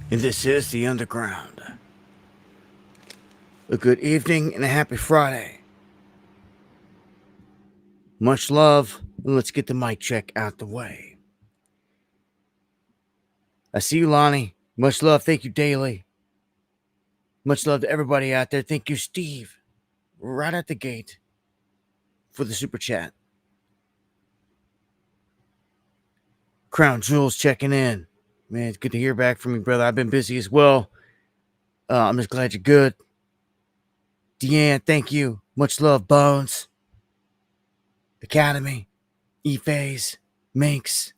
And this is the Underground. A good evening and a happy Friday. Much love, and let's get the mic check out the way. I see you, Lonnie. Much love. Thank you, Daily. Much love to everybody out there. Thank you, Steve. Right at the gate for the super chat. Crown Jewels checking in. Man, it's good to hear back from you, brother. I've been busy as well. I'm just glad you're good. Deanne, thank you. Much love, Bones. Academy. E-Phase. Minx.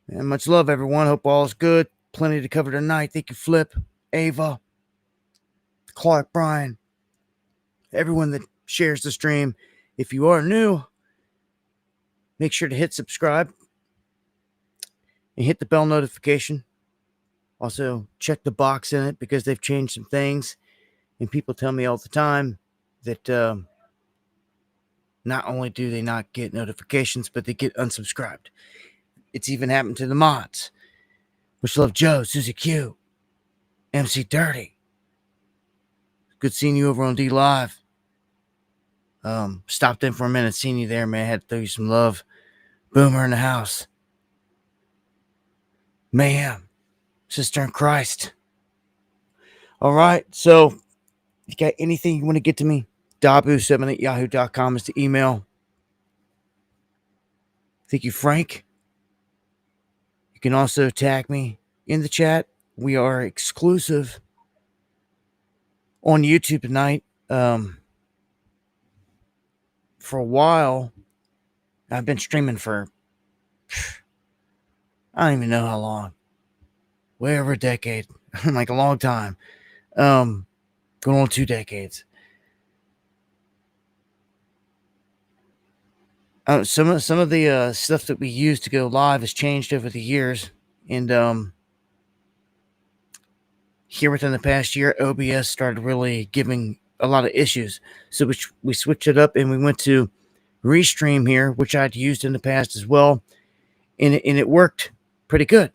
And much love, everyone. Hope all is good. Plenty to cover tonight. Thank you, Flip, Ava, Clark, Brian, everyone that shares the stream. If you are new, make sure to hit subscribe and hit the bell notification. Also, check the box in it because they've changed some things. And people tell me all the time that not only do they not get notifications, but they get unsubscribed. It's even happened to the mods. Much love, Joe, Susie Q, MC Dirty. Good seeing you over on D Live. Stopped in for a minute, seen you there, man. Had to throw you some love. Boomer in the house. Mayhem. Sister in Christ. All right, so if you got anything you want to get to me, dabu7@yahoo.com is the email. Thank you, Frank. You can also tag me in the chat. We are exclusive on YouTube tonight. For a while, I've been streaming for, I don't even know how long. Way over a decade. Like a long time. Going on 2 decades. Some of the stuff that we use to go live has changed over the years. And here within the past year, OBS started really giving a lot of issues. So we switched it up and we went to Restream here, which I'd used in the past as well. And it worked pretty good.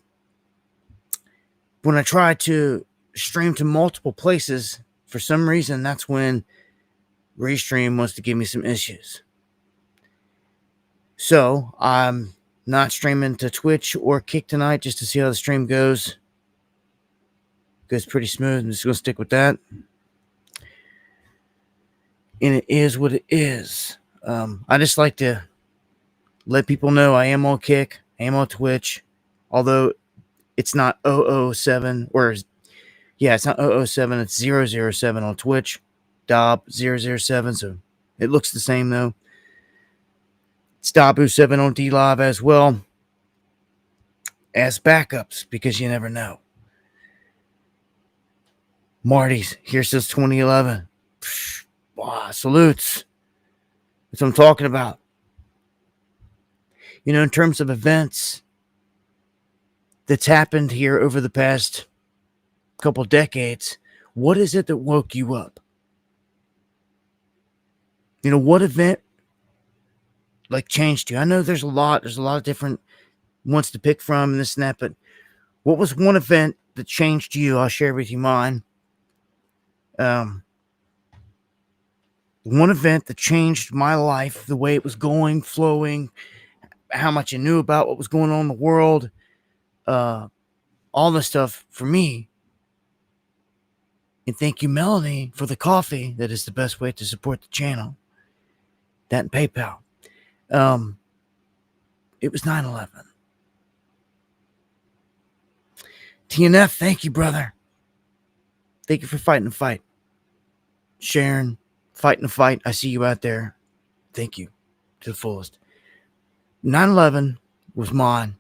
When I tried to stream to multiple places, for some reason, that's when Restream wants to give me some issues. So I'm not streaming to Twitch or Kick tonight just to see how the stream goes. Goes pretty smooth. I'm just going to stick with that. And it is what it is. I just like to let people know I am on Kick. I am on Twitch. Although it's not 007 or it's not 007. It's 007 on Twitch. Dob 007. So it looks the same though. It's Dabu7 on D Live as well as backups because you never know. Marty's here since 2011. Wow, salutes. That's what I'm talking about. You know, in terms of events that's happened here over the past couple decades, what is it that woke you up? You know, what event like changed you? I know there's a lot of different ones to pick from and this and that, but what was one event that changed you? I'll share with you mine. One event that changed my life, the way it was going, flowing, how much I knew about what was going on in the world, all this stuff for me. And thank you, Melanie, for the coffee. That is the best way to support the channel. That and PayPal. It was 9/11. TNF, thank you, brother. Thank you for fighting the fight. Sharon, fighting the fight. I see you out there. Thank you to the fullest. 9/11 was mine.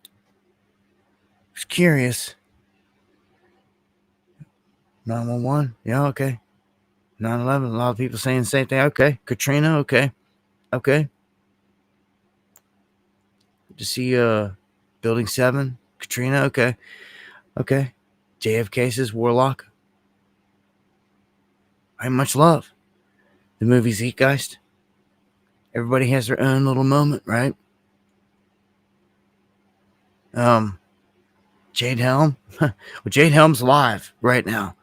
I was curious. 911. Yeah, okay. 9/11. A lot of people saying the same thing. Okay. Katrina. Okay. Okay. To see Building 7. Katrina. Okay. Okay. JFK says Warlock. I much love the movie Zeitgeist. Everybody has their own little moment, right? Jade Helm. Well, Jade Helm's alive right now.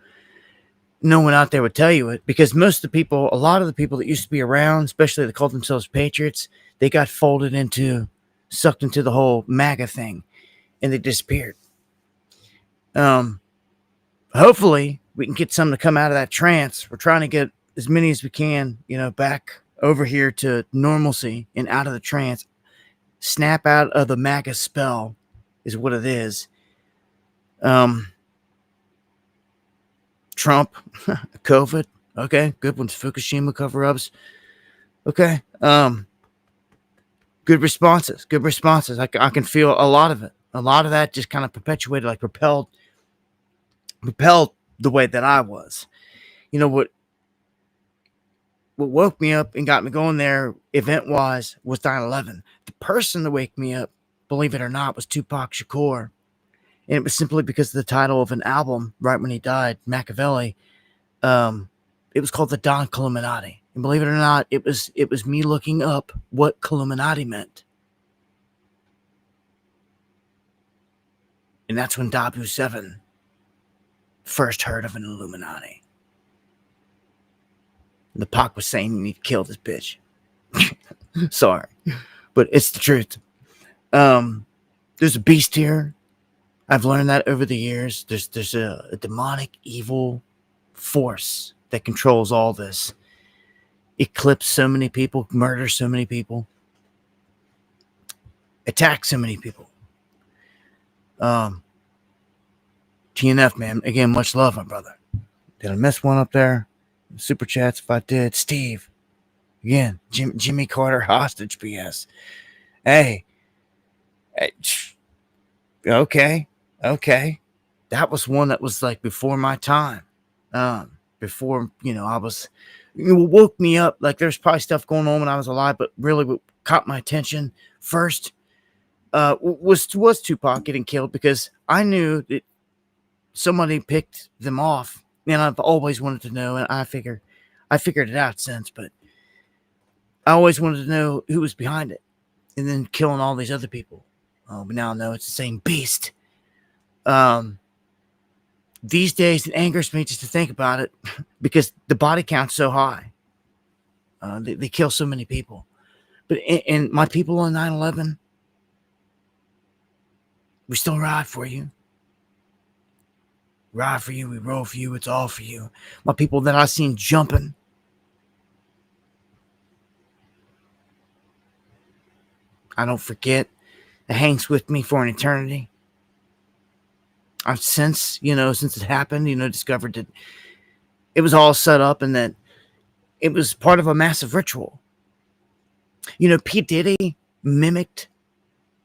No one out there would tell you it, because most of the people, a lot of the people that used to be around, especially that called themselves patriots, they got sucked into the whole MAGA thing, and they disappeared. Hopefully we can get some to come out of that trance. We're trying to get as many as we can, back over here to normalcy and out of the trance. Snap out of the MAGA spell is what it is. Trump, COVID, okay, good ones. Fukushima cover-ups, okay. Good responses. I can feel a lot of it. A lot of that just kind of perpetuated, like propelled the way that I was. What woke me up and got me going there event-wise was 9/11. The person that wake me up, believe it or not, was Tupac Shakur. And it was simply because of the title of an album right when he died, Machiavelli. It was called the Don Illuminati. And believe it or not, it was me looking up what Illuminati meant. And that's when Dabu 7 first heard of an Illuminati. And the Pac was saying you need to kill this bitch. Sorry. But it's the truth. There's a beast here. I've learned that over the years. There's a demonic, evil force that controls all this. Eclipse so many people, murder so many people, attack so many people. TNF, man. Again, much love, my brother. Did I miss one up there? Super chats, if I did. Steve. Again, Jimmy Carter hostage BS. Hey. Okay. That was one that was like before my time. Before, I was, woke me up. Like there's probably stuff going on when I was alive, but really what caught my attention first was Tupac getting killed, because I knew that somebody picked them off, and I've always wanted to know, and I figured it out since, but I always wanted to know who was behind it, and then killing all these other people. But now I know it's the same beast. These days it angers me just to think about it, because the body count's so high. They kill so many people. But and my people on 9/11, we still ride for you. Ride for you, we roll for you, it's all for you. My people that I seen jumping. I don't forget. It hangs with me for an eternity. I've since it happened, discovered that it was all set up and that it was part of a massive ritual. P. Diddy mimicked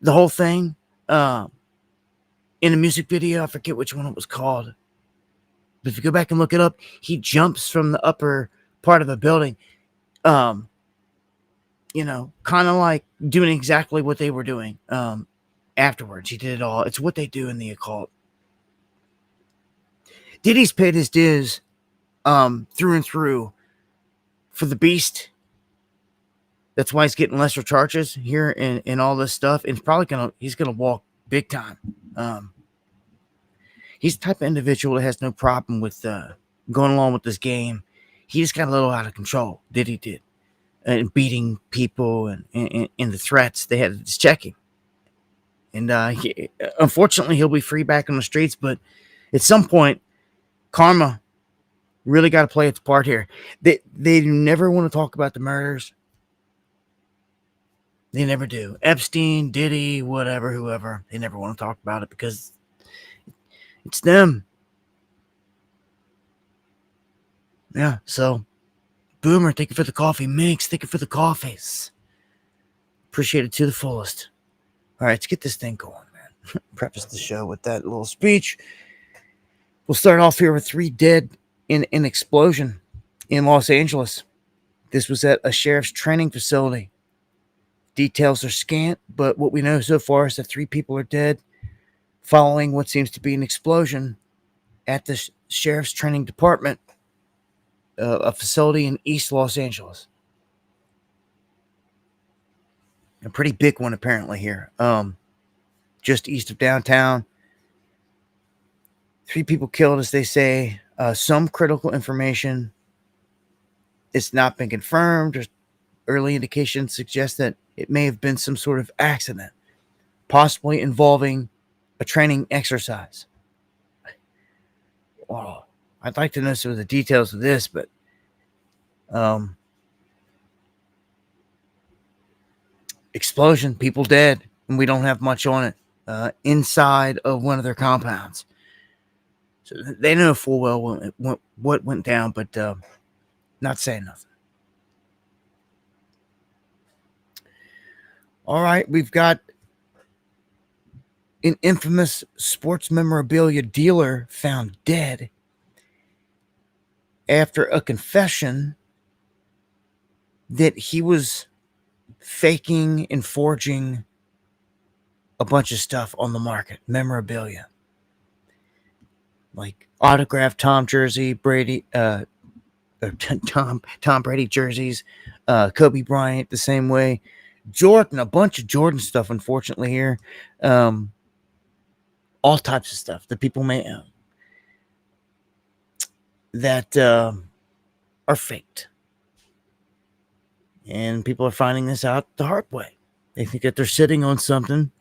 the whole thing in a music video. I forget which one it was called. But if you go back and look it up, he jumps from the upper part of a building, kind of like doing exactly what they were doing afterwards. He did it all. It's what they do in the occult. Diddy's paid his dues through and through for the beast. That's why he's getting lesser charges here in all this stuff. And he's gonna walk big time. He's the type of individual that has no problem with going along with this game. He just got a little out of control. Diddy did, and beating people and the threats. They had to just check him. And unfortunately, he'll be free back on the streets. But at some point, karma really got to play its part here. They never want to talk about the murders. They never do. Epstein, Diddy, whatever, whoever. They never want to talk about it because it's them. Yeah, so Boomer, thank you for the coffee. Minx, thank you for the coffees. Appreciate it to the fullest. All right, let's get this thing going, man. Preface the show with that little speech. We'll start off here with 3 dead in an explosion in Los Angeles. This was at a sheriff's training facility. Details are scant, but what we know so far is that 3 people are dead following what seems to be an explosion at the sheriff's training department, a facility in East Los Angeles. A pretty big one, apparently, here. just east of downtown. 3 people killed, as they say. Some critical information. It's not been confirmed. There's early indications suggest that it may have been some sort of accident, possibly involving a training exercise. Well, I'd like to know some of the details of this, but explosion, people dead, and we don't have much on it. Inside of one of their compounds. So they know full well what went down, but not saying nothing. All right, we've got an infamous sports memorabilia dealer found dead after a confession that he was faking and forging a bunch of stuff on the market, memorabilia. Like autographed Tom jersey, Brady, Tom Brady jerseys, Kobe Bryant the same way, Jordan, a bunch of Jordan stuff. Unfortunately, here, all types of stuff that people may own that are faked, and people are finding this out the hard way. They think that they're sitting on something,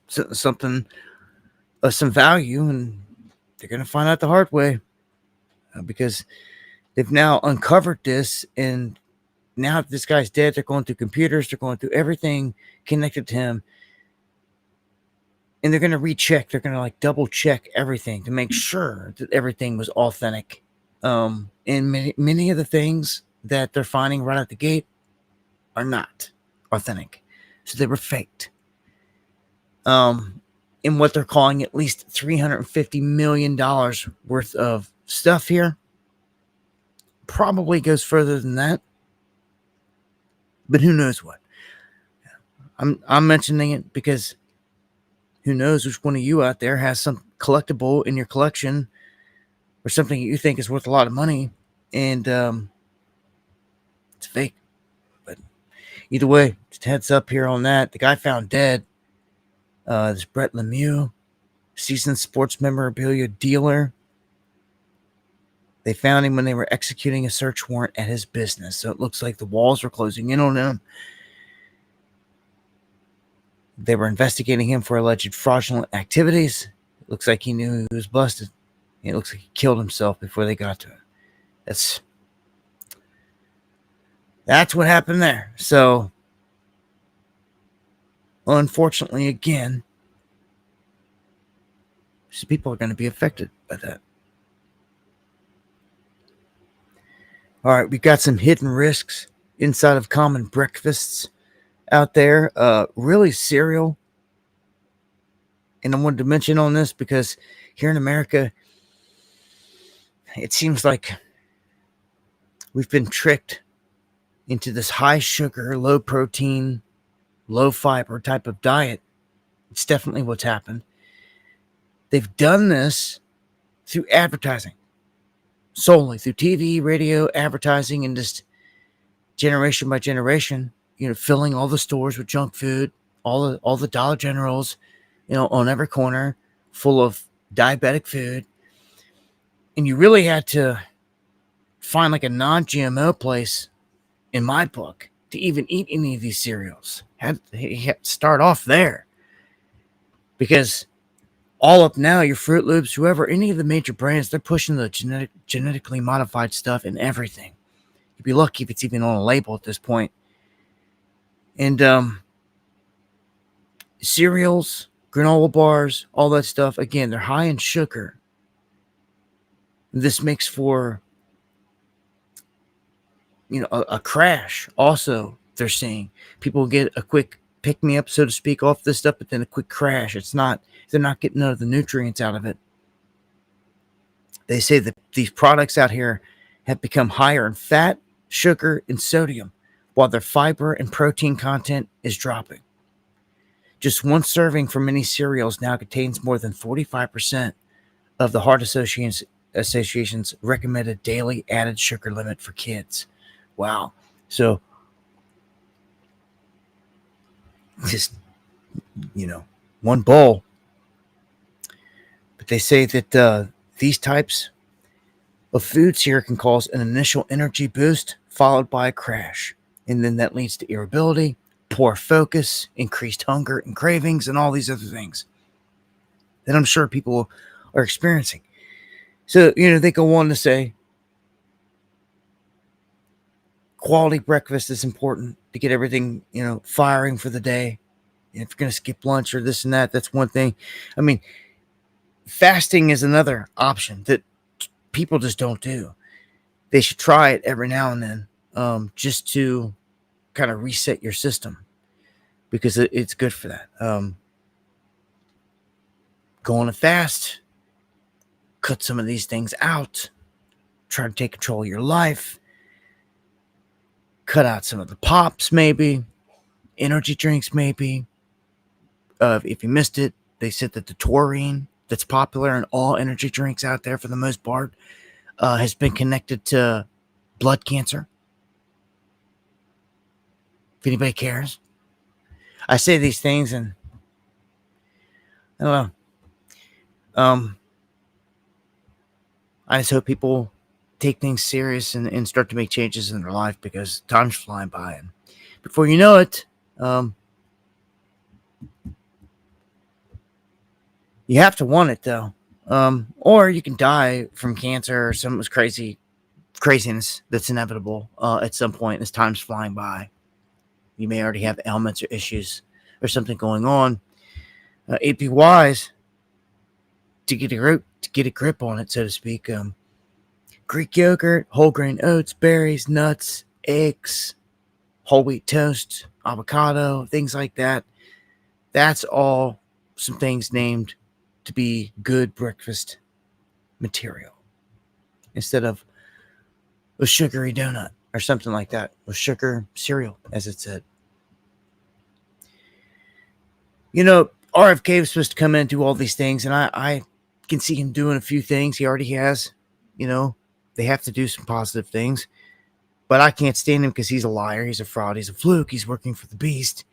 something of some value, and they're going to find out the hard way because they've now uncovered this, and now that this guy's dead, they're going through computers, they're going through everything connected to him, and they're going to recheck, they're going to double check everything to make sure that everything was authentic. And many of the things that they're finding right out the gate are not authentic, so they were faked. In what they're calling at least $350 million worth of stuff here. Probably goes further than that, but who knows what. I'm mentioning it because who knows which one of you out there has some collectible in your collection or something you think is worth a lot of money, and it's fake. But either way, just heads up here on that. The guy found dead. This Brett Lemieux, seasoned sports memorabilia dealer. They found him when they were executing a search warrant at his business. So it looks like the walls were closing in on him. They were investigating him for alleged fraudulent activities. It looks like he knew he was busted. It looks like he killed himself before they got to him. That's what happened there. So, unfortunately, again, people are going to be affected by that. All right, we've got some hidden risks inside of common breakfasts out there. Really cereal. And I wanted to mention on this because here in America, it seems like we've been tricked into this high sugar, low protein, low fiber type of diet. It's definitely what's happened. They've done this through advertising. Solely through TV, radio, advertising, and just generation by generation, filling all the stores with junk food, all the Dollar Generals, on every corner, full of diabetic food. And you really had to find a non-GMO place, in my book, to even eat any of these cereals. You had to start off there. Because all up now, your Fruit Loops, whoever, any of the major brands, they're pushing the genetically modified stuff in everything. You'd be lucky if it's even on a label at this point. And cereals, granola bars, all that stuff, again, they're high in sugar. This makes for, a crash. Also, they're saying people get a quick pick-me-up, so to speak, off this stuff, but then a quick crash. They're not getting none of the nutrients out of it. They say that these products out here have become higher in fat, sugar, and sodium, while their fiber and protein content is dropping. Just one serving from many cereals now contains more than 45% of the Heart Association's recommended daily added sugar limit for kids. Wow. So, just one bowl. But they say that these types of foods here can cause an initial energy boost followed by a crash. And then that leads to irritability, poor focus, increased hunger and cravings, and all these other things that I'm sure people are experiencing. So, they go on to say quality breakfast is important to get everything, firing for the day. If you're going to skip lunch or this and that, that's one thing. I mean, fasting is another option that people just don't do. They should try it every now and then, just to kind of reset your system, because it's good for that. Go on a fast, cut some of these things out, try to take control of your life, cut out some of the pops, maybe energy drinks, maybe. If you missed it, they said that the taurine that's popular in all energy drinks out there for the most part has been connected to blood cancer. If anybody cares, I say these things and I don't know. I just hope people take things serious and start to make changes in their life, because time's flying by, and before you know it, you have to want it though, or you can die from cancer or some craziness that's inevitable at some point as time's flying by. You may already have ailments or issues or something going on. It'd be wise to get a grip on it, so to speak. Greek yogurt, whole grain oats, berries, nuts, eggs, whole wheat toast, avocado, things like that. That's all some things named to be good breakfast material, instead of a sugary donut or something like that, or sugar cereal, as it said. RFK was supposed to come in and do all these things, and I can see him doing a few things. He already has. They have to do some positive things, but I can't stand him because he's a liar, he's a fraud, he's a fluke, he's working for the beast.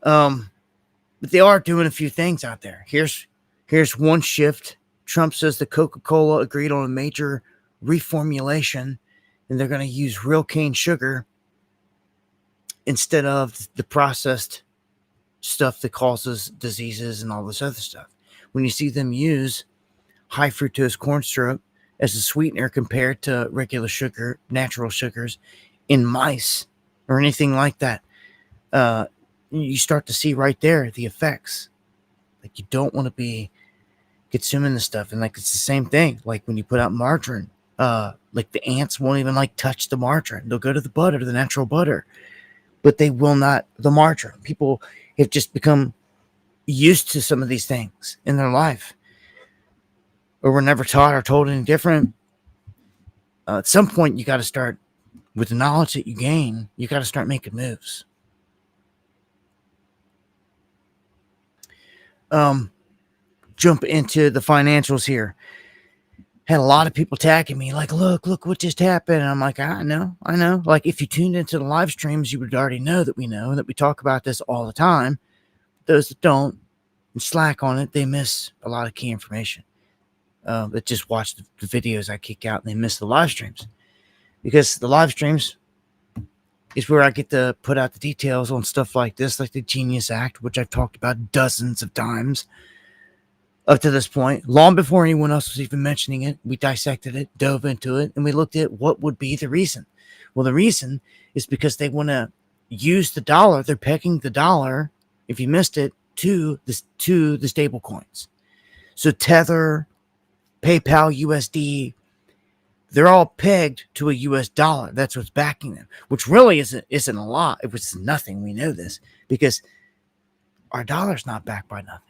But they are doing a few things out there. Here's one shift. Trump says that Coca-Cola agreed on a major reformulation, and they're going to use real cane sugar instead of the processed stuff that causes diseases and all this other stuff. When you see them use high fructose corn syrup as a sweetener compared to regular sugar, natural sugars in mice or anything like that, you start to see right there the effects. Like, you don't want to be consuming this stuff. And like, it's the same thing. Like when you put out margarine, like the ants won't even touch the margarine. They'll go to the butter, the natural butter, but they will not the margarine. People have just become used to some of these things in their life, or were never taught or told any different. At some point, you got to start, with the knowledge that you gain, you got to start making moves. Jump into the financials here. Had a lot of people tagging me like, look what just happened. And I'm like, I know. Like, if you tuned into the live streams, you would already know that we talk about this all the time. Those that don't and slack on it, they miss a lot of key information. That just watch the videos I kick out, and they miss the live streams, because the live streams is where I get to put out the details on stuff like this, like the Genius Act, which I've talked about dozens of times up to this point, long before anyone else was even mentioning it. We dissected it, dove into it, and we looked at what would be the reason. Well, the reason is because they want to use the dollar. They're pegging the dollar, if you missed it, to the stable coins. So Tether, PayPal, USD, they're all pegged to a US dollar. That's what's backing them, which really isn't a lot. It was nothing. We know this because our dollar's not backed by nothing.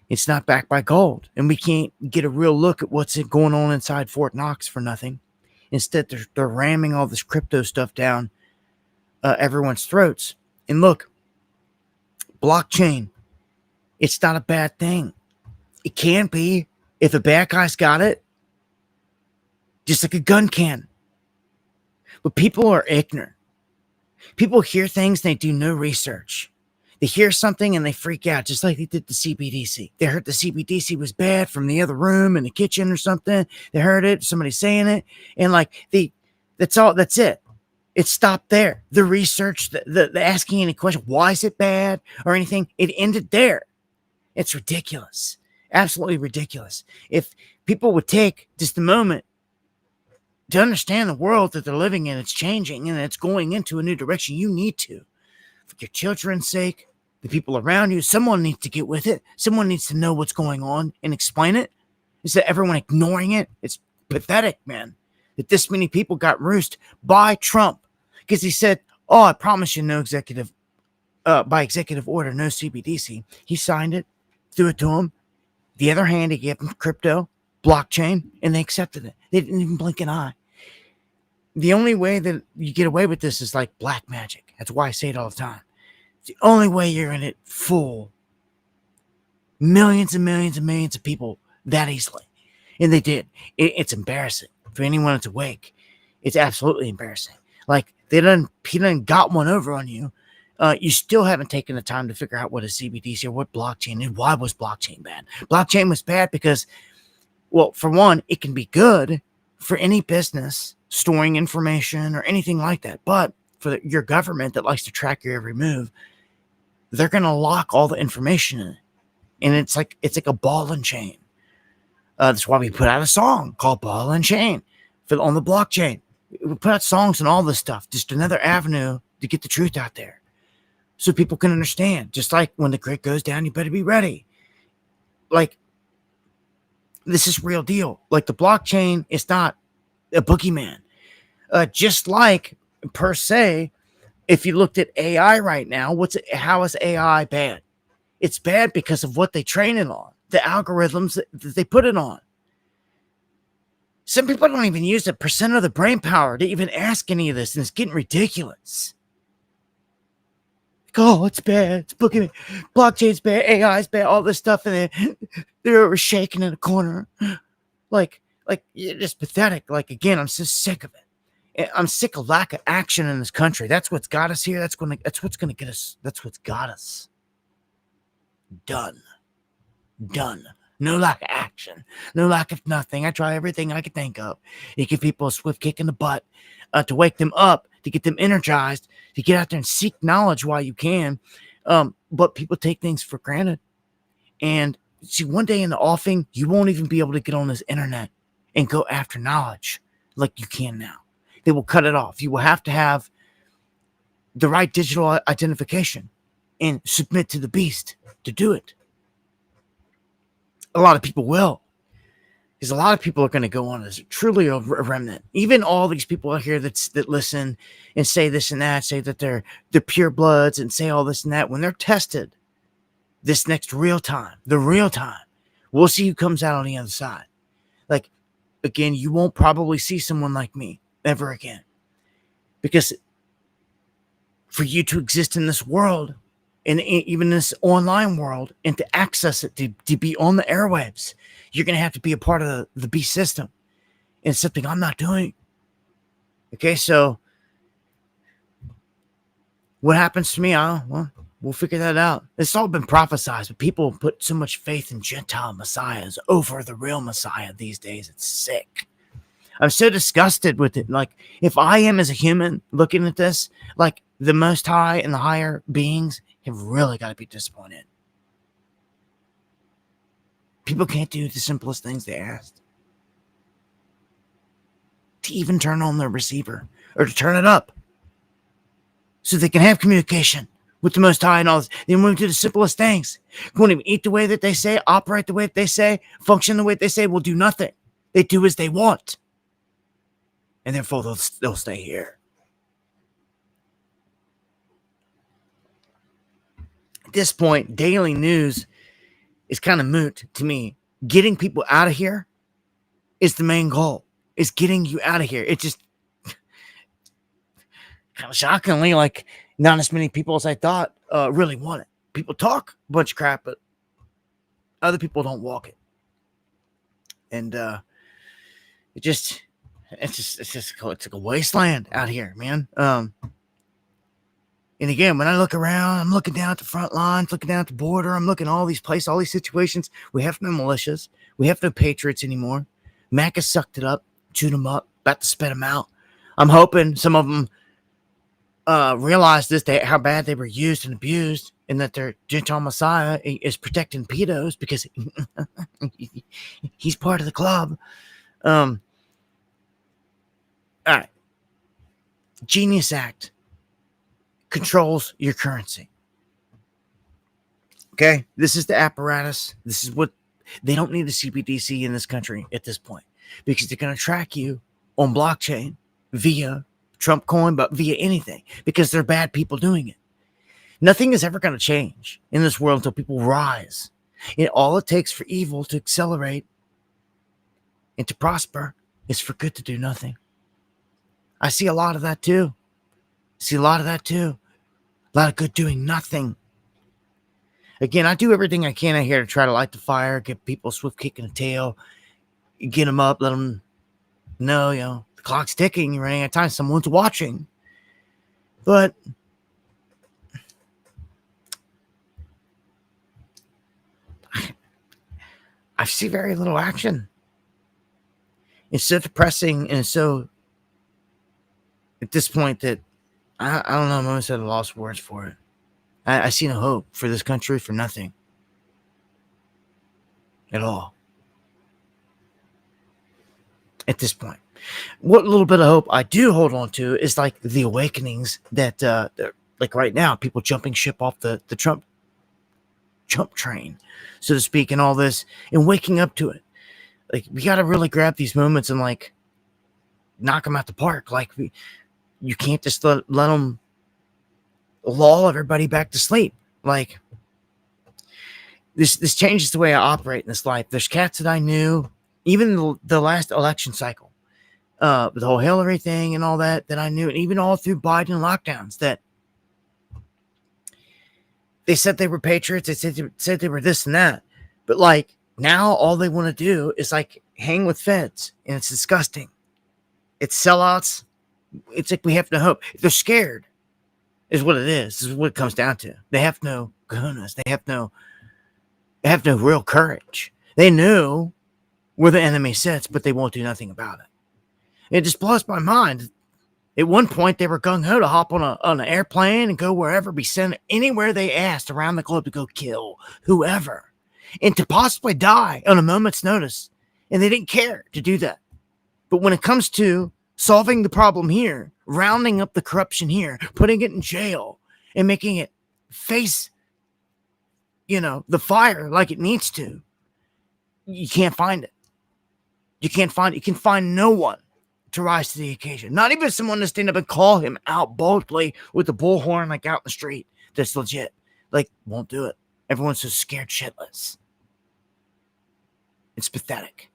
It's not backed by gold, and we can't get a real look at what's going on inside Fort Knox for nothing. Instead, they're ramming all this crypto stuff down everyone's throats. And look, blockchain, it's not a bad thing. It can be if a bad guy's got it, just like a gun can. But people are ignorant. People hear things and they do no research. They hear something and they freak out, just like they did the CBDC. They heard the CBDC was bad from the other room in the kitchen or something. They heard it, somebody saying it, and that's it. It stopped there. The research, the asking any question, why is it bad or anything, it ended there. It's ridiculous. Absolutely ridiculous. If people would take just a moment to understand the world that they're living in, it's changing and it's going into a new direction. You need to. For your children's sake, the people around you, someone needs to get with it. Someone needs to know what's going on and explain it. Instead of everyone ignoring it, it's pathetic, man, that this many people got roosted by Trump because he said, oh, I promise you no by executive order, no CBDC. He signed it, threw it to him. The other hand, he gave them crypto, blockchain, and they accepted it. They didn't even blink an eye. The only way that you get away with this is like black magic. That's why I say it all the time. It's the only way you're going to fool millions and millions and millions of people that easily. And they did. It's embarrassing for anyone that's awake. It's absolutely embarrassing. Like, he done got one over on you. You still haven't taken the time to figure out what is CBDC or what blockchain and why was blockchain bad. Blockchain was bad because, well, for one, it can be good for any business storing information or anything like that. But for your government that likes to track your every move, they're going to lock all the information in it. And it's like a ball and chain. That's why we put out a song called Ball and Chain on the blockchain. We put out songs and all this stuff. Just another avenue to get the truth out there so people can understand. Just like when the grid goes down, you better be ready. Like, this is real deal. Like, the blockchain is not a boogeyman. Just like, per se, if you looked at AI right now, how is AI bad? It's bad because of what they train it on, the algorithms that they put it on. Some people don't even use a percent of the brain power to even ask any of this, and it's getting ridiculous. Like, oh, it's bad. It's boogeyman. Blockchain's bad. AI's bad. All this stuff, and they're shaking in a corner. Like, you're just pathetic. Like, again, I'm so sick of it. I'm sick of lack of action in this country. That's what's got us here. That's what's gonna get us. That's what's got us. Done. No lack of action. No lack of nothing. I try everything I could think of. You give people a swift kick in the butt to wake them up, to get them energized, to get out there and seek knowledge while you can. But people take things for granted. And see, one day in the offing, you won't even be able to get on this internet and go after knowledge like you can now. They will cut it off. You will have to have the right digital identification and submit to the beast to do it. A lot of people will. Because a lot of people are going to go on as truly a remnant. Even all these people out here that listen and say this and that, say that they're pure bloods and say all this and that, when they're tested this next the real time, we'll see who comes out on the other side. Like, again, you won't probably see someone like me ever again. Because for you to exist in this world, and even this online world, and to access it, to be on the airwaves, you're going to have to be a part of the beast system. And it's something I'm not doing. Okay, so what happens to me? Well, we'll figure that out. It's all been prophesized, but people put so much faith in Gentile messiahs over the real Messiah these days. It's sick. I'm so disgusted with it. Like, if I am as a human looking at this, like, the Most High and the higher beings have really got to be disappointed. People can't do the simplest things they asked. To even turn on their receiver or to turn it up so they can have communication with the Most High and all this. They move to the simplest things. Won't even eat the way that they say, operate the way that they say, function the way that they say, will do nothing. They do as they want. And therefore, they'll stay here. At this point, daily news is kind of moot to me. Getting people out of here is the main goal. Is getting you out of here. It just kind of shockingly, like, not as many people as I thought really want it. People talk a bunch of crap, but other people don't walk it. And it's like a wasteland out here, man. And again, when I look around, I'm looking down at the front lines, looking down at the border. I'm looking at all these places, all these situations. We have no militias. We have no patriots anymore. Mac has sucked it up, chewed them up, about to spit them out. I'm hoping some of them realize this, how bad they were used and abused, and that their Gentile Messiah is protecting pedos because he's part of the club. All right. Genius Act controls your currency. Okay? This is the apparatus. This is what they don't need a CBDC in this country at this point because they're going to track you on blockchain via Trump coin, but via anything because they're bad people doing it. Nothing is ever going to change in this world until people rise. And all it takes for evil to accelerate and to prosper is for good to do nothing. I see a lot of that too. A lot of good doing nothing. Again, I do everything I can out here to try to light the fire, get people swift kick in the tail, get them up, let them know, the clock's ticking, you're running out of time, someone's watching. But I see very little action. It's so depressing, and it's so, at this point, that I don't know, I'm almost at a loss of words for it. I see no hope for this country, for nothing at all at this point. What little bit of hope I do hold on to is like the awakenings that like right now, people jumping ship off the Trump train, so to speak, and all this, and waking up to it. Like, we got to really grab these moments and like knock them out the park. Like, you can't just let them lull everybody back to sleep. Like, this changes the way I operate in this life. There's cats that I knew, even the last election cycle, the whole Hillary thing and all that I knew, and even all through Biden lockdowns, that they said they were patriots. They said they were this and that. But like, now all they want to do is like hang with feds, and it's disgusting. It's sellouts. It's like we have no hope. They're scared, is what it is. This is what it comes down to. They have no cojones. They have no real courage. They know where the enemy sits, but they won't do nothing about it. It just blows my mind. At one point, they were gung-ho to hop on an airplane and go wherever, be sent anywhere they asked around the globe to go kill whoever, and to possibly die on a moment's notice. And they didn't care to do that. But when it comes to solving the problem here, rounding up the corruption here, putting it in jail, and making it face, the fire like it needs to, you can't find it. You can't find it. You can find no one to rise to the occasion. Not even someone to stand up and call him out boldly with the bullhorn, like out in the street. That's legit. Like, won't do it. Everyone's so scared shitless. It's pathetic.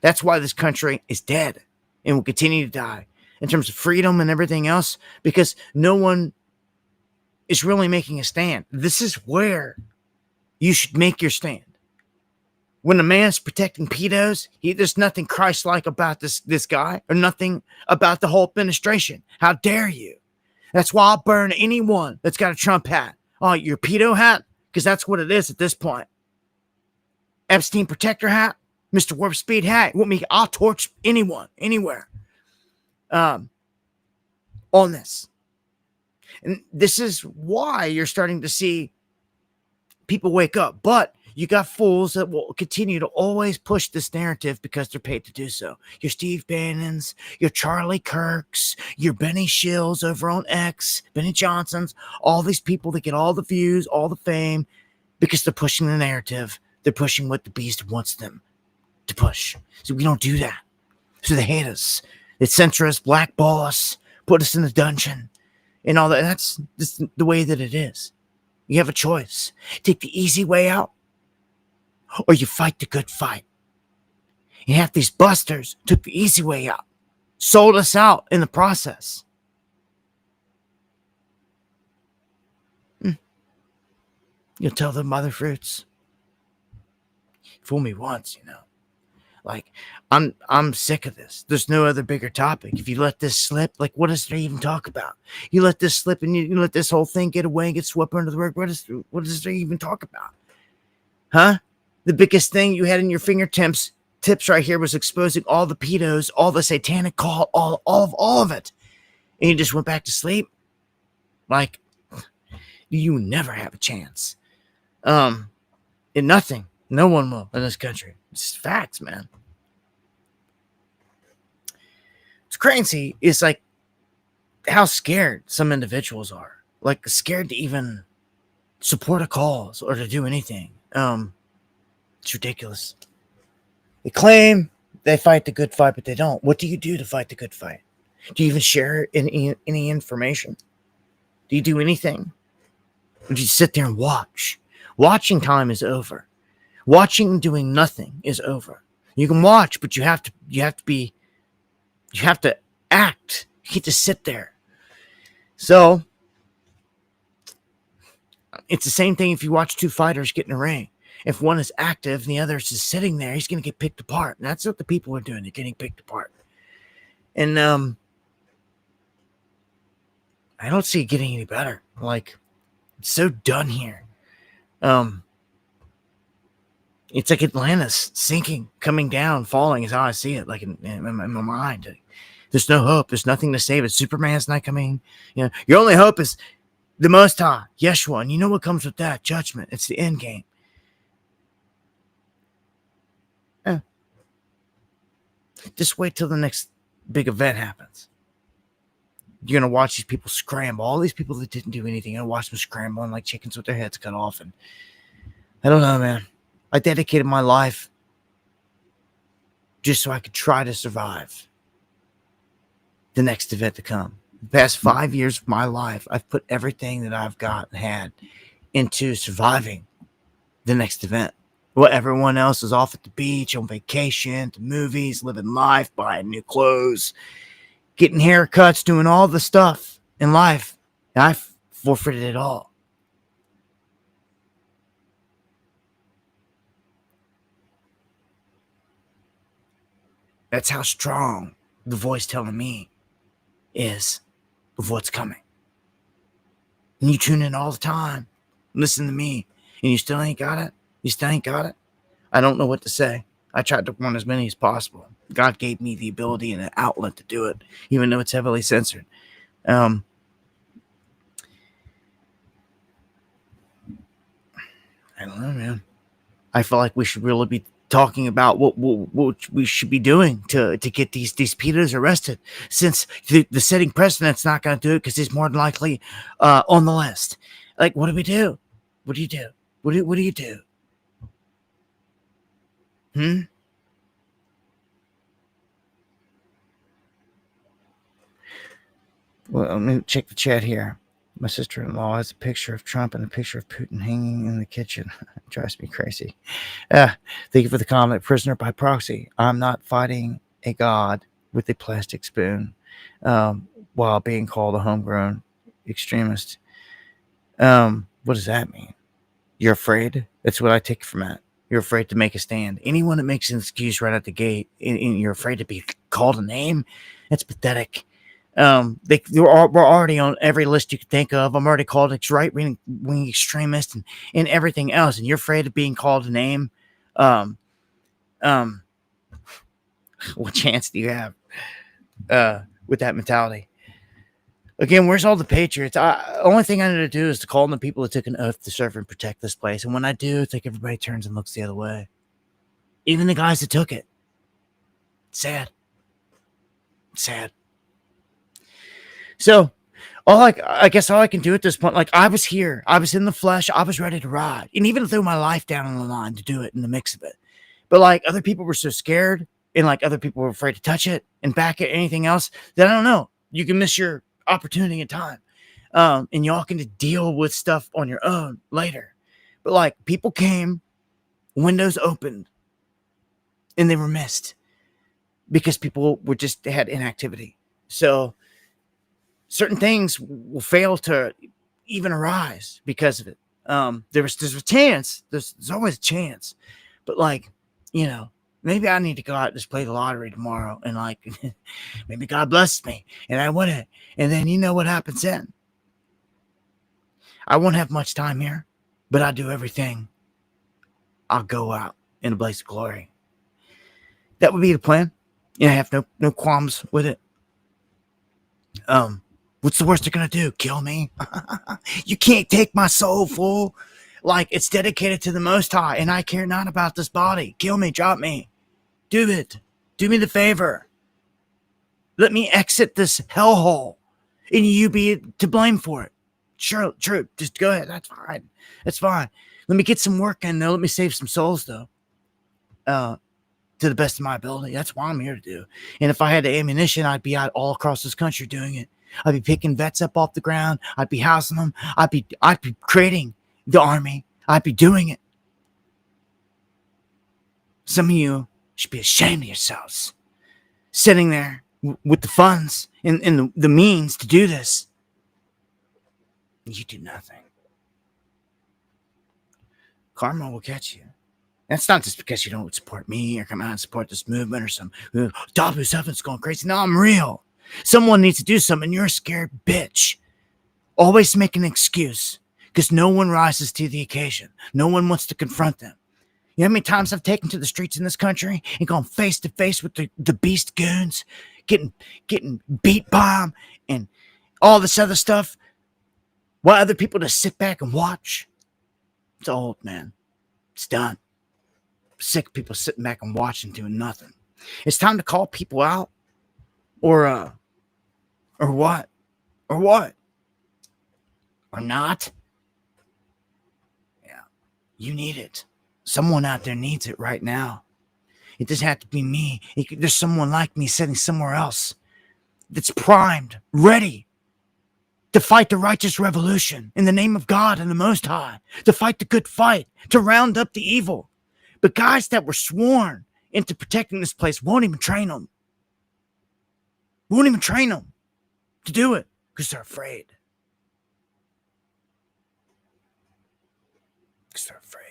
That's why this country is dead and will continue to die in terms of freedom and everything else, because no one is really making a stand. This is where you should make your stand. When a man's protecting pedos, there's nothing Christ-like about this guy, or nothing about the whole administration. How dare you? That's why I'll burn anyone that's got a Trump hat. Oh, your pedo hat? Because that's what it is at this point. Epstein protector hat, Mr. Warp Speed hat. I'll torch anyone, anywhere, on this. And this is why you're starting to see people wake up. But you got fools that will continue to always push this narrative because they're paid to do so. Your Steve Bannons, your Charlie Kirks, your Benny Shills over on X, Benny Johnsons, all these people that get all the views, all the fame, because they're pushing the narrative. They're pushing what the beast wants them to push. So we don't do that. So they hate us. They censor us, blackball us, put us in the dungeon, and all that. That's just the way that it is. You have a choice. Take the easy way out, or you fight the good fight. And half these busters took the easy way out, sold us out in the process. You'll tell them mother fruits. Fool me once, Like, I'm sick of this. There's no other bigger topic. If you let this slip, like, what is there even talk about? You let this slip and you let this whole thing get away and get swept under the rug. What is there even talk about? Huh? The biggest thing you had in your fingertips right here was exposing all the pedos, all the satanic call, all of it. And you just went back to sleep. Like, you never have a chance. In nothing. No one will in this country. It's just facts, man. It's crazy. It's like how scared some individuals are. Like, scared to even support a cause or to do anything. It's ridiculous. They claim they fight the good fight, but they don't. What do you do to fight the good fight? Do you even share any information? Do you do anything? Or do you sit there and watch? Watching time is over. Watching and doing nothing is over. You can watch, but you have to act. You can't just sit there. So it's the same thing if you watch two fighters get in a ring. If one is active and the other is just sitting there, he's going to get picked apart. And that's what the people are doing. They're getting picked apart. And I don't see it getting any better. Like, it's so done here. It's like Atlantis sinking, coming down, falling is how I see it. Like in my mind, there's no hope. There's nothing to save it. Superman's not coming. You know, your only hope is the Most High, Yeshua. And you know what comes with that? Judgment. It's the end game. Just wait till the next big event happens. You're going to watch these people scramble. All these people that didn't do anything, you're going to watch them scrambling like chickens with their heads cut off. And I don't know, man. I dedicated my life just so I could try to survive the next event to come. The past 5 years of my life, I've put everything that I've got and had into surviving the next event. Well, everyone else is off at the beach, on vacation, to movies, living life, buying new clothes, getting haircuts, doing all the stuff in life. And I forfeited it all. That's how strong the voice telling me is of what's coming. And you tune in all the time, listen to me, and you still ain't got it? You still ain't got it? I don't know what to say. I tried to warn as many as possible. God gave me the ability and an outlet to do it, even though it's heavily censored. I don't know, man. I feel like we should really be talking about what we should be doing to get these pedos arrested, since the setting precedent's not going to do it because he's more than likely on the list. Like, what do we do? What do you do? What do you do? Well, let me check the chat here. My sister-in-law has a picture of Trump and a picture of Putin hanging in the kitchen. It drives me crazy. Thank you for the comment. Prisoner by proxy. I'm not fighting a god with a plastic spoon while being called a homegrown extremist. What does that mean? You're afraid? That's what I take from that. You're afraid to make a stand. Anyone that makes an excuse right out the gate and you're afraid to be called a name, that's pathetic. We're already on every list you could think of. I'm already called a right-wing extremist and everything else, and you're afraid of being called a name. What chance do you have with that mentality? Again, where's all the patriots? Only thing I need to do is to call on the people that took an oath to serve and protect this place. And when I do, it's like everybody turns and looks the other way. Even the guys that took it. Sad. Sad. So, I guess all I can do at this point, like, I was here. I was in the flesh. I was ready to ride. And even threw my life down on the line to do it in the mix of it. But, like, other people were so scared, and, like, other people were afraid to touch it and back it, anything else, that I don't know. You can miss your opportunity and time. And y'all can deal with stuff on your own later. But, like, people came, windows opened, and they were missed because people were they had inactivity. So certain things will fail to even arise because of it. There's a chance. There's always a chance. But, like, you know, Maybe I need to go out and just play the lottery tomorrow and like maybe God blesses me and I win it. And then you know what happens then. I won't have much time here, but I'll do everything. I'll go out in a blaze of glory. That would be the plan. Yeah, I have no qualms with it. What's the worst they're gonna do? Kill me? You can't take my soul, fool. Like, it's dedicated to the Most High, and I care not about this body. Kill me, drop me. Do it. Do me the favor. Let me exit this hellhole, and you be to blame for it. Sure, true. Just go ahead. That's fine. That's fine. Let me get some work in, though. Let me save some souls, though. To the best of my ability. That's what I'm here to do. And if I had the ammunition, I'd be out all across this country doing it. I'd be picking vets up off the ground. I'd be housing them. I'd be creating the army. I'd be doing it. Some of you should be ashamed of yourselves. Sitting there with the funds and the means to do this. You do nothing. Karma will catch you. That's not just because you don't support me or come out and support this movement or some Dabu Seven's going crazy. No, I'm real. Someone needs to do something. You're a scared bitch. Always make an excuse because no one rises to the occasion. No one wants to confront them. You know how many times I've taken to the streets in this country and gone face to face with the beast goons, getting beat by them and all this other stuff, while other people just sit back and watch? It's old, man. It's done. Sick of people sitting back and watching, doing nothing. It's time to call people out, or what, or not. Yeah, you need it. Someone out there needs it right now. It doesn't have to be me. There's someone like me sitting somewhere else that's primed, ready to fight the righteous revolution in the name of God and the Most High, to fight the good fight, to round up the evil. But guys that were sworn into protecting this place won't even train them. Won't even train them to do it because they're afraid. Because they're afraid.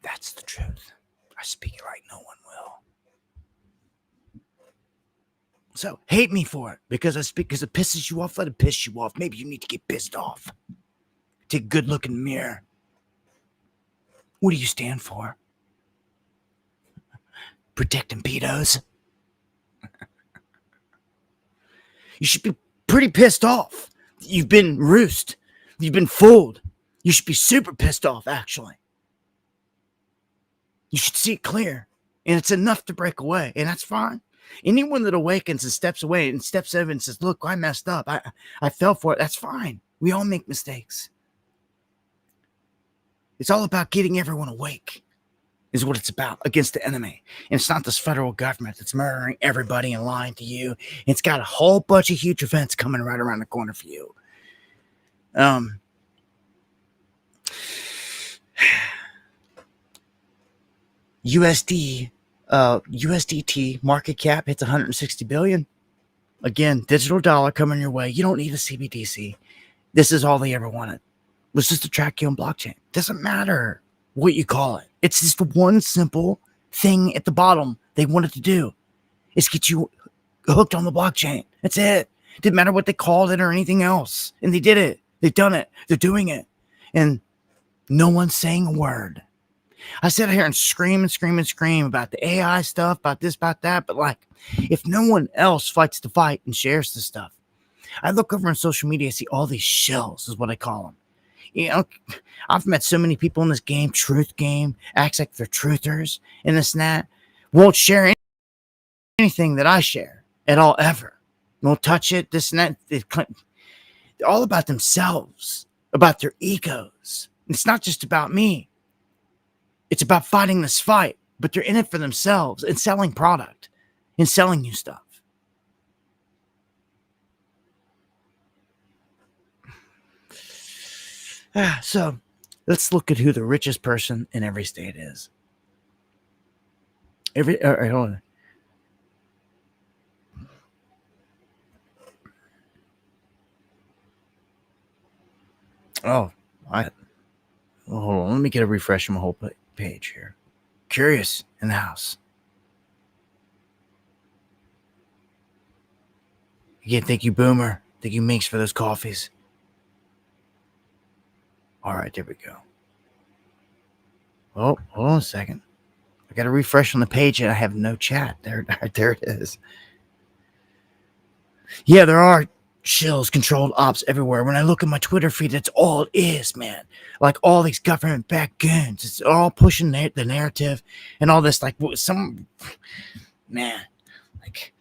That's the truth. I speak it right, no one will. So hate me for it because I speak, because it pisses you off. Let it piss you off. Maybe you need to get pissed off. Take a good look in the mirror. What do you stand for? Protecting pedos? You should be pretty pissed off. You've been roosted. You've been fooled. You should be super pissed off, actually. You should see it clear. And it's enough to break away. And that's fine. Anyone that awakens and steps away and steps over and says, look, I messed up. I fell for it. That's fine. We all make mistakes. It's all about getting everyone awake, is what it's about, against the enemy. And it's not this federal government that's murdering everybody and lying to you. It's got a whole bunch of huge events coming right around the corner for you. USDT market cap hits 160 billion. Again, digital dollar coming your way. You don't need a CBDC. This is all they ever wanted, was just to track you on blockchain. Doesn't matter what you call it. It's just one simple thing at the bottom they wanted to do, is get you hooked on the blockchain. That's it. Didn't matter what they called it or anything else. And they did it. They've done it. They're doing it. And no one's saying a word. I sit here and scream and scream and scream about the AI stuff, about this, about that. But like, if no one else fights the fight and shares the stuff, I look over on social media, I see all these shills, is what I call them. You know, I've met so many people in this game, truth game, acts like they're truthers and this and that, won't share anything that I share at all, ever. Won't touch it, this and that. They're all about themselves, about their egos. It's not just about me. It's about fighting this fight, but they're in it for themselves and selling product and selling you stuff. So let's look at who the richest person in every state is. All right, hold on. Oh, hold on. Let me get a refresh on my whole page here. Curious in the house. Again, thank you, Boomer. Thank you, Minx, for those coffees. All right, there we go. Oh, hold on a second. I got to refresh on the page and I have no chat. There it is. Yeah, there are shills, controlled ops everywhere. When I look at my Twitter feed, that's all it is, man. Like all these government-backed goons. It's all pushing the narrative and all this. Like some, man, like...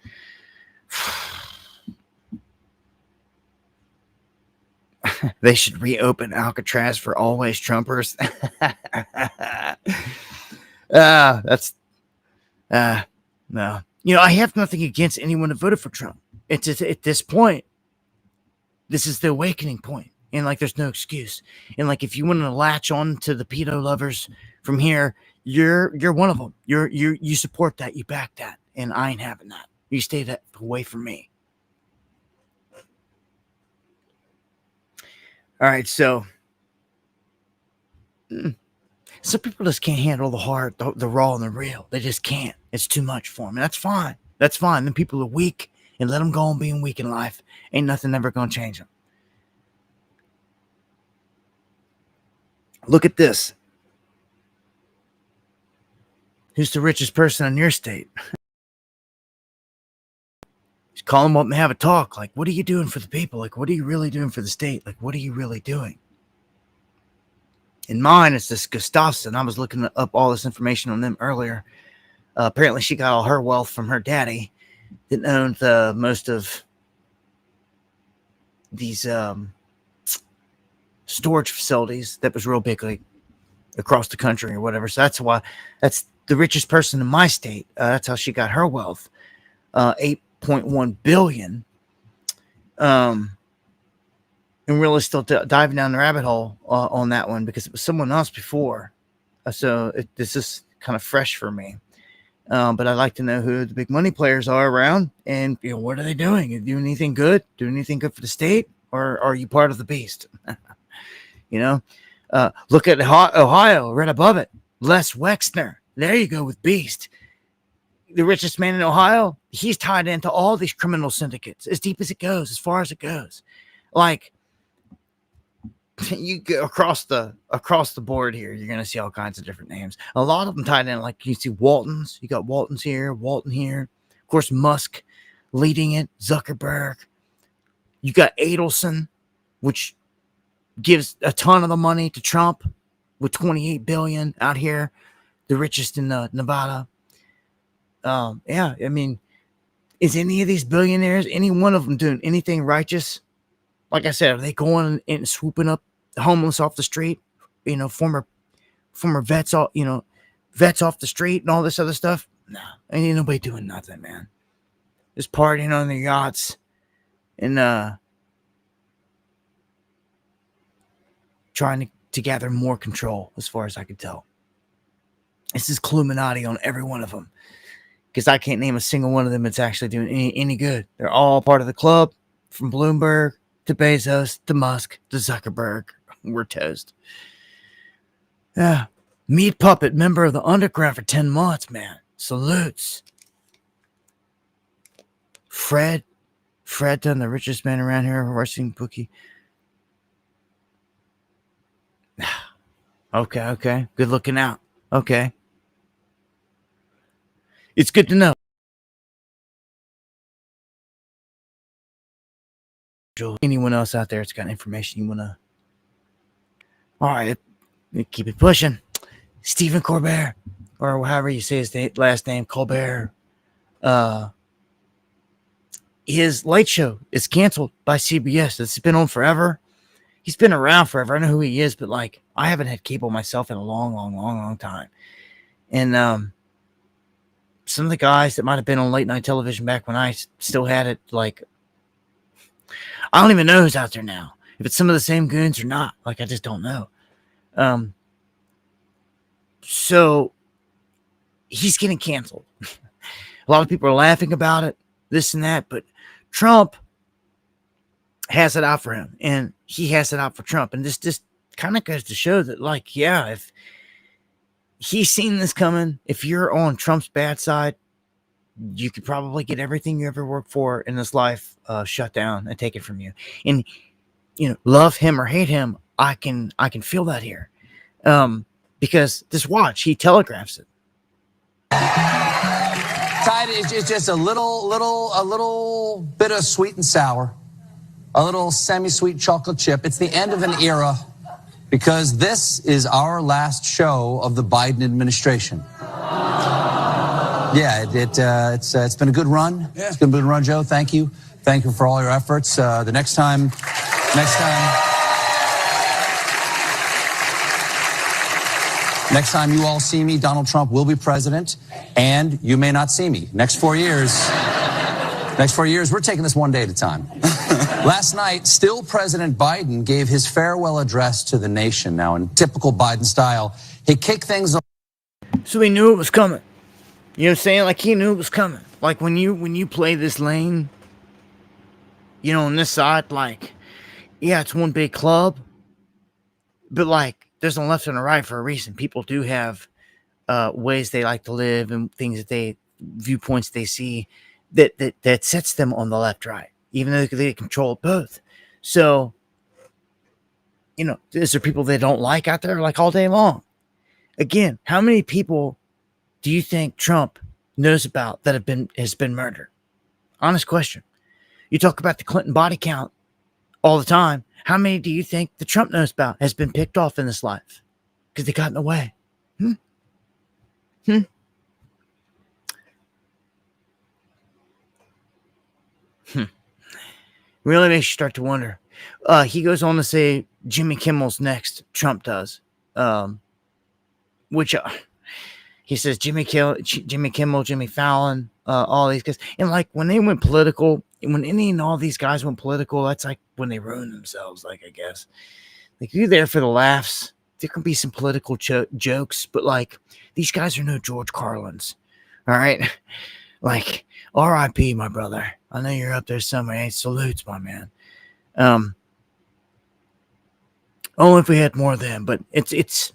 They should reopen Alcatraz for always Trumpers. No. You know, I have nothing against anyone that voted for Trump. It's at this point, this is the awakening point. And like, there's no excuse. And like, if you want to latch on to the pedo lovers from here, you're one of them. You support that. You back that. And I ain't having that. You stay that away from me. All right, so some people just can't handle the hard, the raw, and the real. They just can't. It's too much for them. And that's fine. That's fine. Then people are weak, and let them go on being weak in life. Ain't nothing ever going to change them. Look at this. Who's the richest person in your state? Just call them up and have a talk. Like, what are you doing for the people? Like, what are you really doing for the state? Like, what are you really doing? In mine, it's this Gustafson. I was looking up all this information on them earlier. Apparently, she got all her wealth from her daddy that owned most of these storage facilities that was real big, like across the country or whatever. So that's the richest person in my state. That's how she got her wealth. 8.1 billion. And really still diving down the rabbit hole on that one because it was someone else before. So this is kind of fresh for me. But I'd like to know who the big money players are around and, you know, what are they doing? Are you doing anything good? Doing anything good for the state? Or are you part of the beast? You know, look at Ohio right above it. Les Wexner. There you go with beast. The richest man in Ohio. He's tied into all these criminal syndicates as deep as it goes, as far as it goes. Like, you go across the board here, you're gonna see all kinds of different names. A lot of them tied in, like you see Waltons. You got Waltons here, Walton here. Of course, Musk leading it. Zuckerberg. You got Adelson, which gives a ton of the money to Trump with 28 billion out here, the richest in Nevada. Yeah, I mean, is any of these billionaires, any one of them doing anything righteous? Like I said, are they going and swooping up the homeless off the street? You know, former vets, vets off the street and all this other stuff? No, ain't nobody doing nothing, man. Just partying on their yachts and trying to gather more control, as far as I can tell. This is Illuminati on every one of them, because I can't name a single one of them that's actually doing any good. They're all part of the club, from Bloomberg to Bezos to Musk to Zuckerberg. We're toast. Yeah. Meat Puppet, member of the underground for 10 months, man. Salutes. Fred done the richest man around here, rushing bookie. Okay. Good looking out. Okay. It's good to know. Anyone else out there that's got information you want to... All right, keep it pushing. Stephen Colbert, or however you say his last name, Colbert. His late show is canceled by CBS. It's been on forever. He's been around forever. I know who he is, but like, I haven't had cable myself in a long time. And some of the guys that might have been on late night television back when I still had it, like, I don't even know who's out there now. If it's some of the same goons or not, like, I just don't know. So he's getting canceled. A lot of people are laughing about it, this and that, but Trump has it out for him, and he has it out for Trump. And this kind of goes to show that, like, yeah, if he's seen this coming, if you're on Trump's bad side, you could probably get everything you ever worked for in this life shut down and taken from you. And love him or hate him, I can feel that here, because this watch, he telegraphs it. Tide is just a little bit of sweet and sour, a little semi-sweet chocolate chip. It's the end of an era, because this is our last show of the Biden administration. Yeah, it's been a good run. Yeah. It's been a good run, Joe. Thank you for all your efforts. The next time you all see me, Donald Trump will be president, and you may not see me. Next 4 years, we're taking this one day at a time. Last night, still President Biden gave his farewell address to the nation. Now, in typical Biden style, he kicked things off. So he knew it was coming. You know what I'm saying? Like, he knew it was coming. Like, when you play this lane, on this side, like, yeah, it's one big club, but, like, there's a left and a right for a reason. People do have ways they like to live and things that viewpoints they see that sets them on the left, right, even though they control both. So, is there people they don't like out there, like, all day long? Again, how many people do you think Trump knows about that has been murdered? Honest question. You talk about the Clinton body count all the time. How many do you think the Trump knows about has been picked off in this life because they got in the way? Really makes you start to wonder. He goes on to say Jimmy Kimmel's next. Trump does, which he says Jimmy Kimmel, Jimmy Fallon, all these guys, and like when they went political. When any and all these guys went political, that's like when they ruined themselves, like, I guess. Like, you're there for the laughs. There can be some political jokes, but, like, these guys are no George Carlins, all right? Like, R.I.P., my brother. I know you're up there somewhere. Hey, salutes, my man. Only if we had more of them, but it's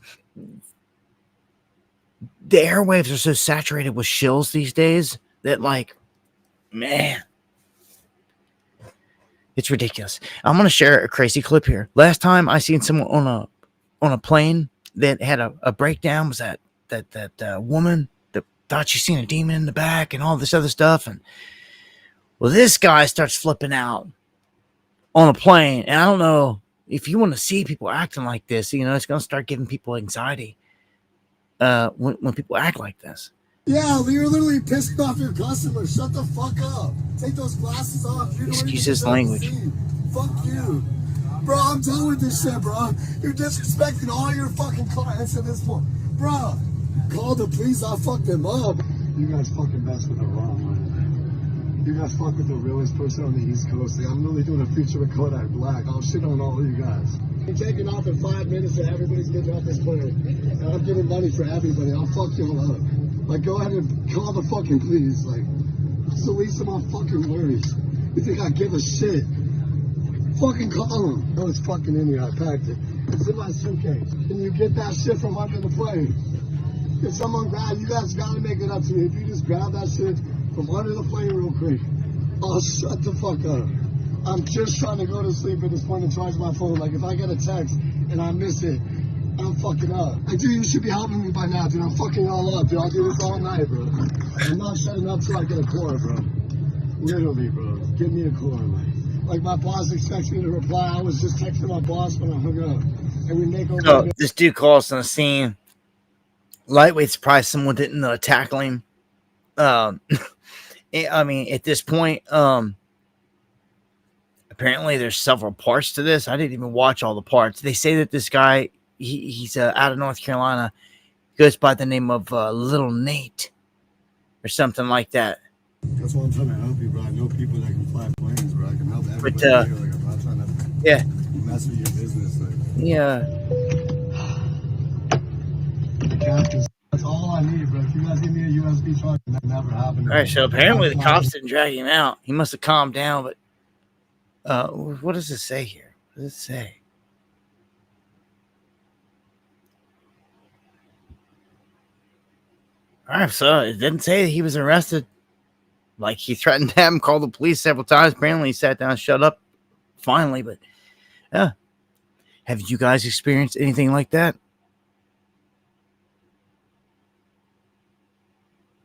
the airwaves are so saturated with shills these days that, like, man, it's ridiculous. I'm going to share a crazy clip here. Last time I seen someone on a plane that had a breakdown was that woman that thought she seen a demon in the back and all this other stuff. And well, this guy starts flipping out on a plane. And I don't know if you want to see people acting like this, it's going to start giving people anxiety when people act like this. Yeah, you're literally pissing off your customers. Shut the fuck up. Take those glasses off. Excuse his language. Fuck you. Bro, I'm done with this shit, bro. You're disrespecting all your fucking clients at this point. Bro, call the police. I'll fuck them up. You guys fucking mess with the wrong one. You guys fuck with the realest person on the East Coast. I'm really doing a feature with Kodak Black. I'll shit on all of you guys. I'm taking off in 5 minutes and everybody's getting off this plane. And I'm giving money for everybody. I'll fuck you all up. Like, go ahead and call the fucking police. Like, it's the least of my fucking worries. You think I give a shit? Fucking call them. No, it's fucking in here. I packed it. It's in my suitcase. Can you get that shit from under the plane? If someone you guys gotta make it up to me. If you just grab that shit from under the plane real quick. Oh, shut the fuck up. I'm just trying to go to sleep at this point and charge my phone. Like, if I get a text and I miss it, I'm fucking up. Dude, you should be helping me by now, dude. I'm fucking all up, dude. I'll do this all night, bro. I'm not shutting up till I get a core, bro. Literally, bro. Give me a core, like my boss expects me to reply. I was just texting my boss when I hung up. And we make over. So this dude calls on the scene. Lightweight, surprised someone didn't tackle him. I mean, at this point, apparently there's several parts to this. I didn't even watch all the parts. They say that this guy, he's out of North Carolina, goes by the name of Little Nate or something like that. That's why I'm trying to help you, bro. I know people that can fly planes, bro. I can help everybody. But, here. Like, I'm not trying to mess with your business. Like. Yeah. The captains. That's all I need, bro. If you guys give me a USB truck, that never happened. All right, so apparently the cops didn't drag him out. He must have calmed down, but what does it say here? What does it say? All right, so it didn't say that he was arrested. Like, he threatened them, called the police several times. Apparently, he sat down and shut up finally. But, yeah. Have you guys experienced anything like that?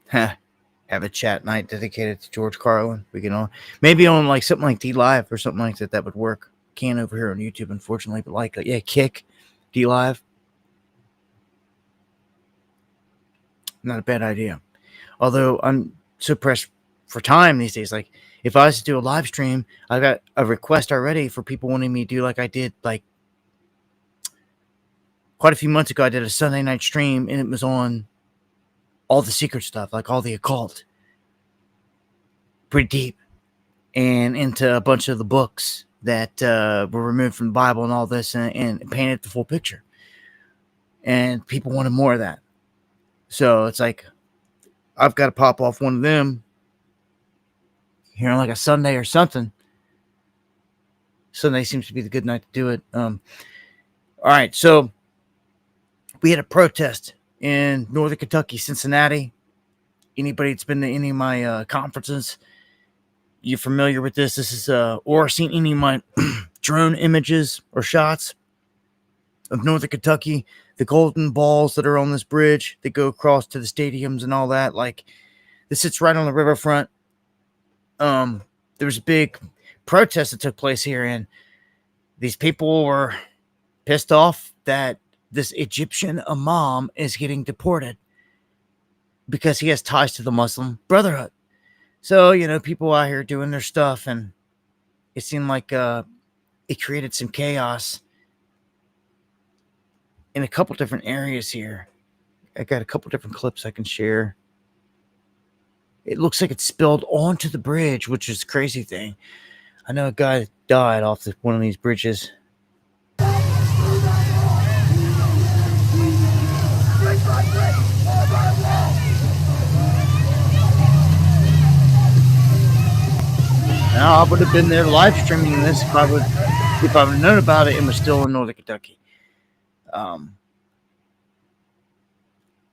Have a chat night dedicated to George Carlin. We can all maybe on like something like D Live or something like that. That would work. Can't over here on YouTube, unfortunately, but like yeah, Kick, D Live. Not a bad idea. Although I'm so pressed for time these days. Like if I was to do a live stream, I got a request already for people wanting me to do like I did like quite a few months ago. I did a Sunday night stream and it was on all the secret stuff, like all the occult, pretty deep, and into a bunch of the books that were removed from the Bible and all this, and painted the full picture. And people wanted more of that. So it's like, I've got to pop off one of them here on like a Sunday or something. Sunday seems to be the good night to do it. All right, so we had a protest in Northern Kentucky, Cincinnati. Anybody that's been to any of my conferences, you're familiar with this. This is, or seen any of my drone images or shots of Northern Kentucky, the golden balls that are on this bridge that go across to the stadiums and all that. Like, this sits right on the riverfront. There was a big protest that took place here, and these people were pissed off that this Egyptian imam is getting deported because he has ties to the Muslim Brotherhood. So, you know, people out here doing their stuff, and it seemed like it created some chaos in a couple different areas here. I got a couple different clips I can share. It looks like it spilled onto the bridge, which is a crazy thing. I know a guy died off one of these bridges. Now, I would have been there live streaming this if I would have known about it and was still in Northern Kentucky.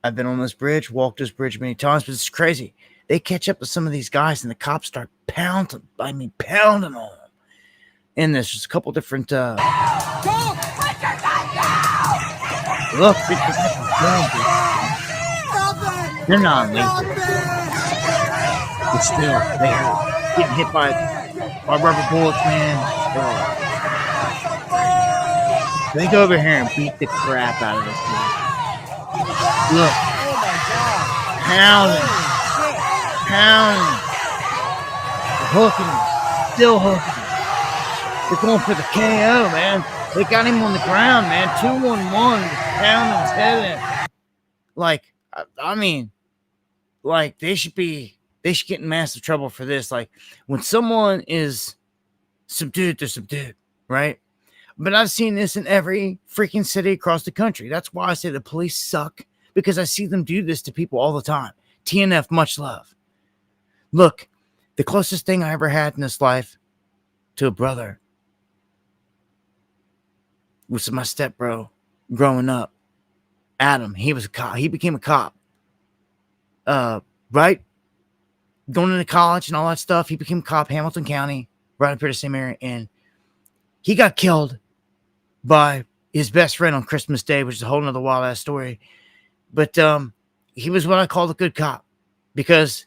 I've been on this bridge, walked this bridge many times, but it's crazy. They catch up to some of these guys and the cops start pounding on them. And there's just a couple different look, they're not lethal. But still, they're getting hit by rubber bullets, man. They go over here and beat the crap out of this guy. Look. Pounding. Hooking. Still hooking. They're going for the KO, man. They got him on the ground, man. 2-1-1. Pounding his head in. Like, I mean, like, they should get in massive trouble for this. Like, when someone is subdued, they're subdued, right? But I've seen this in every freaking city across the country. That's why I say the police suck, because I see them do this to people all the time. TNF, much love. Look, the closest thing I ever had in this life to a brother was my stepbro growing up. Adam, he was a cop. He became a cop. Right? Going into college and all that stuff. He became a cop, Hamilton County, right up here the same area. And he got killed by his best friend on Christmas Day, which is a whole nother wild ass story. But he was what I call a good cop, because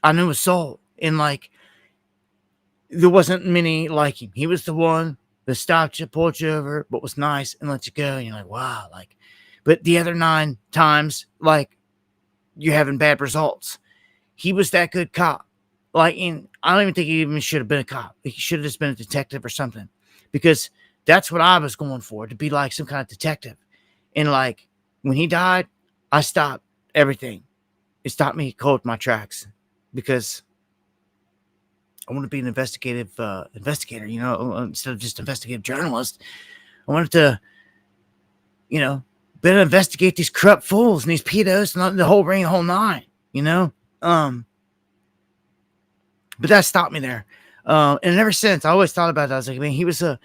I knew his soul. And like, there wasn't many like him. He was the one that stopped you, pulled you over, but was nice and let you go. And you're like, wow. Like, but the other 9 times, like, you're having bad results. He was that good cop. Like, and I don't even think he even should have been a cop. He should have just been a detective or something, because that's what I was going for, to be like some kind of detective. And like, when he died, I stopped everything. It stopped me cold in my tracks, because I want to be an investigator, you know, instead of just investigative journalist. I wanted to, you know, better investigate these corrupt fools and these pedos and the whole ring, the whole nine, you know? But that stopped me there. And ever since, I always thought about that. I was like, man, he was so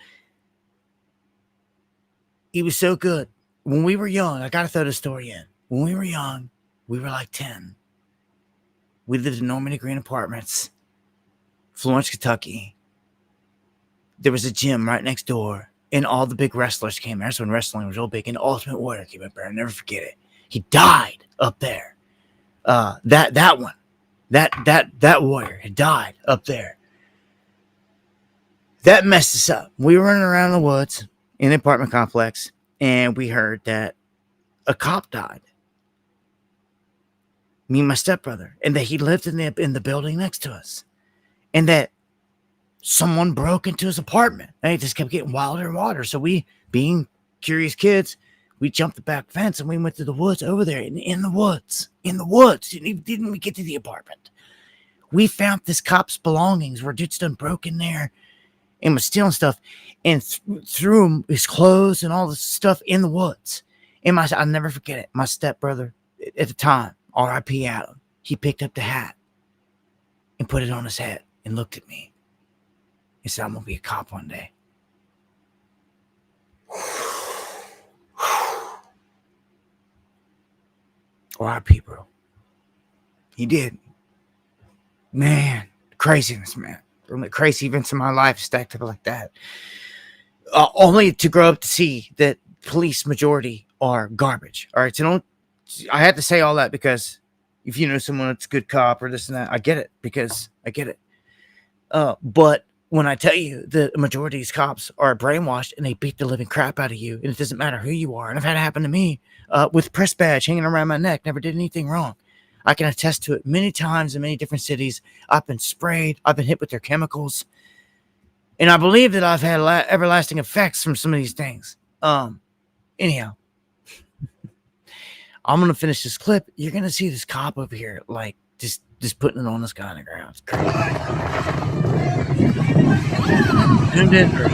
good. When we were young, I got to throw this story in. When we were young, We were like 10. We lived in Normandy Green Apartments, Florence, Kentucky. There was a gym right next door, and all the big wrestlers came there. That's when wrestling was real big, and Ultimate Warrior came up there. I'll never forget it. He died up there. That warrior had died up there. That messed us up. We were running around the woods in the apartment complex, and we heard that a cop died. Me and my stepbrother, and that he lived in the building next to us, and that someone broke into his apartment. And it just kept getting wilder and wilder. So we, being curious kids, we jumped the back fence and we went to the woods over there. And in the woods, didn't even get to the apartment. We found this cop's belongings where dude's done broke in there and was stealing stuff, and threw him his clothes and all this stuff in the woods. And I'll never forget it. My stepbrother at the time, R.I.P. Adam, he picked up the hat and put it on his head and looked at me. He said, I'm going to be a cop one day. R.I.P., bro. He did. Man, craziness, man. The crazy events in my life stacked up like that. Only to grow up to see that police majority are garbage. All right, so I had to say all that because if you know someone that's a good cop or this and that, I get it, because I get it. But when I tell you the majority of these cops are brainwashed and they beat the living crap out of you, and it doesn't matter who you are. And I've had it happen to me with press badge hanging around my neck, never did anything wrong. I can attest to it many times in many different cities. I've been sprayed. I've been hit with their chemicals. And I believe that I've had everlasting effects from some of these things. Anyhow, I'm going to finish this clip. You're going to see this cop over here, like, just putting it on this guy on the ground. It's crazy. Zoomed in for it.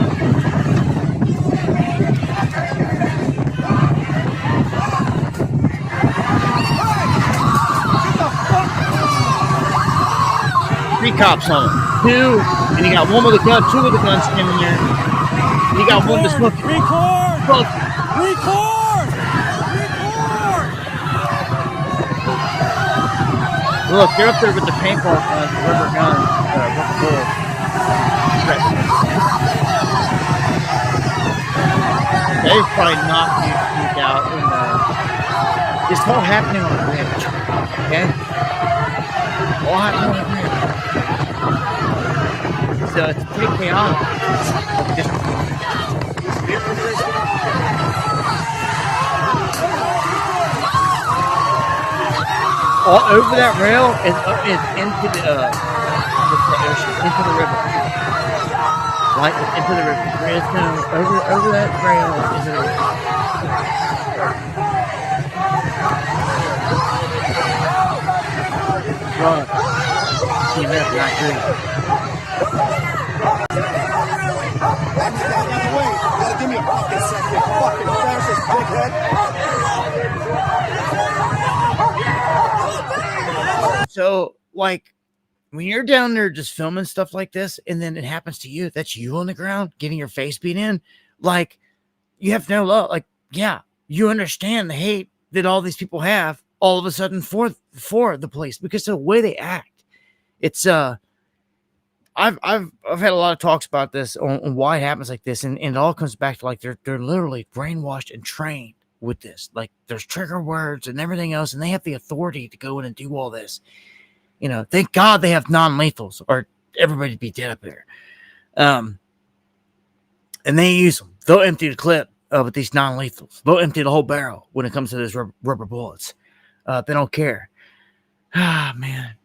3 cops on him. 2, and he got one with a gun, 2 with a gun standing there. And he got one just looking. Record! Look, they're up there with the paintball guns, rubber guns, rubber bullets. They probably knocked these out in the... It's all happening on the bridge, okay? All happening on the bridge. So it's pretty chaotic. All over that rail is into the ocean, into the river. Right into the river. It's over that rail into the river. Right. See that? Not good. Wait, give me a fucking second. Fucking fascist dickhead. So, like, when you're down there just filming stuff like this, and then it happens to you, that's you on the ground getting your face beat in, like, you have no love. Like, yeah, you understand the hate that all these people have all of a sudden for the police because of the way they act. It's I've had a lot of talks about this on why it happens like this, and it all comes back to, like, they're literally brainwashed and trained with this. Like, there's trigger words and everything else, and they have the authority to go in and do all this. You know, thank God they have non-lethals, or everybody'd be dead up there. And they use them. They'll empty the clip with these non-lethals. They'll empty the whole barrel when it comes to those rubber bullets. They don't care. Ah, man.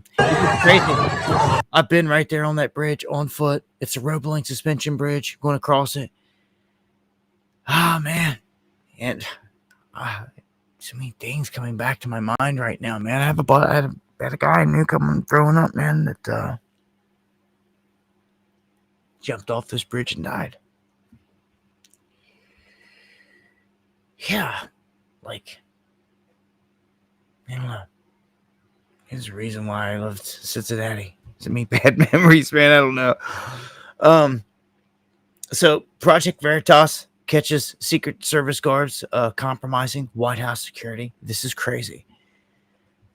It's crazy. I've been right there on that bridge on foot. It's a rope-link suspension bridge. Going across it. Ah, man. And so many things coming back to my mind right now, man. I had a guy I knew coming growing up, man, that jumped off this bridge and died. Yeah, like, I don't know. There's a reason why I loved Cincinnati. It's me bad memories, man. I don't know. So Project Veritas catches Secret Service guards compromising White House security. This is crazy.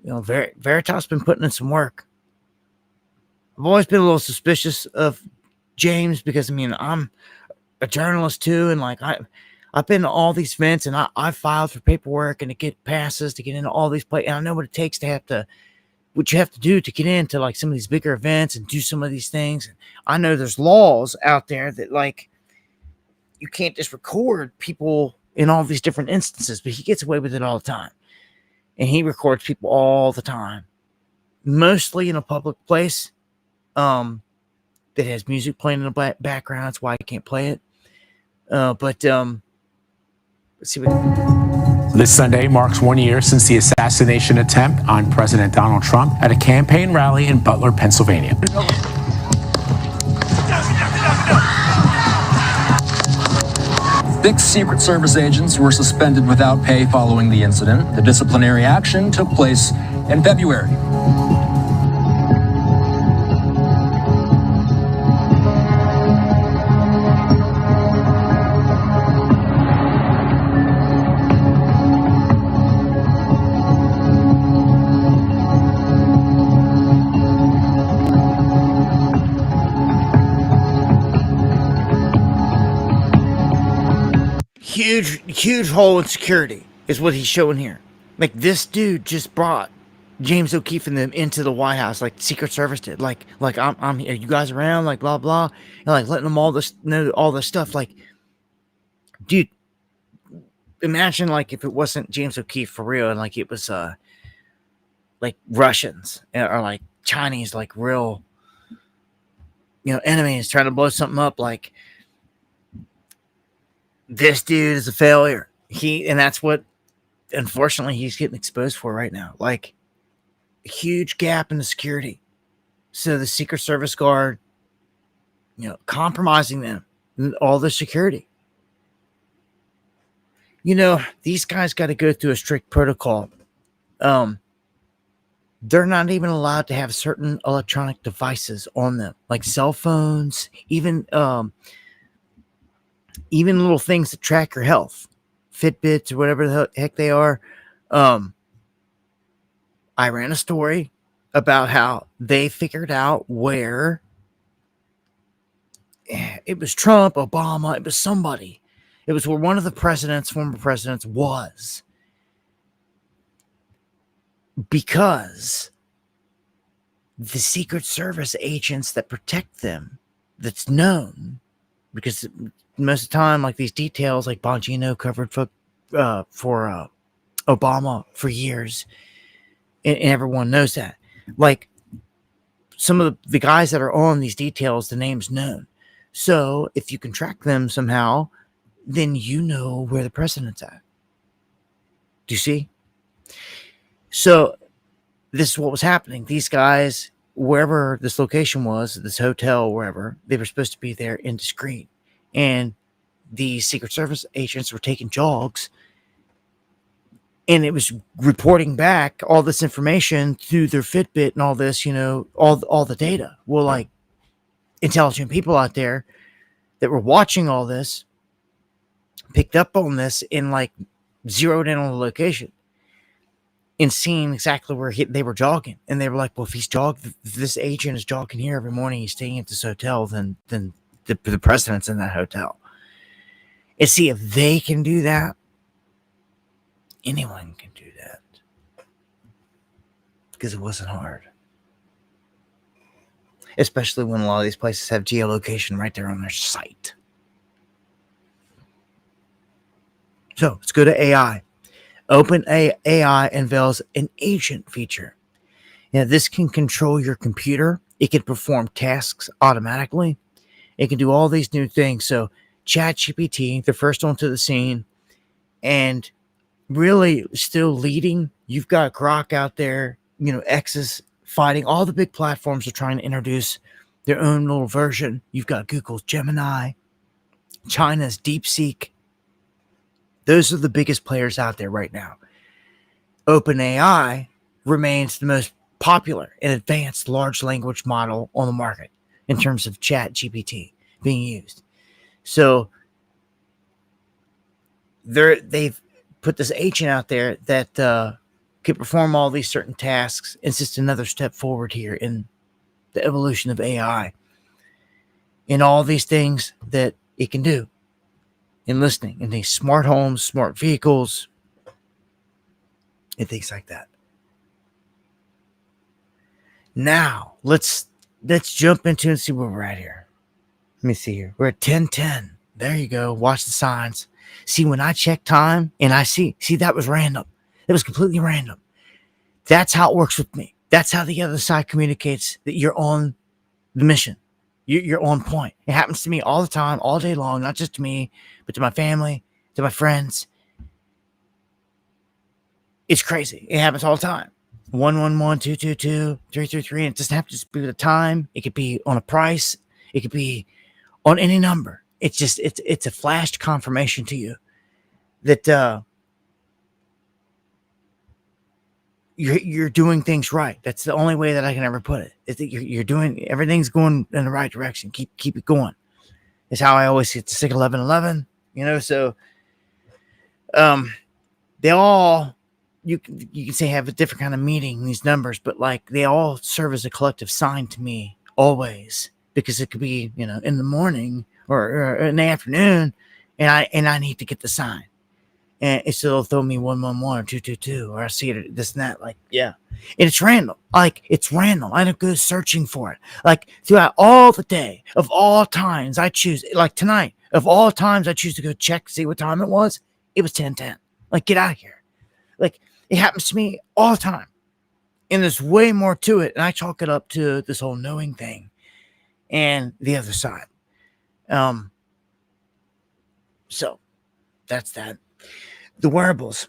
Veritas been putting in some work. I've always been a little suspicious of James because, I mean, I'm a journalist too, and like I've been to all these events, and I filed for paperwork and to get passes to get into all these places, and I know what it takes to what you have to do to get into like some of these bigger events and do some of these things. And I know there's laws out there that like you can't just record people in all these different instances, but he gets away with it all the time. And he records people all the time, mostly in a public place that has music playing in the background. That's why I can't play it. Let's see what. This Sunday marks 1 year since the assassination attempt on President Donald Trump at a campaign rally in Butler, Pennsylvania. 6 Secret Service agents were suspended without pay following the incident. The disciplinary action took place in February. Huge hole in security is what he's showing here. Like, this dude just brought James O'Keefe and them into the White House, like Secret Service did. Like I'm here, you guys around, like blah blah, and like letting them all know all this stuff. Like, dude, imagine like if it wasn't James O'Keefe for real, and like it was like Russians or like Chinese, like real, enemies trying to blow something up. Like, this dude is a failure. And that's what, unfortunately, he's getting exposed for right now. Like, a huge gap in the security. So the Secret Service guard, compromising them, all the security. These guys got to go through a strict protocol. They're not even allowed to have certain electronic devices on them, like cell phones, even little things that track your health, Fitbits or whatever the heck they are. I ran a story about how they figured out where it was Trump, Obama, it was somebody. It was where one of the former presidents was. Because the Secret Service agents that protect them, that's known, because most of the time, like these details, like Bongino covered for Obama for years, and everyone knows that. Like, some of the guys that are on these details, the name's known. So if you can track them somehow, then you know where the president's at. Do you see? So this is what was happening. These guys, wherever this location was, this hotel, wherever, they were supposed to be there indiscreet. And the Secret Service agents were taking jogs, and it was reporting back all this information through their Fitbit and all this, all the data. Well, like, intelligent people out there that were watching all this picked up on this and like zeroed in on the location and seeing exactly where they were jogging. And they were like, well, if this agent is jogging here every morning, he's staying at this hotel, then the president's in that hotel. And see, if they can do that, anyone can do that. Because it wasn't hard. Especially when a lot of these places have geolocation right there on their site. So let's go to AI. OpenAI unveils an agent feature. Now, this can control your computer. It can perform tasks automatically. It can do all these new things. So ChatGPT, the first one to the scene, and really still leading. You've got Grok out there, X is fighting. All the big platforms are trying to introduce their own little version. You've got Google's Gemini, China's DeepSeek. Those are the biggest players out there right now. OpenAI remains the most popular and advanced large language model on the market. in terms of chat GPT being used. So they've put this agent out there that can perform all these certain tasks. It's just another step forward here in the evolution of AI and all these things that it can do in listening in these smart homes, smart vehicles, and things like that. Now let's jump into and see where we're at here. Let me see here. We're at 10:10. There you go. Watch the signs. See, when I check time and I see that was random. It was completely random. That's how it works with me. That's how the other side communicates that you're on the mission. You're on point. It happens to me all the time, all day long, not just to me, but to my family, to my friends. It's crazy. It happens all the time. 111, 222, 333. And it doesn't have to just be the time. It could be on a price. It could be on any number. It's just, it's a flashed confirmation to you that you're doing things right. That's the only way that I can ever put it. Is that you're doing, everything's going in the right direction. Keep it going. It's how I always get to stick 1111. So they all, you can say, have a different kind of meaning, these numbers, but like they all serve as a collective sign to me always, because it could be, in the morning or in the afternoon, and I need to get the sign. And so they'll throw me 111 or 222, or I see it, this and that. Like, yeah. And it's random. Like, it's random. I don't go searching for it. Like, throughout all the day, of all times I choose, like tonight, of all times I choose to go check, see what time it was 10:10. Like, get out of here. Like, it happens to me all the time. And there's way more to it. And I chalk it up to this whole knowing thing and the other side. So, that's that. The wearables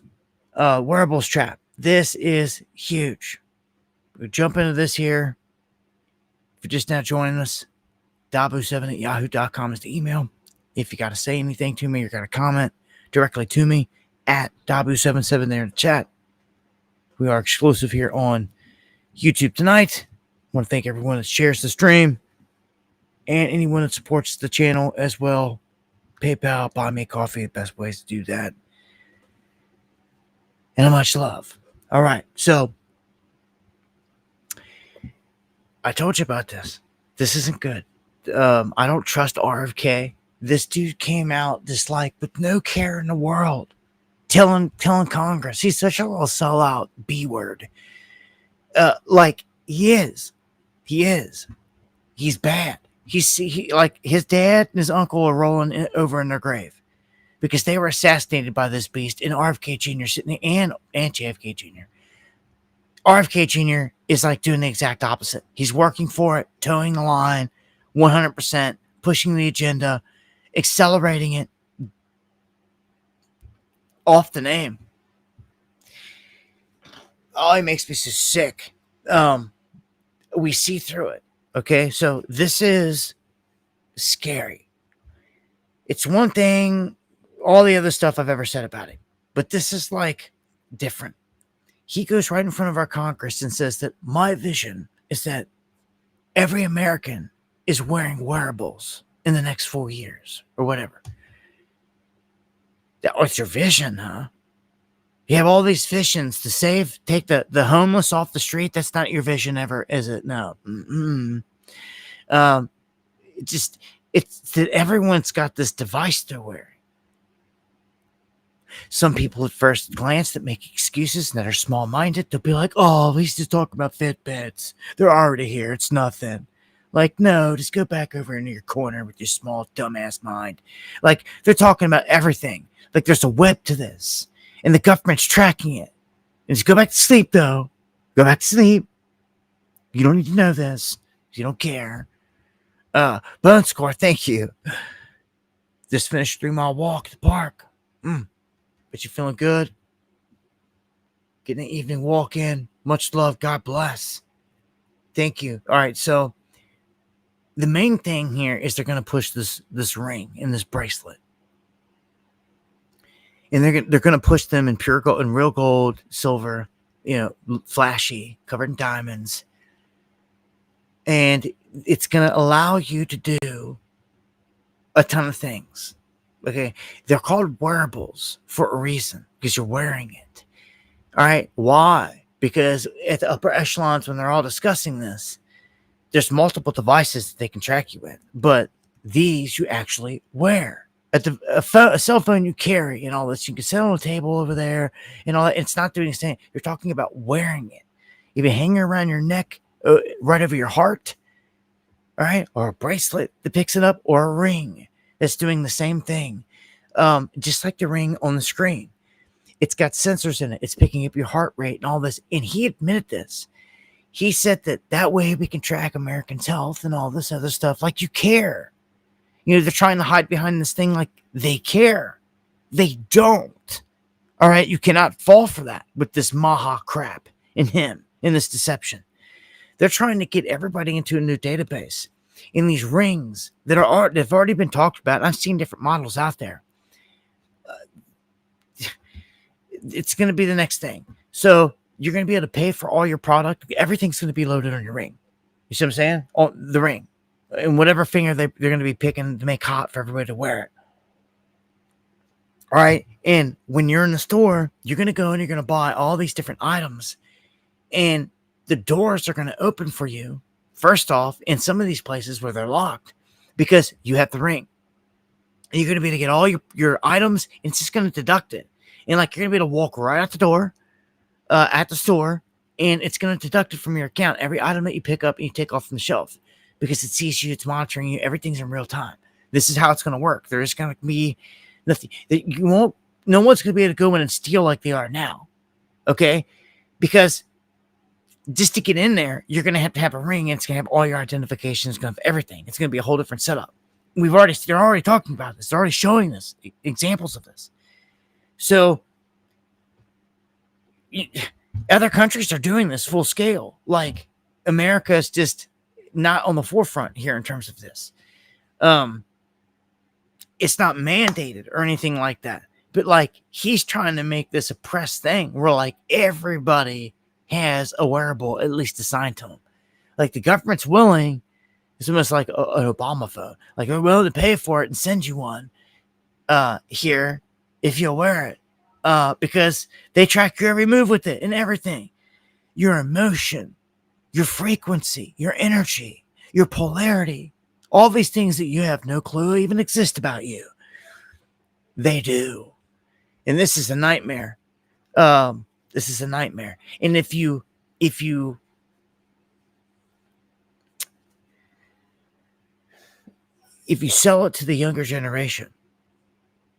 trap. This is huge. We jump into this here. If you're just now joining us, dabu7@yahoo.com is the email. If you got to say anything to me or got a comment directly to me, at dabu77 there in the chat. We are exclusive here on YouTube tonight. I want to thank everyone that shares the stream and anyone that supports the channel as well. PayPal, buy me a coffee, the best ways to do that. And much love. All right, so I told you about this. This isn't good. I don't trust RFK. This dude came out just like with no care in the world, telling Congress he's such a little sellout B word. Like he is. He's bad. Like his dad and his uncle are rolling over in their grave, because they were assassinated by this beast, and RFK Jr. sitting there, and JFK Jr. RFK Jr. is like doing the exact opposite. He's working for it, towing the line, 100%, pushing the agenda, accelerating it off the name. Oh, it makes me so sick. We see through it. Okay, so this is scary. It's one thing, all the other stuff I've ever said about him, but this is like different. He goes right in front of our Congress and says that my vision is that every American is wearing wearables in the next 4 years or whatever. What's your vision, huh? You have all these visions to take the homeless off the street. That's not your vision ever, is it? No. It's that everyone's got this device they're wearing. Some people at first glance that make excuses and that are small-minded, they'll be like, oh, he's just talking about Fitbits. They're already here. It's nothing. Like, no, just go back over into your corner with your small, dumbass mind. Like, they're talking about everything. Like, there's a web to this, and the government's tracking it. And just go back to sleep, though. Go back to sleep. You don't need to know this. You don't care. Bone Score, thank you. Just finished a 3-mile walk at the park. But you feeling good? Getting an evening walk in. Much love. God bless. Thank you. All right, so the main thing here is they're going to push this ring and this bracelet. And they're going to push them in pure gold, in real gold, silver, flashy, covered in diamonds. And it's going to allow you to do a ton of things. Okay. They're called wearables for a reason because you're wearing it. All right. Why? Because at the upper echelons, when they're all discussing this, there's multiple devices that they can track you with, but these you actually wear. A cell phone you carry and all this, you can sit on a table over there and all that. It's not doing anything. You're talking about wearing it. Even hanging around your neck, right over your heart, all right, or a bracelet that picks it up, or a ring that's doing the same thing. Just like the ring on the screen, it's got sensors in it. It's picking up your heart rate and all this. And he admitted this. He said that way we can track Americans' health and all this other stuff. Like you care. You know, they're trying to hide behind this thing like they care. They don't. All right, you cannot fall for that with this Maha crap in him, in this deception. They're trying to get everybody into a new database. In these rings they've already been talked about. I've seen different models out there. It's going to be the next thing. So you're going to be able to pay for all your product. Everything's going to be loaded on your ring. You see what I'm saying? On the ring. And whatever finger they're going to be picking to make hot for everybody to wear it. All right. And when you're in the store, you're going to go and you're going to buy all these different items. And the doors are going to open for you, first off, in some of these places where they're locked, because you have the ring. And you're going to be able to get all your items, and it's just going to deduct it. And like you're going to be able to walk right out the door at the store, and it's going to deduct it from your account. Every item that you pick up and you take off from the shelf, because it sees you, it's monitoring you, everything's in real time. This is how it's going to work. There is going to be nothing that no one's going to be able to go in and steal like they are now. Okay? Because just to get in there, you're going to have a ring, and it's going to have all your identification. It's going to have everything. It's going to be a whole different setup. They're already talking about this. They're already showing this, examples of this. So other countries are doing this full scale. Like America is just not on the forefront here in terms of this. It's not mandated or anything like that. But like he's trying to make this a press thing where like everybody has a wearable at least assigned to them. Like the government's willing. It's almost like an Obama phone. Like we're willing to pay for it and send you one here if you'll wear it. Because they track your every move with it and everything. Your emotion, your frequency, your energy, your polarity, all these things that you have no clue even exist about you. They do. And this is a nightmare. This is a nightmare. And if you sell it to the younger generation,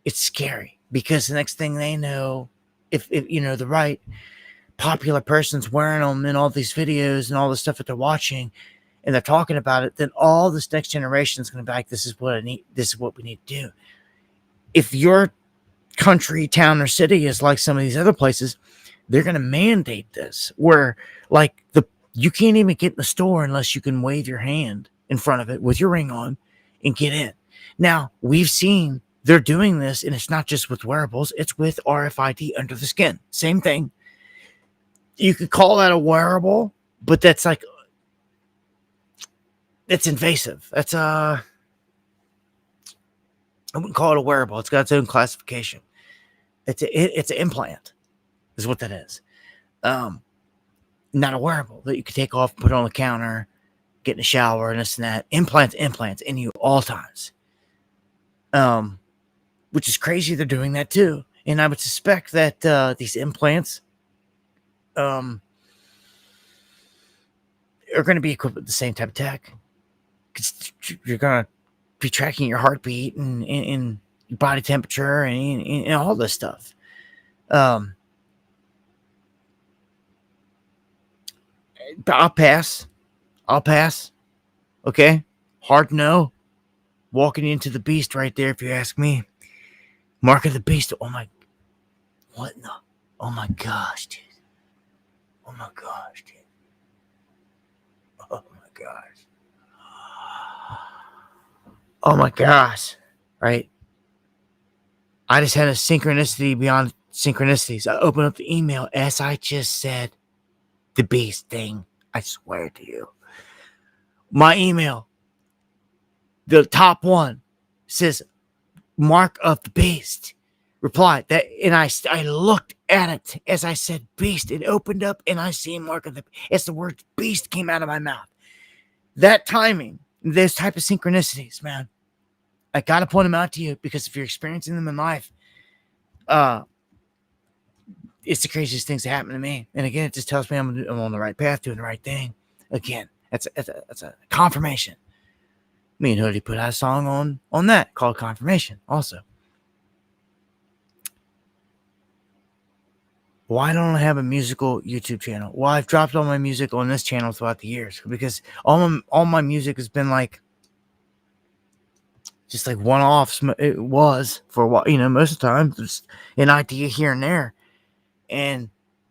it's scary, because the next thing they know, if you know the right popular person's wearing them in all these videos and all the stuff that they're watching, and they're talking about it, then all this next generation is going to be like, this is what I need. This is what we need to do. If your country, town, or city is like some of these other places, they're going to mandate this, where like you can't even get in the store unless you can wave your hand in front of it with your ring on and get in. Now, we've seen they're doing this, and it's not just with wearables, it's with RFID under the skin. Same thing. You could call that a wearable, but that's like, it's invasive. That's I wouldn't call it a wearable. It's got its own classification. It's an implant, is what that is. Not a wearable that you could take off, put on the counter, get in the shower, and this and that. Implants in you all times. Which is crazy. They're doing that too. And I would suspect that these implants are going to be equipped with the same type of tech. Because you're going to be tracking your heartbeat and your body temperature and all this stuff. I'll pass. Okay? Hard no. Walking into the beast right there, if you ask me. Mark of the beast. Oh my. What in the? Oh my gosh, dude. Oh my gosh, dude. Oh my gosh. Oh my gosh. Right? I just had a synchronicity beyond synchronicities. I opened up the email as I just said the beast thing. I swear to you. My email, the top one, says mark of the beast. Replied that, and I looked at it as I said beast. It opened up and I see mark of the, as the word beast came out of my mouth. That timing, those type of synchronicities, man, I gotta point them out to you, because if you're experiencing them in life, it's the craziest things that happen to me. And again, it just tells me I'm on the right path, doing the right thing. Again, that's a confirmation. Me and Hoodie put out a song on that called Confirmation also. Why don't I have a musical YouTube channel? Well, I've dropped all my music on this channel throughout the years, because all my music has been like just like one-offs. It was for a while, most of the time, just an idea here and there, and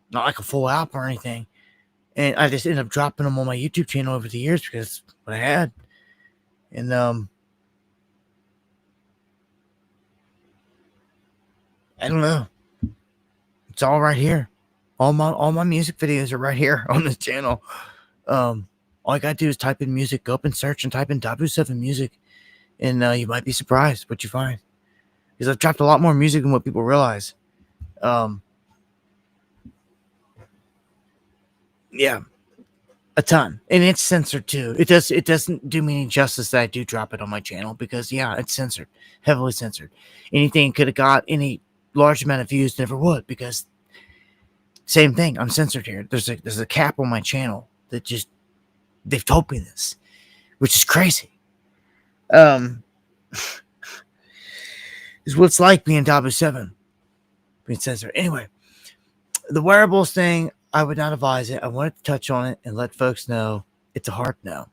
not like a full album or anything. And I just ended up dropping them on my YouTube channel over the years because what I had. And I don't know. It's all right here. All my music videos are right here on this channel. All I gotta do is type in music, go up and search and type in W7 music, and you might be surprised what you find. Because I've dropped a lot more music than what people realize. Yeah, a ton, and it's censored too. It doesn't do me any justice that I do drop it on my channel, because yeah, it's censored, heavily censored. Anything could have got any large amount of views never would, because same thing, I'm censored here. There's a cap on my channel that just, they've told me this, which is crazy. Is what it's like being W7, being censored. Anyway, the wearables thing, I would not advise it. I wanted to touch on it and let folks know it's a hard no.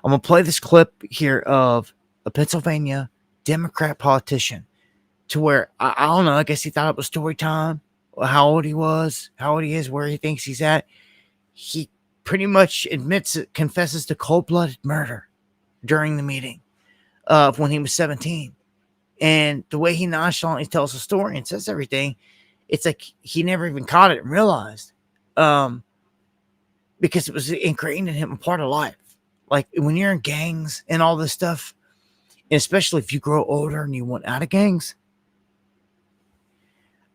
I'm gonna play this clip here of a Pennsylvania Democrat politician, to where I don't know, I guess he thought it was story time, how old he was, how old he is, where he thinks he's at. He pretty much confesses to cold-blooded murder during the meeting of when he was 17. And the way he nonchalantly tells the story and says everything, it's like he never even caught it and realized, because it was ingrained in him, a part of life. Like when you're in gangs and all this stuff, and especially if you grow older and you want out of gangs,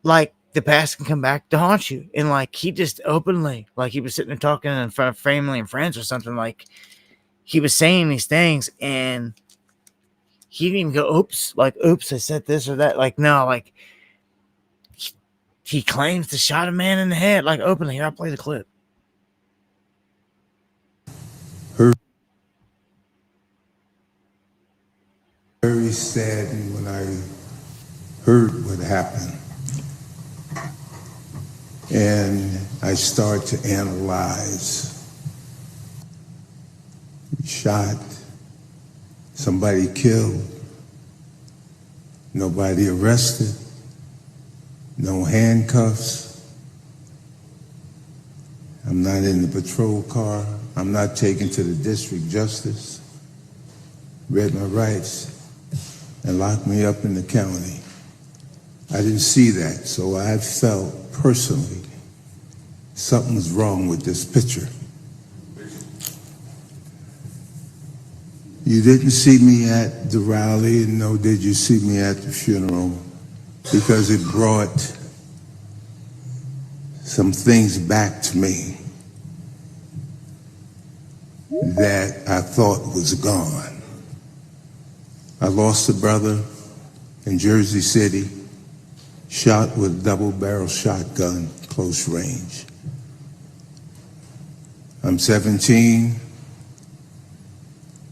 like the past can come back to haunt you. And like he just openly, like he was sitting there talking in front of family and friends or something, like he was saying these things, and he didn't even go, oops, I said this or that. Like, no, like he claims to shot a man in the head, like openly. Here, I'll play the clip. Very saddened when I heard what happened. And I start to analyze. Shot, somebody killed, nobody arrested, no handcuffs. I'm not in the patrol car. I'm not taken to the district justice. Read my rights and locked me up in the county. I didn't see that, so I felt personally something was wrong with this picture. You didn't see me at the rally, and nor did you see me at the funeral, because it brought some things back to me that I thought was gone. I lost a brother in Jersey City, shot with a double-barrel shotgun, close range. I'm 17.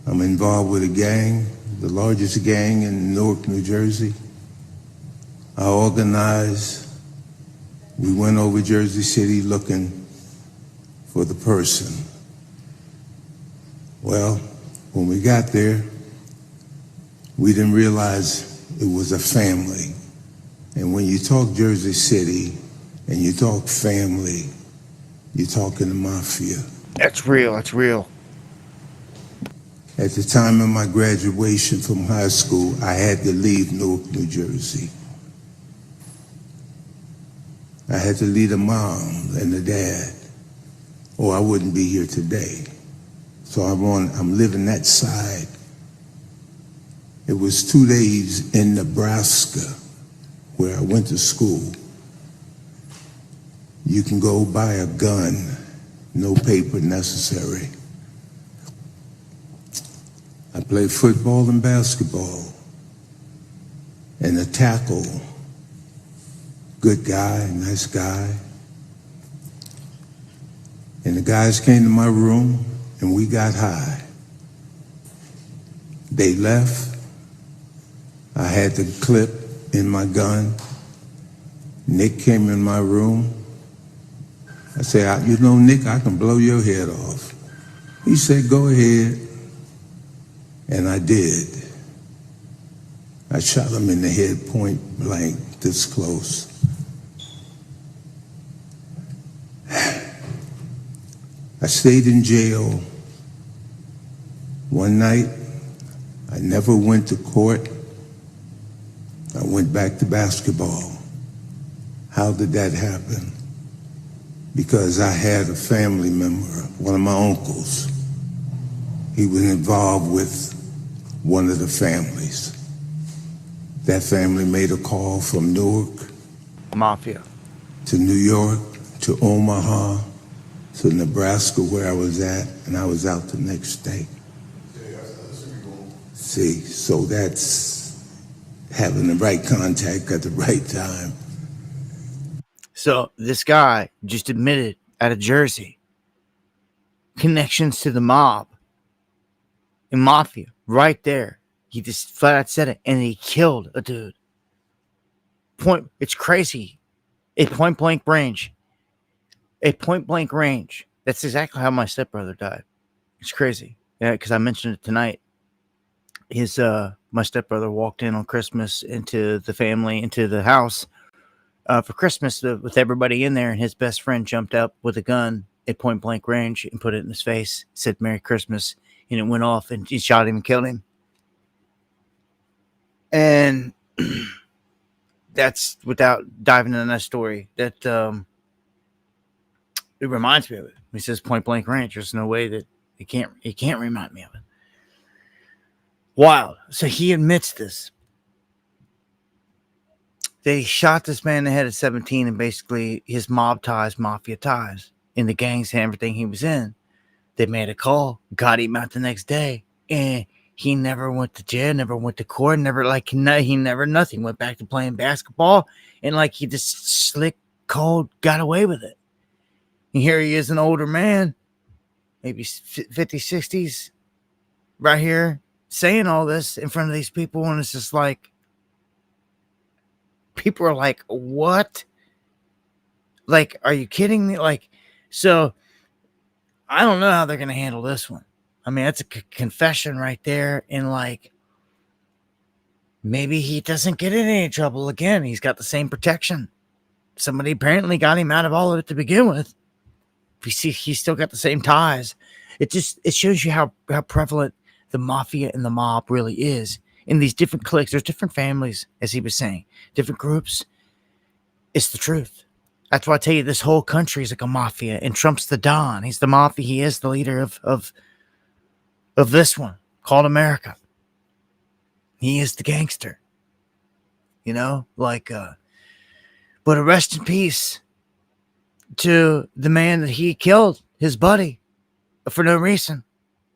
I'm involved with a gang, the largest gang in Newark, New Jersey. I organized. We went over Jersey City looking for the person. Well, when we got there, we didn't realize it was a family. And when you talk Jersey City and you talk family, you're talking the mafia. That's real. That's real. At the time of my graduation from high school, I had to leave Newark, New Jersey. I had to leave the mom and the dad, or I wouldn't be here today. So I'm living that side. It It was 2 days in Nebraska, where I went to school. You can go buy a gun, no paper necessary. I played football and basketball. And a tackle, good guy, nice guy. And the guys came to my room and we got high. They left. I had the clip in my gun. Nick came in my room. I said, you know, Nick, I can blow your head off. He said, go ahead. And I did. I shot him in the head point blank, this close. I stayed in jail. One night, I never went to court. I went back to basketball. How did that happen? Because I had a family member, one of my uncles. He was involved with one of the families. That family made a call from Newark, Mafia. to New York, to Omaha, to Nebraska where I was at, and I was out the next day. See, so that's having the right contact at the right time. So this guy just admitted out of Jersey connections to the mob and mafia right there. He just flat out said it, and he killed a dude. It's crazy. A point blank range. A point blank range. That's exactly how my stepbrother died. It's crazy. Yeah, because I mentioned it tonight. My stepbrother walked in on Christmas into the house for Christmas with everybody in there, and his best friend jumped up with a gun at point blank range and put it in his face, said Merry Christmas, and it went off, and he shot him and killed him. And that's without diving into that story. That it reminds me of it. He says point blank range. There's no way that it can't remind me of it. Wild. So he admits this. They shot this man in the head at 17, and basically his mafia ties, in the gangs and everything he was in. They made a call, got him out the next day, and he never went to jail, never went to court, he never nothing. Went back to playing basketball, and he just slick, cold, got away with it. And here he is, an older man, maybe 50s, 60s, right here, saying all this in front of these people, and it's just like, people are like, what? Like, are you kidding me? So, I don't know how they're going to handle this one. I mean, that's a confession right there. And maybe he doesn't get in any trouble again. He's got the same protection. Somebody apparently got him out of all of it to begin with. You see, he's still got the same ties. It shows you how prevalent the mafia and the mob really is in these different cliques. There's different families, as he was saying, different groups. It's the truth. That's why I tell you, this whole country is like a mafia, and Trump's the Don. He's the mafia. He is the leader of this one called America. He is the gangster, but a rest in peace to the man that he killed, his buddy, for no reason,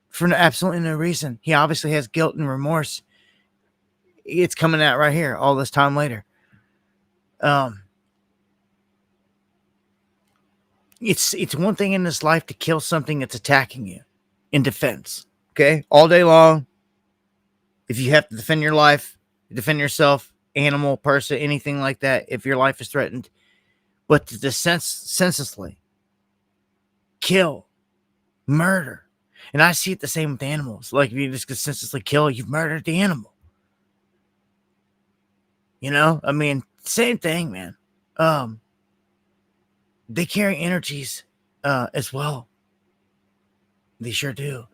for absolutely no reason. He obviously has guilt and remorse. It's coming out right here all this time later. It's one thing in this life to kill something that's attacking you in defense. Okay, all day long. If you have to defend your life, defend yourself, animal, person, anything like that, if your life is threatened, but to senselessly kill, murder, and I see it the same with animals. Like, if you just senselessly kill, you've murdered the animal. I mean, same thing, man. They carry energies as well. They sure do.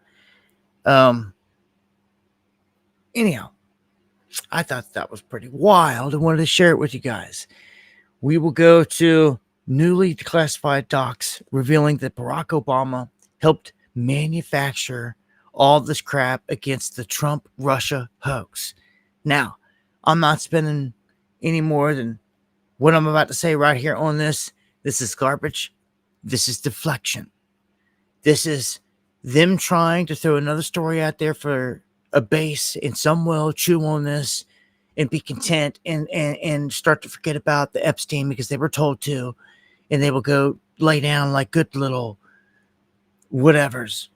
Anyhow, I thought that was pretty wild. I wanted to share it with you guys. We will go to newly declassified docs revealing that Barack Obama helped manufacture all this crap against the Trump-Russia hoax. Now, I'm not spending any more than what I'm about to say right here on this. This is garbage. This is deflection. This is them trying to throw another story out there for a base, and some will chew on this and be content and start to forget about the Epstein because they were told to, and they will go lay down like good little whatevers.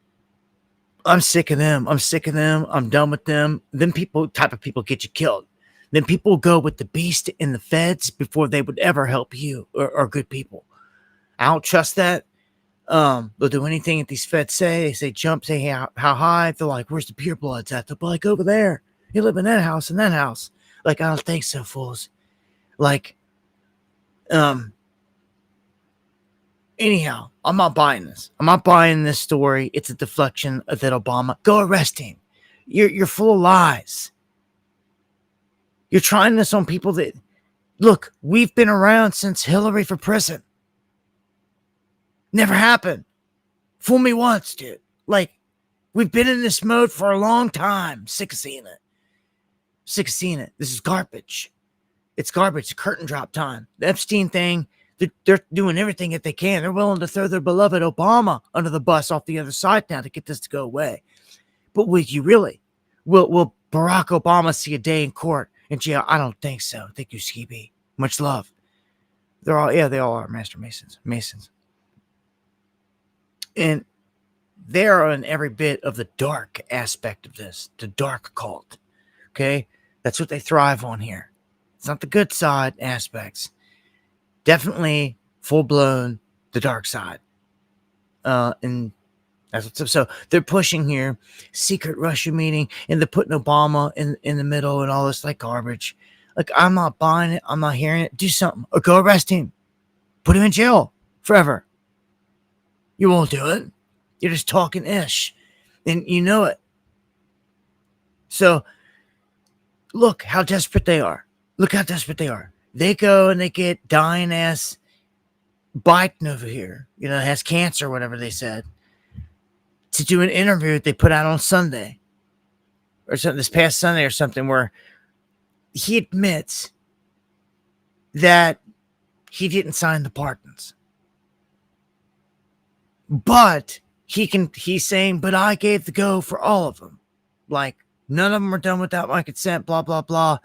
I'm sick of them. I'm done with them. Them type of people get you killed. Then people go with the beast and the feds before they would ever help you or good people. I don't trust that. They'll do anything that these feds say. They say jump, say how high. They're like, where's the purebloods at? They'll be like, over there. You live in that house and that house. Like, I don't think so, fools. Like, anyhow, I'm not buying this. I'm not buying this story. It's a deflection that Obama. Go arrest him. You're full of lies. You're trying this on people that, look, we've been around since Hillary for president. Never happened. Fool me once, dude. Like, we've been in this mode for a long time. Sick of seeing it. This is garbage. It's garbage. It's curtain drop time. The Epstein thing, they're doing everything that they can. They're willing to throw their beloved Obama under the bus off the other side now to get this to go away. But will you really? Will Barack Obama see a day in court in jail? I don't think so. Thank you, Skippy. Much love. They all are master Masons. And they are in every bit of the dark aspect of this, the dark occult. Okay? That's what they thrive on here. It's not the good side aspects. Definitely full-blown the dark side. And that's what's up. So they're pushing here, secret Russia meeting, and they're putting Obama in the middle and all this like garbage. Like, I'm not buying it. I'm not hearing it. Do something. Or go arrest him. Put him in jail forever. You won't do it. You're just talking ish. And you know it. So, look how desperate they are. They go and they get dying ass Biden over here, has cancer or whatever they said, to do an interview that they put out on Sunday or something, this past Sunday or something, where he admits that he didn't sign the pardons. But he's saying, but I gave the go for all of them. Like, none of them are done without my consent, blah, blah, blah.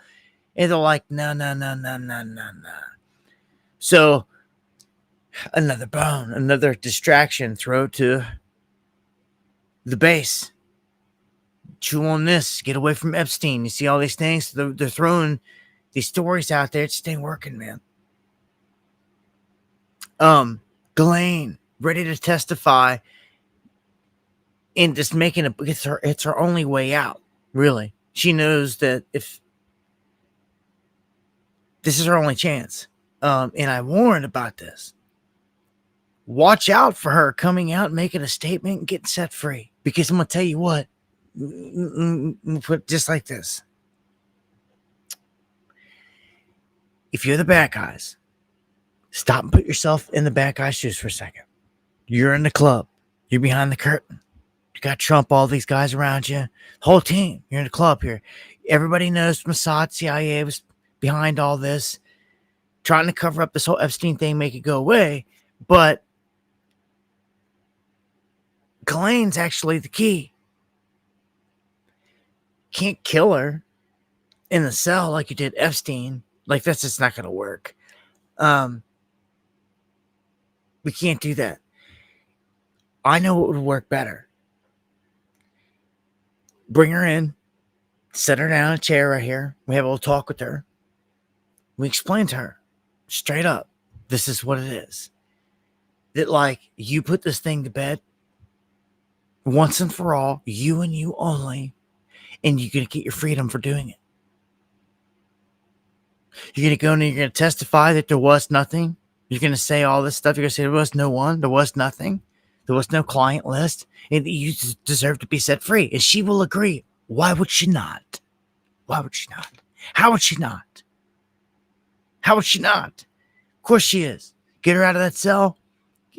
And they're like, no. So, another bone, another distraction, throw to the base. Chew on this, get away from Epstein. You see all these things? They're throwing these stories out there. It just ain't working, man. Ghislaine, ready to testify and just making it's her only way out, really. She knows that if this is her only chance. And I warned about this. Watch out for her coming out, making a statement, and getting set free. Because I'm going to tell you what, just like this. If you're the bad guys, stop and put yourself in the bad guy's shoes for a second. You're in the club. You're behind the curtain. You got Trump, all these guys around you. Whole team. You're in the club here. Everybody knows Mossad, CIA was behind all this, trying to cover up this whole Epstein thing, make it go away. But Ghislaine's actually the key. Can't kill her in the cell like you did Epstein. Like, that's just not going to work. We can't do that. I know what would work better. Bring her in, set her down in a chair right here. We have a little talk with her. We explain to her straight up, this is what it is. That, like, you put this thing to bed once and for all, you and you only, and you're going to get your freedom for doing it. You're going to go and you're going to testify that there was nothing. You're going to say all this stuff. You're going to say there was no one, there was nothing, there was no client list, and you deserve to be set free. And she will agree. Why would she not? Why would she not? How would she not? How would she not? Of course she is. Get her out of that cell.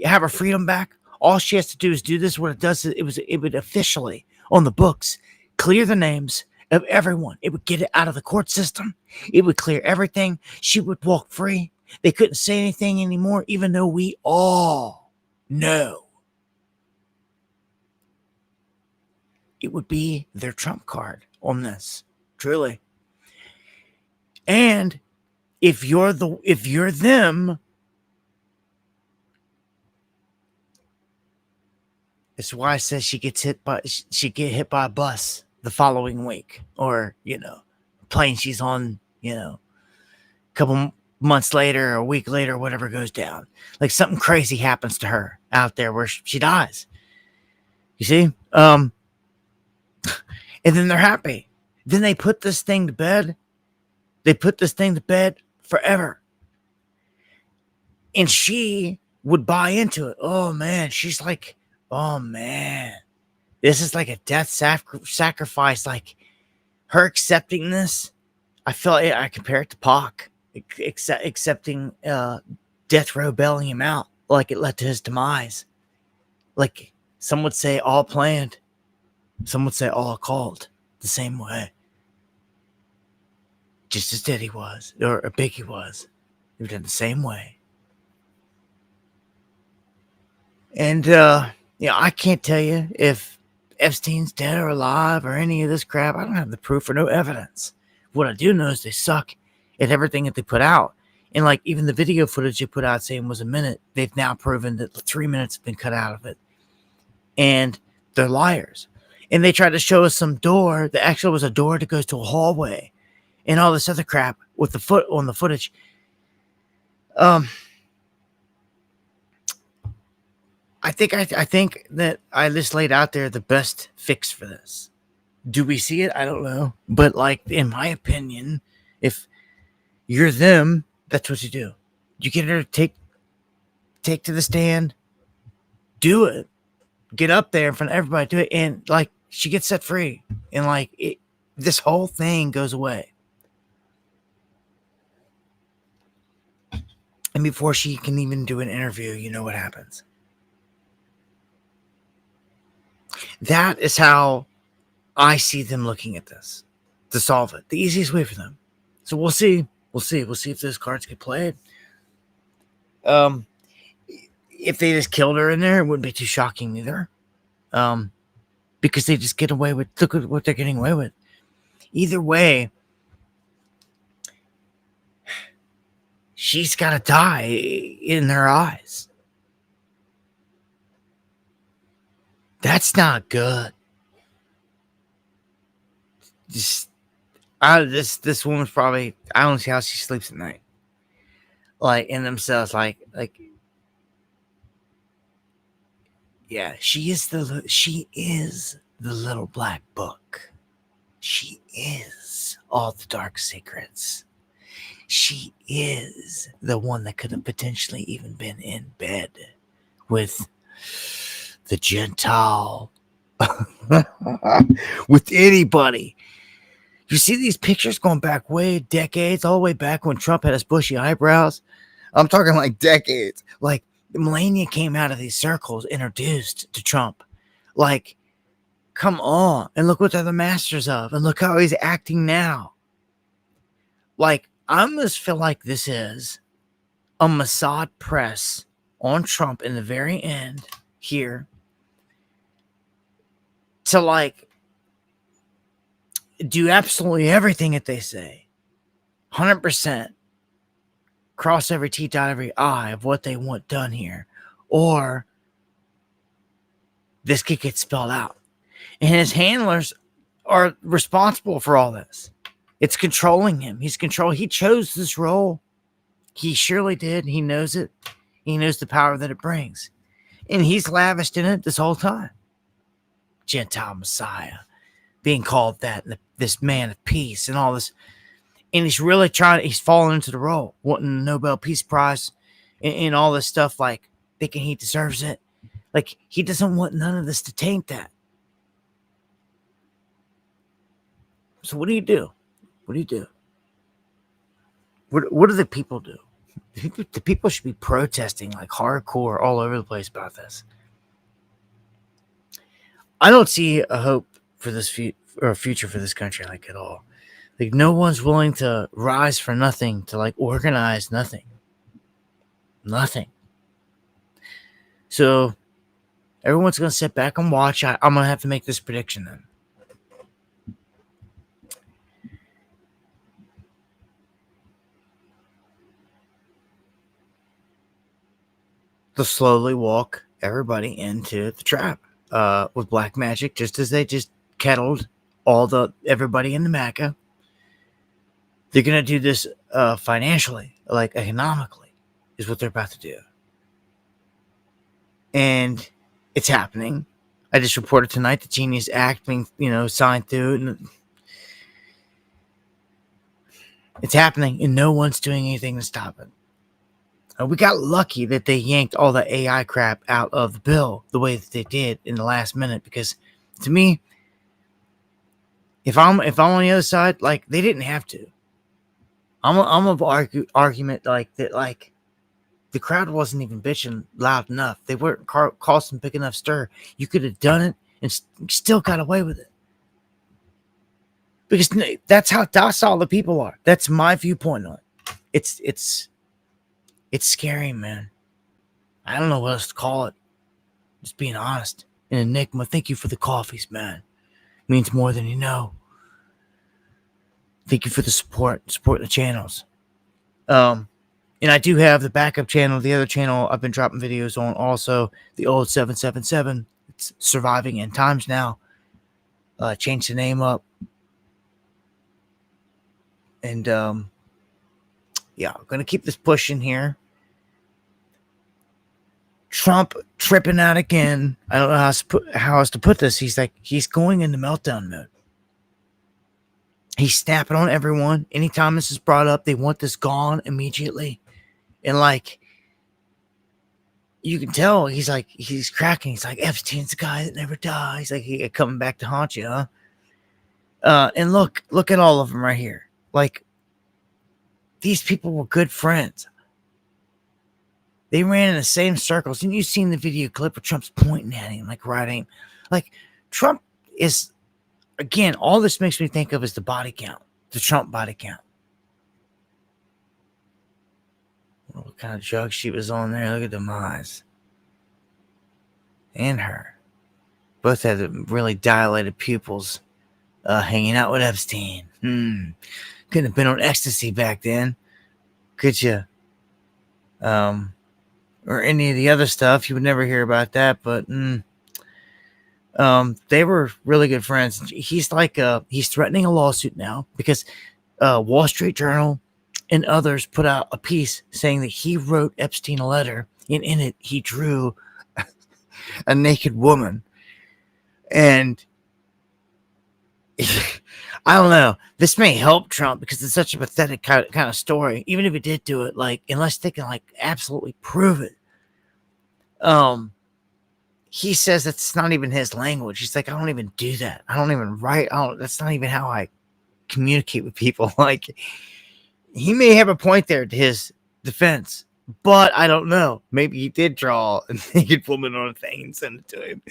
Have her freedom back. All she has to do is do this. What it does is it would officially on the books clear the names of everyone. It would get it out of the court system. It would clear everything. She would walk free. They couldn't say anything anymore, even though we all know it would be their trump card on this, truly. And if you're them, it's why I said she get hit by a bus the following week, or plane she's on, a couple months later or a week later, whatever goes down. Like something crazy happens to her out there where she dies. You see? And then they're happy. Then they put this thing to bed. They put this thing to bed forever. And she would buy into it. Oh man, she's like, oh man, this is like a death sacrifice. Like her accepting this, I compare it to Pac accepting death row bailing him out, like it led to his demise. Like some would say all planned, some would say all called, the same way. Just as Diddy was, or Biggie was, they were done the same way. And I can't tell you if Epstein's dead or alive or any of this crap. I don't have the proof or no evidence. What I do know is they suck at everything that they put out. And like even the video footage they put out saying was a minute, they've now proven that 3 minutes have been cut out of it. And they're liars. And they tried to show us some door that actually was a door that goes to a hallway and all this other crap with the foot on the footage. I think that I just laid out there the best fix for this. Do we see it? I don't know. But like in my opinion, if you're them, that's what you do. You get her to take to the stand, do it, get up there in front of everybody, do it, and like she gets set free, and like this whole thing goes away. And before she can even do an interview, you know what happens. That is how I see them looking at this to solve it. The easiest way for them. So we'll see. We'll see if those cards get played. If they just killed her in there, it wouldn't be too shocking either. Because they just get away with, look at what they're getting away with. Either way, she's got to die in their eyes. That's not good. This woman's probably, I don't see how she sleeps at night. Like in themselves, like yeah, she is the little black book. She is all the dark secrets. She is the one that could have potentially even been in bed with the Gentile, with anybody. You see these pictures going back way decades, all the way back when Trump had his bushy eyebrows. I'm talking like decades. Like Melania came out of these circles introduced to Trump. Like, come on. And look what they're the masters of. And look how he's acting now. Like, I almost feel like this is a Mossad press on Trump in the very end here to like do absolutely everything that they say. 100%. Cross every T, dot every I of what they want done here. Or this could get spelled out. And his handlers are responsible for all this. It's controlling him. He chose this role. He surely did. He knows it. He knows the power that it brings. And he's lavished in it this whole time. Gentile Messiah. Being called that. This man of peace and all this. And he's really he's fallen into the role. Wanting the Nobel Peace Prize. And all this stuff. Like, thinking he deserves it. Like, he doesn't want none of this to taint that. So what do you do? What do you do? What do the people do? The people should be protesting like hardcore all over the place about this. I don't see a hope for this or a future for this country, like, at all. Like, no one's willing to rise for nothing, to like organize nothing. So everyone's gonna sit back and watch. I'm gonna have to make this prediction then. They'll slowly walk everybody into the trap with black magic, just as they just kettled everybody in the Mecca. They're gonna do this financially, like economically, is what they're about to do, and it's happening. I just reported tonight the Genius Act being, signed through, and it's happening, and no one's doing anything to stop it. We got lucky that they yanked all the AI crap out of the bill the way that they did in the last minute, because to me, if I'm on the other side, like, they didn't have to. I'm of argument like that, like, the crowd wasn't even bitching loud enough. They weren't causing big enough stir. You could have done it and still got away with it, because that's how docile the people are. That's my viewpoint on it. It's scary, man. I don't know what else to call it. Just being honest. And Enigma, thank you for the coffees, man. It means more than you know. Thank you for the support the channels. And I do have the backup channel, the other channel I've been dropping videos on also, the old 777. It's surviving in times now. Changed the name up. And yeah, I'm gonna keep this pushing here. Trump tripping out again. I don't know how else to put this. He's going into meltdown mode. He's snapping on everyone. Anytime this is brought up, they want this gone immediately. And like, you can tell he's cracking. He's like, Epstein's the guy that never dies. Like, he coming back to haunt you, huh? And look at all of them right here. Like, these people were good friends. They ran in the same circles. And you've seen the video clip where Trump's pointing at him, like, right aim. Like, Trump is, again, all this makes me think of is the body count, the Trump body count. What kind of drug she was on there? Look at them eyes. And her. Both had really dilated pupils, hanging out with Epstein. Couldn't have been on ecstasy back then, could you? Or any of the other stuff. You would never hear about that, but they were really good friends. He's like, he's threatening a lawsuit now because Wall Street Journal and others put out a piece saying that he wrote Epstein a letter, and in it he drew a naked woman. And I don't know. This may help Trump because it's such a pathetic kind of story. Even if he did do it, like, unless they can like absolutely prove it. He says it's not even his language. He's like, I don't even do that. I don't even write. That's not even how I communicate with people. Like, he may have a point there to his defense, but I don't know. Maybe he did draw a naked woman on a thing and send it to him.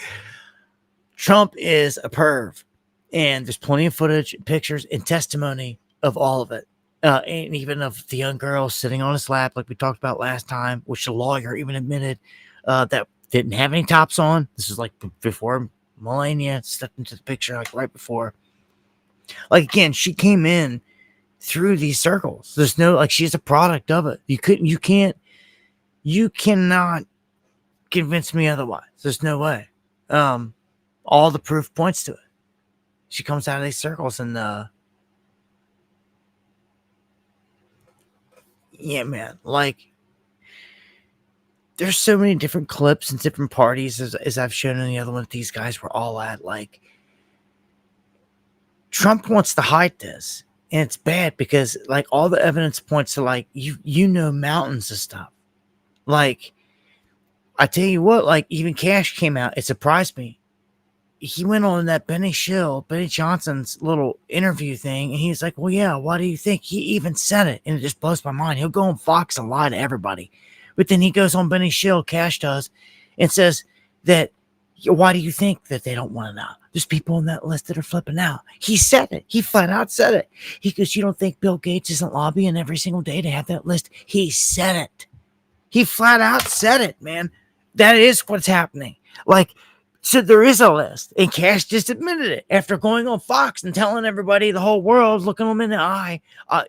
Trump is a perv. And there's plenty of footage, pictures, and testimony of all of it. And even of the young girl sitting on his lap, like we talked about last time, which the lawyer even admitted that didn't have any tops on. This is like before Melania stepped into the picture, like right before. Like, again, she came in through these circles. There's no, like, she's a product of it. You cannot convince me otherwise. There's no way. All the proof points to it. She comes out of these circles and yeah, man, like, there's so many different clips and different parties as I've shown in the other one that these guys were all at. Like, Trump wants to hide this, and it's bad because like all the evidence points to like mountains of stuff. Like, I tell you what, like, even Cash came out. It surprised me. He went on that Benny Johnson's little interview thing, and he's like, well, yeah, why do you think? He even said it, and it just blows my mind. He'll go on Fox and lie to everybody. But then he goes on Benny Shill, Cash does, and says that, why do you think that they don't want to There's people on that list that are flipping out. He said it. He flat out said it. He goes, you don't think Bill Gates isn't lobbying every single day to have that list? He said it. He flat out said it, man. That is what's happening. Like, so there is a list. And Cash just admitted it after going on Fox and telling everybody, the whole world, looking them in the eye,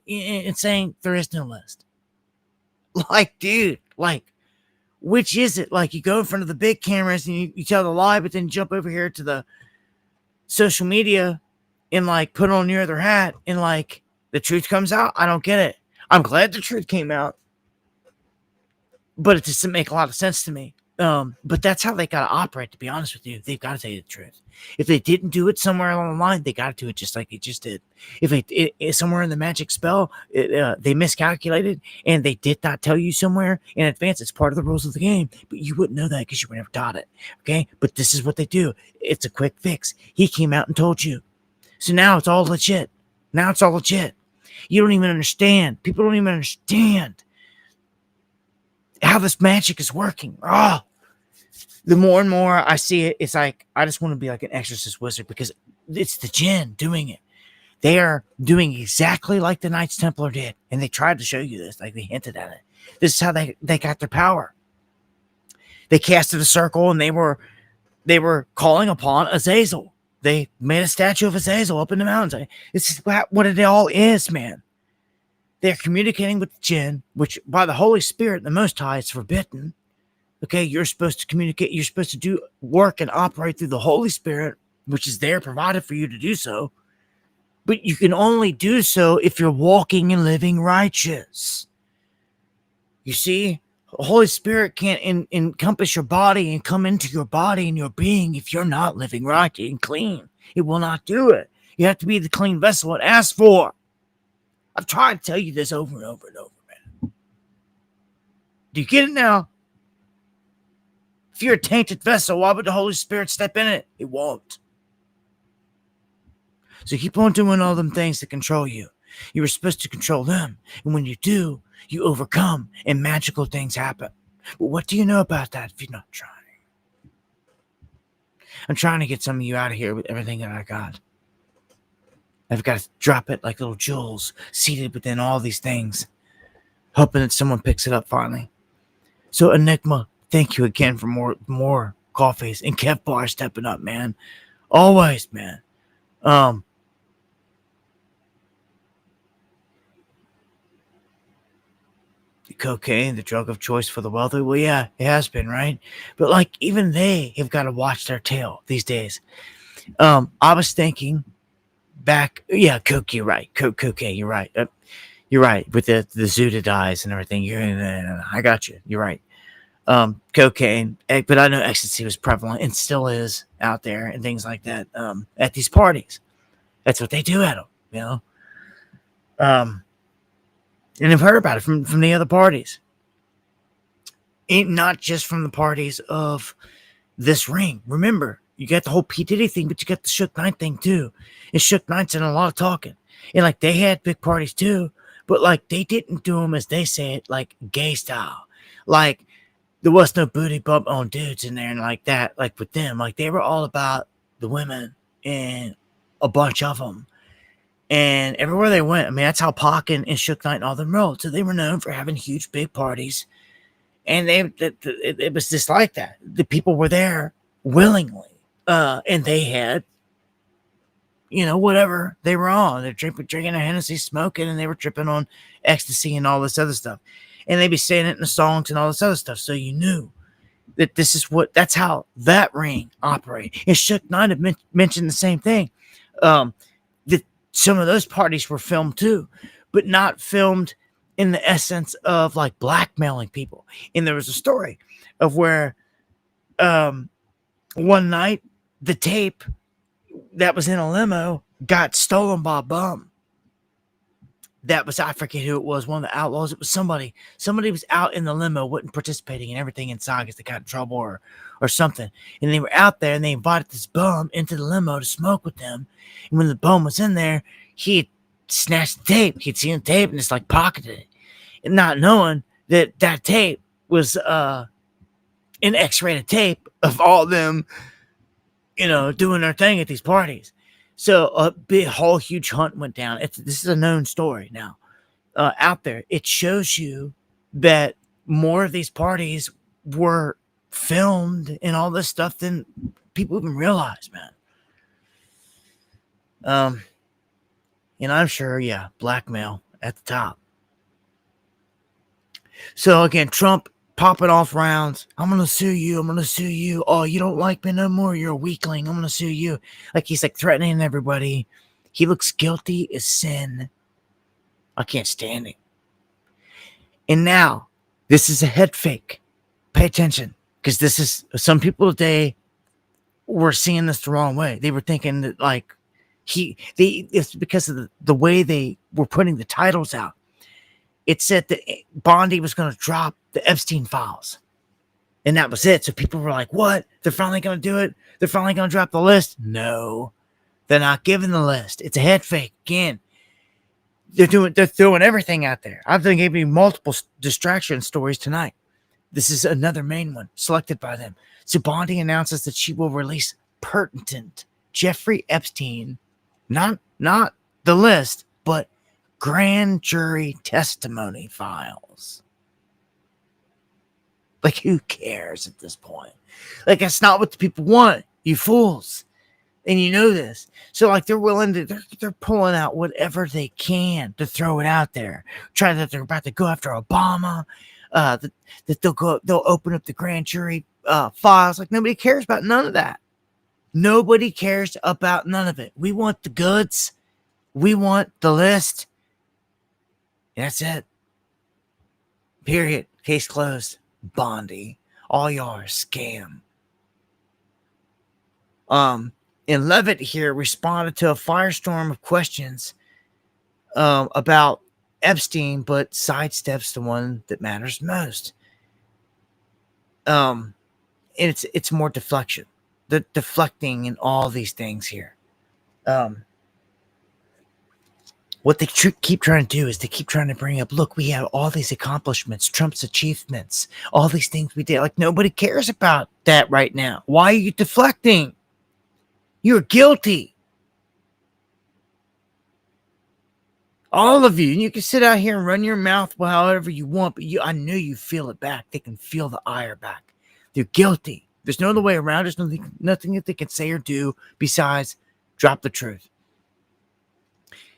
and saying there is no list. Like, dude, like, which is it? Like, you go in front of the big cameras and you tell the lie, but then jump over here to the social media and like put on your other hat and like the truth comes out. I don't get it. I'm glad the truth came out, but it doesn't make a lot of sense to me. But that's how they got to operate, to be honest with you. They've got to tell you the truth. If they didn't do it somewhere along the line, they got to do it just like they just did. If somewhere in the magic spell, they miscalculated and they did not tell you somewhere in advance, it's part of the rules of the game, but you wouldn't know that because you were never taught it. Okay. But this is what they do. It's a quick fix. He came out and told you. So now it's all legit. Now it's all legit. You don't even understand. People don't even understand how this magic is working. Oh, the more and more I see it, it's like I just want to be like an exorcist wizard because it's the jinn doing it. They are doing exactly like the Knights Templar did, and they tried to show you this, like they hinted at it. This is how they got their power. They casted a circle, and they were calling upon Azazel. They made a statue of Azazel up in the mountains. This is what it all is, man. They're communicating with the jinn, which by the Holy Spirit, the Most High, is forbidden. Okay, you're supposed to communicate. You're supposed to do work and operate through the Holy Spirit, which is there provided for you to do so. But you can only do so if you're walking and living righteous. You see, the Holy Spirit can't encompass your body and come into your body and your being if you're not living right and clean. It will not do it. You have to be the clean vessel it asks for. I've tried to tell you this over and over and over, man. Do you get it now? If you're a tainted vessel, why would the Holy Spirit step in it? It won't. So keep on doing all them things to control you. You were supposed to control them. And when you do, you overcome and magical things happen. But what do you know about that if you're not trying? I'm trying to get some of you out of here with everything that I got. I've got to drop it like little jewels seated within all these things, hoping that someone picks it up finally. So Enigma, thank you again for more coffees, and Kev Bar stepping up, man. Always, man. The cocaine, the drug of choice for the wealthy. Well, yeah, it has been, right? But like even they have got to watch their tail these days. I was thinking back, yeah, coke. You're right. Cocaine. You're right. You're right with the Zuda dyes and everything. I got you. You're right. Cocaine, but I know ecstasy was prevalent and still is out there and things like that. At these parties, that's what they do at them, you know. And I've heard about it from the other parties. Not just from the parties of this ring. Remember, you got the whole P. Diddy thing, but you got the Shook Knight thing too. And Shook Knight's in a lot of talking. And like they had big parties too, but like they didn't do them as they say it, like gay style. Like there was no booty bump on dudes in there and like that, like with them. Like they were all about the women and a bunch of them. And everywhere they went, I mean, that's how Pac and Shook Knight and all them rolled. So they were known for having huge, big parties. And it was just like that. The people were there willingly. And they had, you know, whatever they were on. They're drinking a Hennessy, smoking, and they were tripping on ecstasy and all this other stuff. And they'd be saying it in the songs and all this other stuff. So you knew that that's how that ring operated. And Shook Knight had mentioned the same thing. Some of those parties were filmed too, but not filmed in the essence of like blackmailing people. And there was a story of where one night the tape that was in a limo got stolen by a bum. That was, I forget who it was, one of the outlaws. It was somebody was out in the limo, wasn't participating in everything inside because they got in trouble or something. And they were out there and they invited this bum into the limo to smoke with them. And when the bum was in there, he had snatched the tape. He'd seen the tape and just like pocketed it. And not knowing that tape was an X-rated tape of all them doing their thing at these parties. So a big, whole huge hunt went down. This is a known story now out there. It shows you that more of these parties were filmed and all this stuff than people even realize, man. I'm sure, yeah, blackmail at the top. So again, Trump popping off rounds. I'm going to sue you. I'm going to sue you. Oh, you don't like me no more. You're a weakling. I'm going to sue you. Like he's like threatening everybody. He looks guilty as sin. I can't stand it. And now this is a head fake. Pay attention. Because this is, some people today were seeing this the wrong way. They were thinking that like it's because of the way they were putting the titles out. It said that Bondi was going to drop the Epstein files. And that was it. So people were like, what? They're finally going to do it? They're finally going to drop the list? No. They're not giving the list. It's a head fake. Again, they're throwing everything out there. I've been giving you multiple distraction stories tonight. This is another main one selected by them. So Bondi announces that she will release pertinent Jeffrey Epstein, not the list, but grand jury testimony files. Like, who cares at this point? Like, that's not what the people want, you fools. And you know this. So, like, they're willing to, they're pulling out whatever they can to throw it out there. Trying that they're about to go after Obama. That they'll open up the grand jury files. Like, nobody cares about none of that. Nobody cares about none of it. We want the goods. We want the list. That's it. Period. Case closed. Bondi. All y'all are a scam. And Levitt here responded to a firestorm of questions about Epstein, but sidesteps the one that matters most. And it's more deflection. The deflecting in all these things here. What they keep trying to do is they keep trying to bring up, look, we have all these accomplishments, Trump's achievements, all these things we did. Like, nobody cares about that right now. Why are you deflecting? You're guilty. All of you. And you can sit out here and run your mouth however you want, but I know you feel it back. They can feel the ire back. They're guilty. There's no other way around. There's nothing that they can say or do besides drop the truth.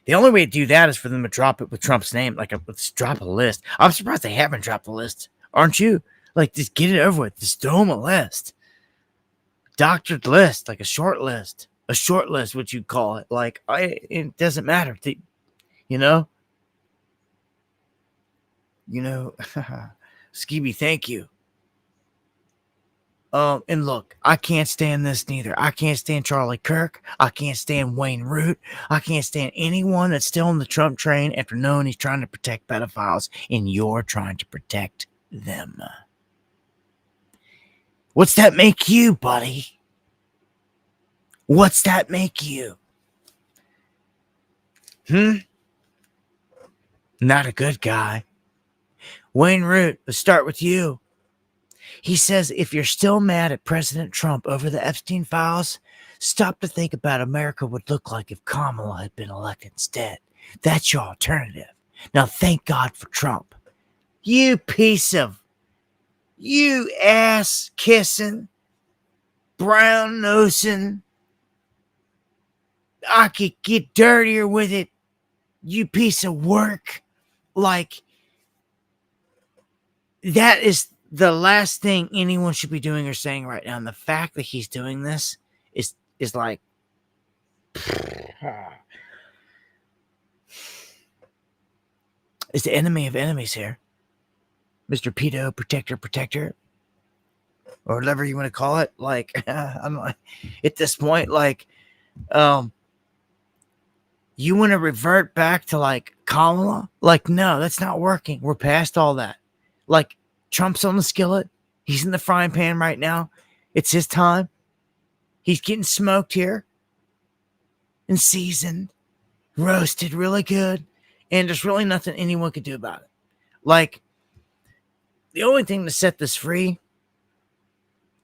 The only way to do that is for them to drop it with Trump's name. Like, let's drop a list. I'm surprised they haven't dropped the list. Aren't you? Like, just get it over with. Just throw them a list. Doctored list, like a short list, what you call it. Like, it doesn't matter. Skeeby, thank you. And look, I can't stand this neither. I can't stand Charlie Kirk. I can't stand Wayne Root. I can't stand anyone that's still on the Trump train after knowing he's trying to protect pedophiles and you're trying to protect them. What's that make you, buddy? What's that make you? Not a good guy. Wayne Root, let's start with you. He says, if you're still mad at President Trump over the Epstein files, stop to think about America would look like if Kamala had been elected instead. That's your alternative. Now, thank God for Trump. You ass kissing, brown nosing. I could get dirtier with it. You piece of work. Like, that is the last thing anyone should be doing or saying right now. And the fact that he's doing this is like, it's the enemy of enemies here. Mr. Pedo, protector, or whatever you want to call it. Like, I'm like, at this point, like, you want to revert back to like Kamala? Like, no, that's not working. We're past all that. Like, Trump's on the skillet. He's in the frying pan right now. It's his time. He's getting smoked here and seasoned, roasted really good. And there's really nothing anyone could do about it. Like, the only thing to set this free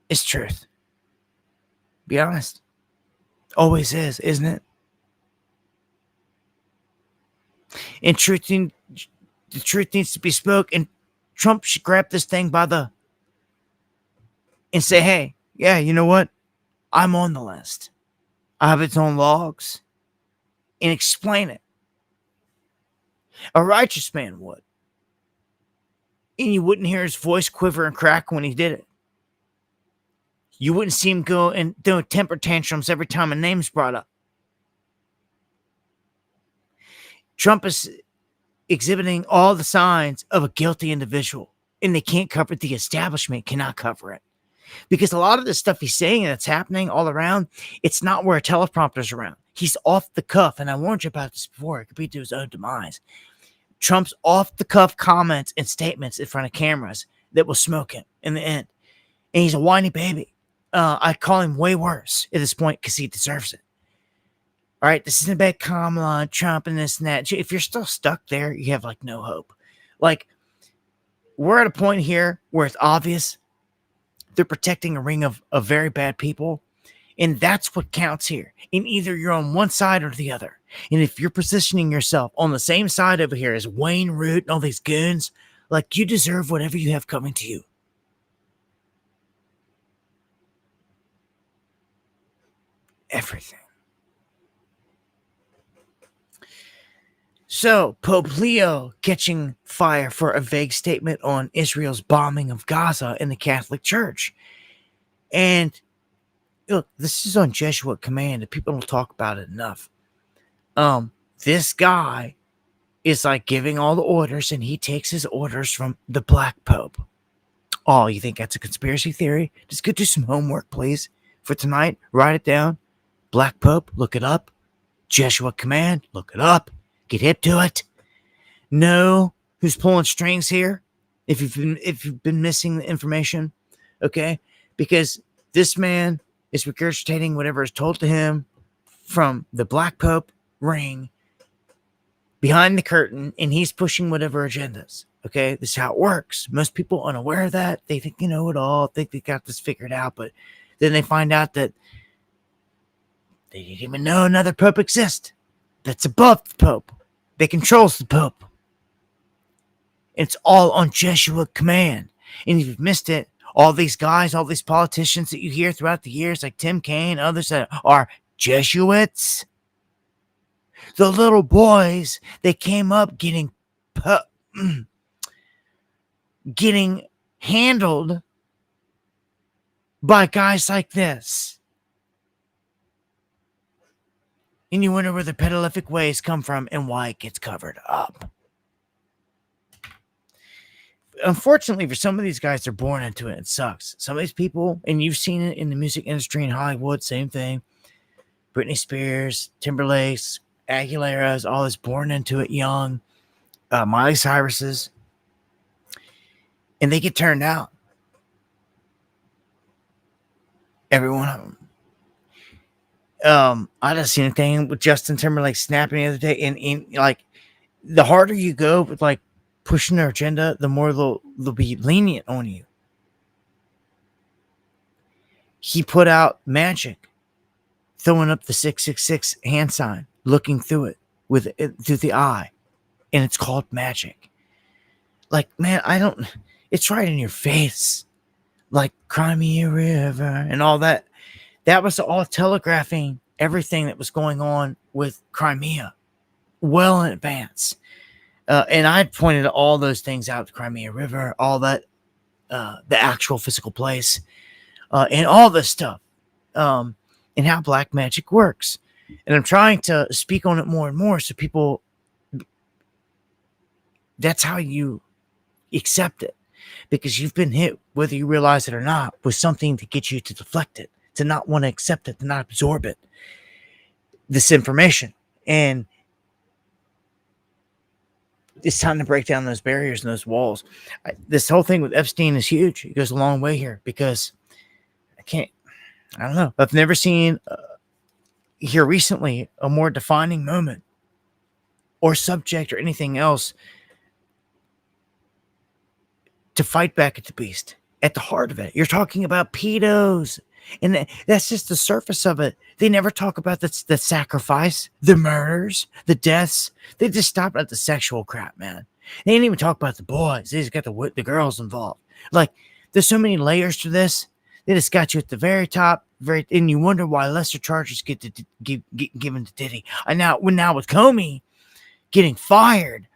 is truth. Be honest. Always is, isn't it? And the truth needs to be spoke, and Trump should grab this thing by the and say, hey, yeah, you know what? I'm on the list. I have its own logs, and explain it. A righteous man would. And you wouldn't hear his voice quiver and crack when he did it. You wouldn't see him go and do temper tantrums every time a name's brought up. Trump is exhibiting all the signs of a guilty individual, and they can't cover it. The establishment cannot cover it. Because a lot of the stuff he's saying that's happening all around, it's not where a teleprompter's around. He's off the cuff, and I warned you about this before. It could be to his own demise. Trump's off the cuff comments and statements in front of cameras that will smoke him in the end. And he's a whiny baby. I call him way worse at this point because he deserves it. All right, this isn't about Kamala, Trump, and this and that. If you're still stuck there, you have like no hope. Like, we're at a point here where it's obvious they're protecting a ring of very bad people. And that's what counts here. And either you're on one side or the other. And if you're positioning yourself on the same side over here as Wayne Root and all these goons, like, you deserve whatever you have coming to you. Everything. So, Pope Leo catching fire for a vague statement on Israel's bombing of Gaza in the Catholic Church. And look, this is on Jesuit command, and people don't talk about it enough. This guy is like giving all the orders, and he takes his orders from the Black Pope. Oh, you think that's a conspiracy theory? Just go do some homework, please, for tonight. Write it down. Black Pope, look it up. Jesuit command, look it up. Get hip to it. Know who's pulling strings here. If you've been missing the information, okay, because this man is regurgitating whatever is told to him from the Black Pope ring behind the curtain, and he's pushing whatever agendas. Okay, this is how it works. Most people unaware of that. They think you know it all, think they got this figured out, but then they find out that they didn't even know another pope exists that's above the pope, that controls the pope. It's all on Jesuit command. And if you've missed it, all these guys, all these politicians that you hear throughout the years, like Tim Kaine, others that are Jesuits, the little boys that came up getting handled by guys like this. And you wonder where the pedophilic ways come from and why it gets covered up. Unfortunately, for some of these guys, they're born into it. It sucks. Some of these people, and you've seen it in the music industry in Hollywood, same thing. Britney Spears, Timberlake's, Aguilera's, all this born into it young. Miley Cyrus's. And they get turned out. Every one of them. I just seen a thing with Justin Timberlake snapping the other day, and like, the harder you go with like pushing their agenda, the more they'll be lenient on you. He put out Magic, throwing up the 666 hand sign, looking through it through the eye, and it's called Magic. Like, man, it's right in your face, like Crimea River and all that. That was all telegraphing everything that was going on with Crimea well in advance. And I pointed all those things out, the Crimea River, all that, the actual physical place, and all this stuff, and how black magic works. And I'm trying to speak on it more and more so people, that's how you accept it. Because you've been hit, whether you realize it or not, with something to get you to deflect it, to not want to accept it, to not absorb it, this information. And it's time to break down those barriers and those walls. This whole thing with Epstein is huge. It goes a long way here because I don't know. I've never seen here recently a more defining moment or subject or anything else to fight back at the beast. At the heart of it, you're talking about pedos And that's just the surface of it. They never talk about the sacrifice, the murders, the deaths. They just stop at the sexual crap, man. They didn't even talk about the boys. They just got the girls involved. Like, there's so many layers to this. They just got you at the very top, and you wonder why lesser charges get given to Diddy. And now with Comey getting fired,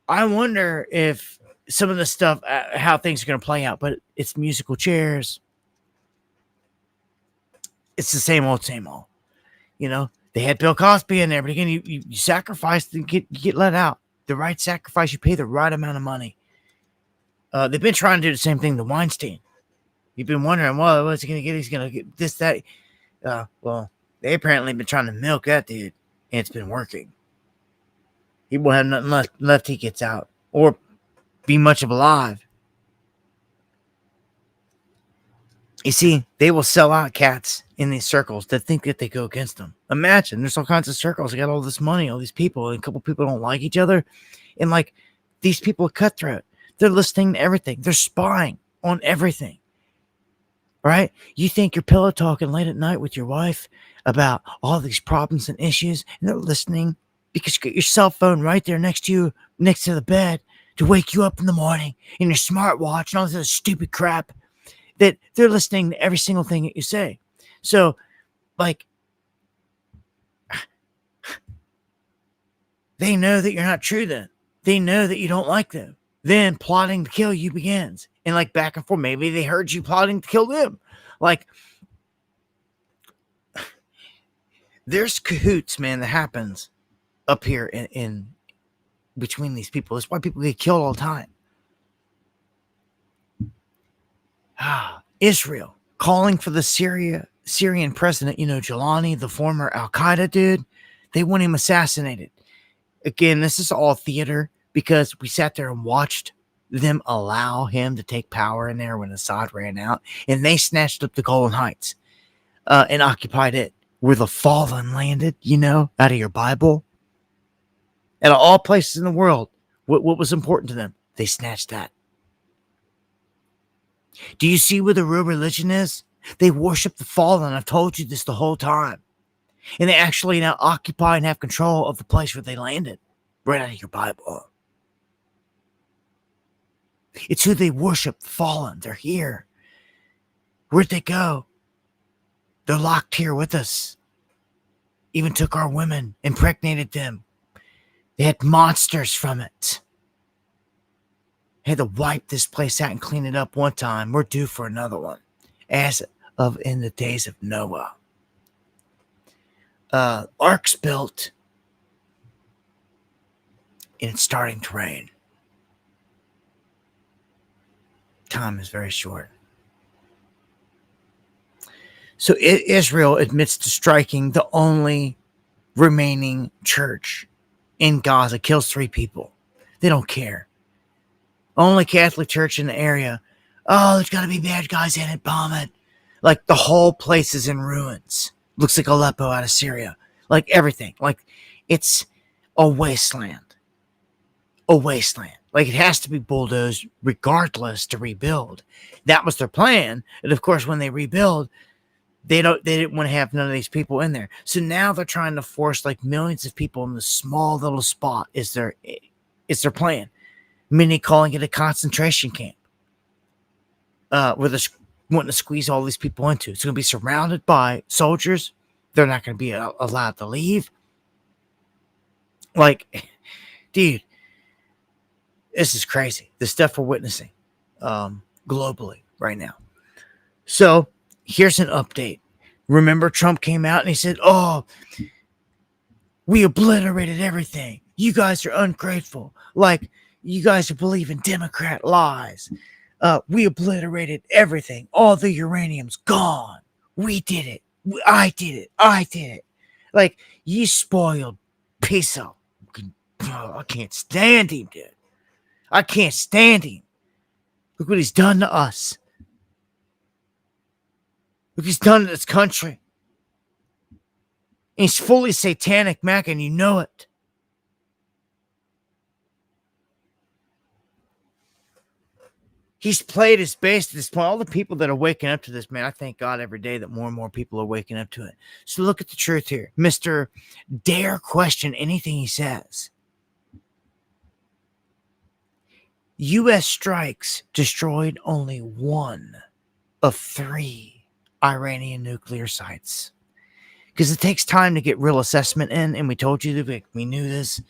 I wonder if some of the stuff, how things are going to play out. But it's musical chairs. It's the same old, same old. You know, they had Bill Cosby in there, but again, you sacrifice and you get let out. The right sacrifice, you pay the right amount of money. They've been trying to do the same thing to Weinstein. You've been wondering, well, what's he going to get? He's going to get this, that. Well, they apparently been trying to milk that dude, and it's been working. He won't have nothing left he gets out, or be much of alive. You see, they will sell out cats in these circles that think that they go against them. Imagine, there's all kinds of circles. They got all this money, all these people, and a couple people don't like each other. And like, these people are cutthroat. They're listening to everything. They're spying on everything. Right? You think you're pillow talking late at night with your wife about all these problems and issues, and they're listening because you got your cell phone right there next to you, next to the bed, to wake you up in the morning, and your smartwatch and all this other stupid crap, that they're listening to every single thing that you say. So, like, they know that you're not true then. They know that you don't like them. Then plotting to kill you begins. And like back and forth, maybe they heard you plotting to kill them. Like, there's cahoots, man, that happens up here in between these people. That's why people get killed all the time. Israel calling for the Syrian president, Jelani, the former Al-Qaeda dude. They want him assassinated. Again, this is all theater because we sat there and watched them allow him to take power in there when Assad ran out, and they snatched up the Golan Heights and occupied it, where the fallen landed, out of your Bible. And of all places in the world, what was important to them? They snatched that. Do you see where the real religion is? They worship the fallen. I've told you this the whole time. And they actually now occupy and have control of the place where they landed, right out of your Bible. It's who they worship, the fallen. They're here. Where'd they go? They're locked here with us. Even took our women, impregnated them. They had monsters from it. Had to wipe this place out and clean it up one time. We're due for another one. As of in the days of Noah. Ark's built. And it's starting to rain. Time is very short. So Israel admits to striking the only remaining church in Gaza. Kills 3 people. They don't care. Only Catholic church in the area. Oh, there's got to be bad guys in it. Bomb it. Like, the whole place is in ruins. Looks like Aleppo out of Syria. Like, everything. Like, it's a wasteland. A wasteland. Like, it has to be bulldozed regardless to rebuild. That was their plan. And of course, when they rebuild, they didn't want to have none of these people in there. So now they're trying to force like millions of people in this small little spot is their plan. Many calling it a concentration camp. Where they're wanting to squeeze all these people into. It's going to be surrounded by soldiers. They're not going to be allowed to leave. Like, dude, this is crazy. The stuff we're witnessing globally right now. So here's an update. Remember, Trump came out and he said, oh, we obliterated everything. You guys are ungrateful. Like, you guys are believing Democrat lies. We obliterated everything. All the uranium's gone. We did it. I did it. I did it. Like, you spoiled piece of... I can't stand him, dude. I can't stand him. Look what he's done to us. Look what he's done to this country. And he's fully satanic, Mac, and you know it. He's played his base to this point. All the people that are waking up to this, man, I thank God every day that more and more people are waking up to it. So look at the truth here. Mr. Dare question anything he says. U.S. strikes destroyed only one of 3 Iranian nuclear sites. Because it takes time to get real assessment in, and we told you that we knew this.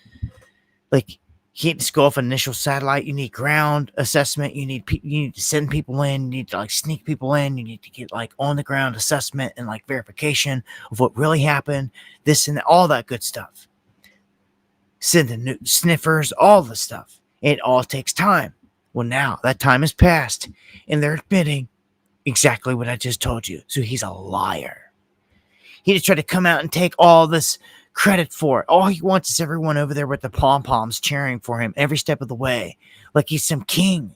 Like, you can't just go off an initial satellite. You need ground assessment. You need to send people in. You need to like sneak people in. You need to get like on the ground assessment and like verification of what really happened. This and all that good stuff. Send the sniffers, all the stuff. It all takes time. Well, now that time has passed, and they're admitting exactly what I just told you. So he's a liar. He just tried to come out and take all this credit for it. All he wants is everyone over there with the pom-poms cheering for him every step of the way, like he's some king.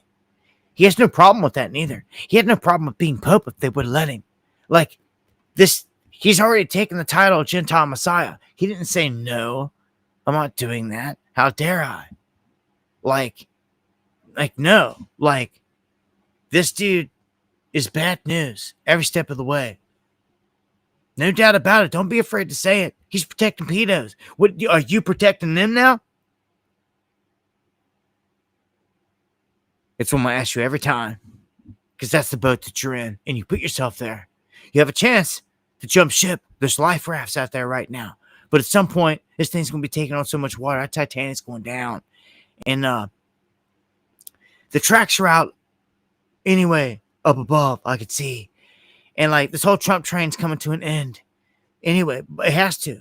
He has no problem with that neither. He had no problem with being Pope if they would have let him. Like this, he's already taken the title of Gentile Messiah. He didn't say, no, I'm not doing that. How dare I? Like no. Like, this dude is bad news every step of the way. No doubt about it. Don't be afraid to say it. He's protecting pedos. What are you protecting them now? It's what I'm going to ask you every time. Because that's the boat that you're in. And you put yourself there. You have a chance to jump ship. There's life rafts out there right now. But at some point, this thing's going to be taking on so much water. That Titanic's going down. And the tracks are out anyway, up above, I could see. And like this whole Trump train's coming to an end. Anyway, it has to.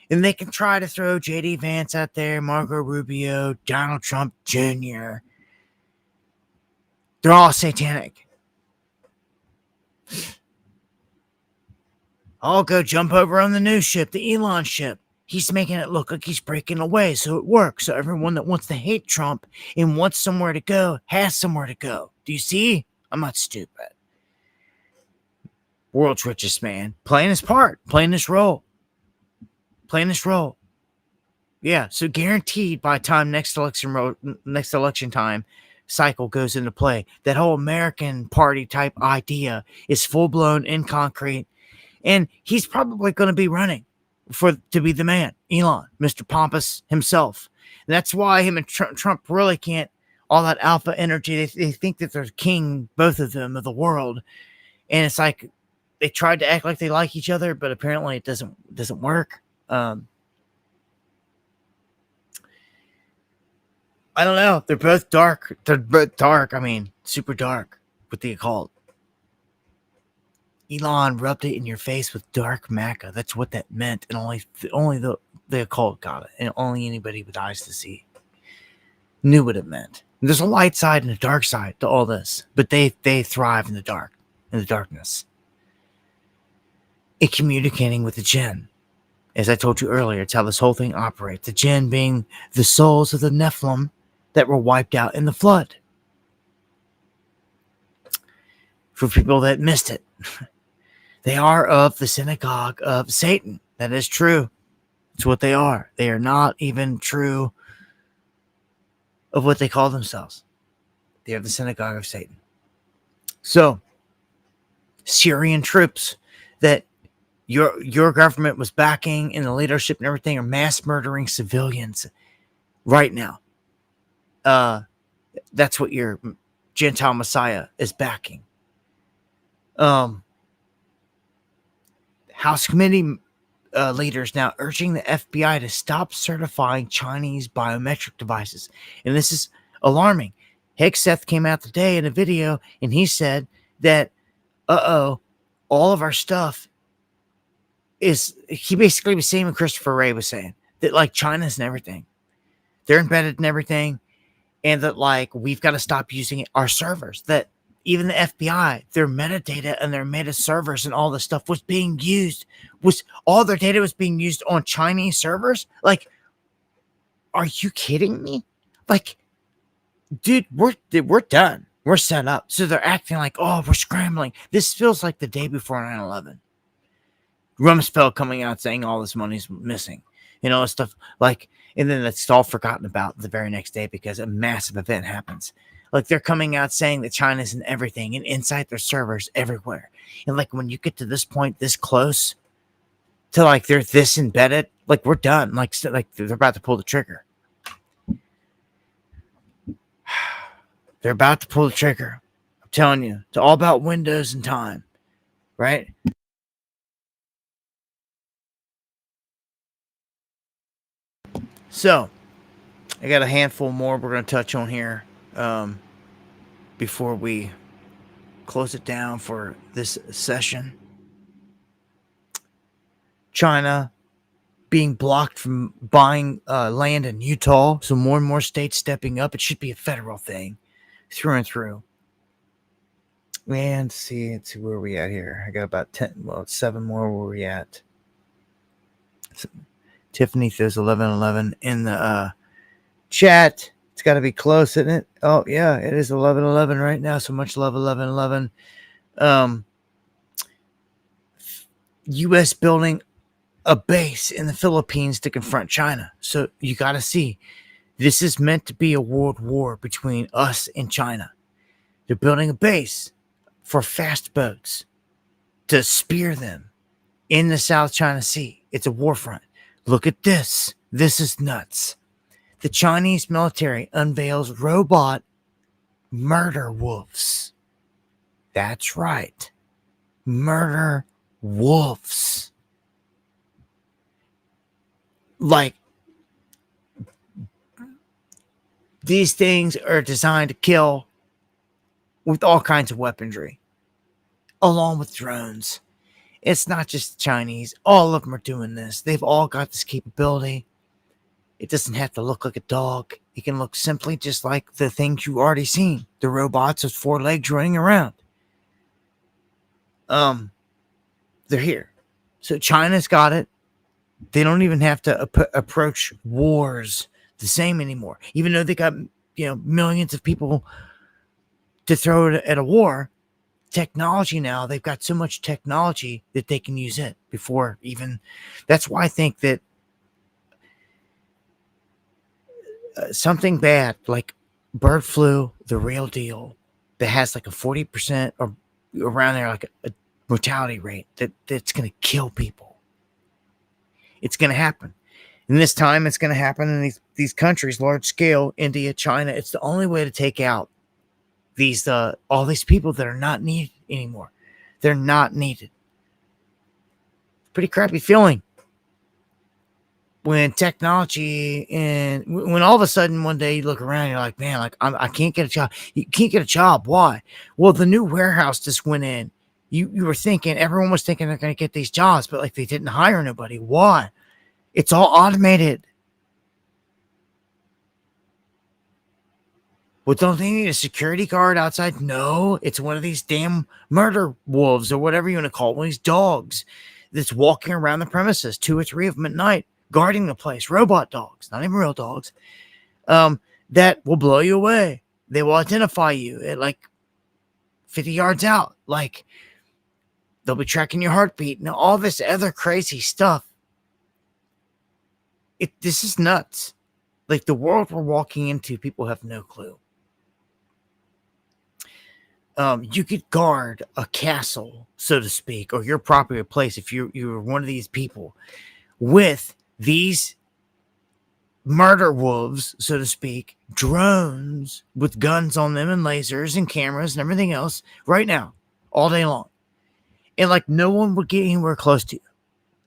And they can try to throw J.D. Vance out there, Marco Rubio, Donald Trump Jr. They're all satanic. I'll go jump over on the new ship, the Elon ship. He's making it look like he's breaking away, so it works. So everyone that wants to hate Trump and wants somewhere to go has somewhere to go. Do you see? I'm not stupid. World's richest man, playing his part, playing this role. Yeah, so guaranteed by the time next election time cycle goes into play, that whole American party type idea is full blown in concrete, and he's probably going to be running to be the man, Elon, Mr. Pompous himself. And that's why him and Trump really can't, all that alpha energy. They think that they're king, both of them, of the world, and it's like, they tried to act like they like each other, but apparently it doesn't work. I don't know. They're both dark. I mean, super dark with the occult. Elon rubbed it in your face with dark maca. That's what that meant, and only the occult got it, and only anybody with eyes to see knew what it meant. And there's a light side and a dark side to all this, but they thrive in the dark, in the darkness. Communicating with the jinn. As I told you earlier, it's how this whole thing operates. The jinn being the souls of the Nephilim that were wiped out in the flood. For people that missed it, they are of the synagogue of Satan. That is true. It's what they are. They are not even true of what they call themselves. They are the synagogue of Satan. So, Syrian troops that your government was backing and the leadership and everything are mass murdering civilians right now. That's what your Gentile Messiah is backing. House committee leaders now urging the FBI to stop certifying Chinese biometric devices. And this is alarming. Hegseth came out today in a video and he said that, all of our stuff he basically was saying what Christopher Wray was saying, that like China's and everything, they're embedded in everything, and that like we've got to stop using our servers, that even the FBI, their metadata and their meta servers and all this stuff was being used, all their data was being used on Chinese servers. Like, are you kidding me? Like, dude, we're done. We're set up. So they're acting like, oh, we're scrambling. This feels like the day before 9/11. Rumsfeld coming out saying all this money's missing, stuff like, and then it's all forgotten about the very next day because a massive event happens. Like they're coming out saying that China's in everything and inside their servers everywhere. And like when you get to this point, this close to like they're this embedded, like we're done. Like they're about to pull the trigger. They're about to pull the trigger. I'm telling you, it's all about windows and time, right? So, I got a handful more we're going to touch on here before we close it down for this session. China being blocked from buying land in Utah, so more and more states stepping up. It should be a federal thing through and through. And let's see where we at here. I got about 7 more. Where we at? So, Tiffany says 11:11 in the chat. It's got to be close, isn't it? Oh yeah, it is 11:11 right now. So much love, 11:11. U.S. building a base in the Philippines to confront China. So you got to see, this is meant to be a world war between us and China. They're building a base for fast boats to spear them in the South China Sea. It's a war front. Look at this. This is nuts. The Chinese military unveils robot murder wolves. That's right. Murder wolves. Like, these things are designed to kill with all kinds of weaponry, along with drones. It's not just the Chinese. All of them are doing this. They've all got this capability. It doesn't have to look like a dog. It can look simply just like the things you already seen. The robots with 4 legs running around. They're here. So China's got it. They don't even have to approach wars the same anymore. Even though they got, millions of people to throw at a war, technology now, they've got so much technology that they can use it before even. That's why I think that something bad like bird flu, the real deal, that has like a 40% or around there, like a mortality rate that's going to kill people. It's going to happen. And this time it's going to happen in these countries, large scale, India, China. It's the only way to take out these all these people that are not needed anymore. They're not needed. Pretty crappy feeling when technology and when all of a sudden one day you look around and you're like, man, like I can't get a job. You can't get a job. Why? Well, the new warehouse just went in. You were thinking, everyone was thinking they're going to get these jobs, but like they didn't hire nobody. Why? It's all automated. Well, don't they need a security guard outside? No, it's one of these damn murder wolves or whatever you want to call it. One of these dogs that's walking around the premises, 2 or 3 of them at night, guarding the place. Robot dogs, not even real dogs. That will blow you away. They will identify you at like 50 yards out. Like, they'll be tracking your heartbeat and all this other crazy stuff. This is nuts. Like, the world we're walking into, people have no clue. You could guard a castle, so to speak, or your property or place if you're one of these people with these murder wolves, so to speak, drones with guns on them and lasers and cameras and everything else right now, all day long. And like no one would get anywhere close to you.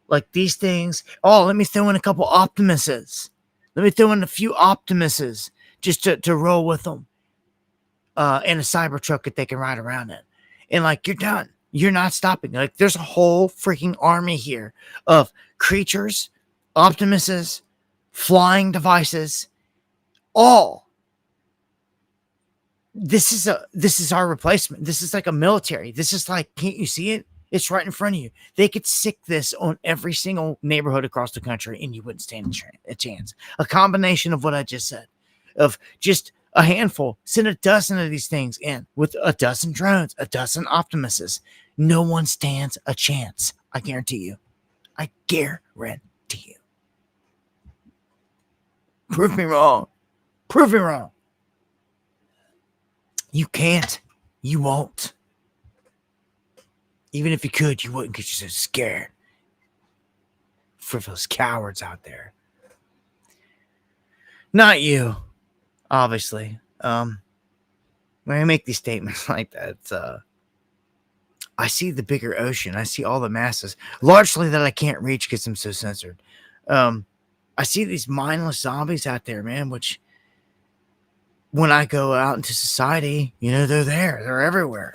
Like these things, let me throw in a couple Optimuses. Let me throw in a few Optimuses just to roll with them. In a Cybertruck that they can ride around in. And like, you're done. You're not stopping. Like, there's a whole freaking army here of creatures, Optimuses, flying devices, all. This is our replacement. This is like a military. This is like, can't you see it? It's right in front of you. They could sick this on every single neighborhood across the country and you wouldn't stand a chance. A combination of what I just said, of just a handful, send a dozen of these things in with a dozen drones, a dozen Optimuses. No one stands a chance. I guarantee you. I guarantee you. Prove me wrong. Prove me wrong. You can't. You won't. Even if you could, you wouldn't because you're so scared. Frivolous cowards out there. Not you, obviously. When I make these statements like that, I see the bigger ocean. I see all the masses, largely that I can't reach because I'm so censored. I see these mindless zombies out there, man, which when I go out into society, they're there. They're everywhere.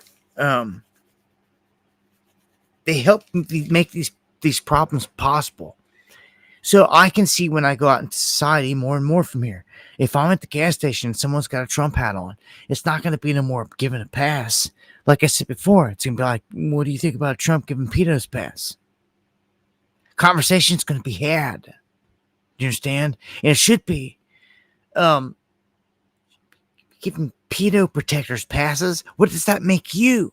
They help make these problems possible. So I can see when I go out into society more and more from here. If I'm at the gas station and someone's got a Trump hat on, it's not going to be no more giving a pass. Like I said before, it's going to be like, what do you think about Trump giving pedos pass? Conversation's going to be had. Do you understand? And it should be. Giving pedo protectors passes, what does that make you?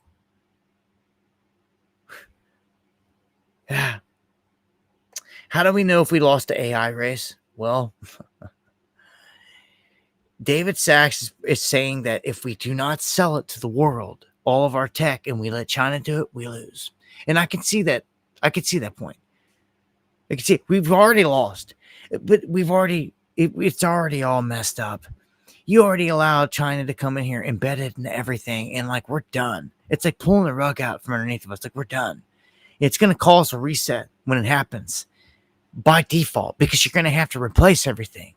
Yeah. How do we know if we lost the AI race? Well, David Sachs is saying that if we do not sell it to the world, all of our tech, and we let China do it, we lose. And I can see that. I can see that point. I can see we've already lost, but it's already all messed up. You already allowed China to come in here embedded in everything, and like we're done. It's like pulling the rug out from underneath of us. Like we're done. It's going to cause a reset when it happens. By default, because you're going to have to replace everything.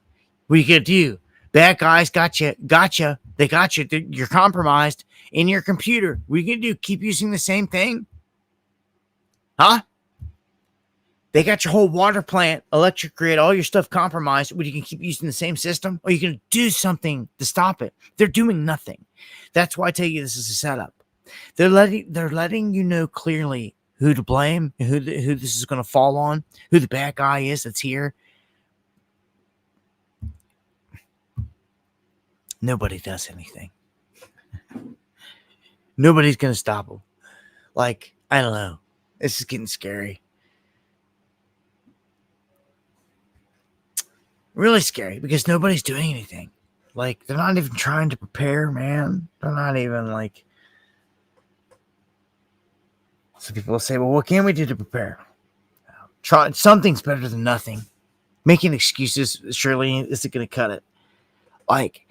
What are you going to do? Bad guys got you. They got you. You're compromised in your computer. What are you going to do? Keep using the same thing? Huh? They got your whole water plant, electric grid, all your stuff compromised. What, you can keep using the same system? Or are you going to do something to stop it? They're doing nothing. That's why I tell you this is a setup. They're letting you know clearly who to blame, who this is going to fall on, who the bad guy is that's here. Nobody does anything. Nobody's going to stop them. Like, I don't know. This is getting scary. Really scary because nobody's doing anything. Like, they're not even trying to prepare, man. They're not even like... So people will say, well, what can we do to prepare? Try something's better than nothing. Making excuses surely isn't going to cut it. Like,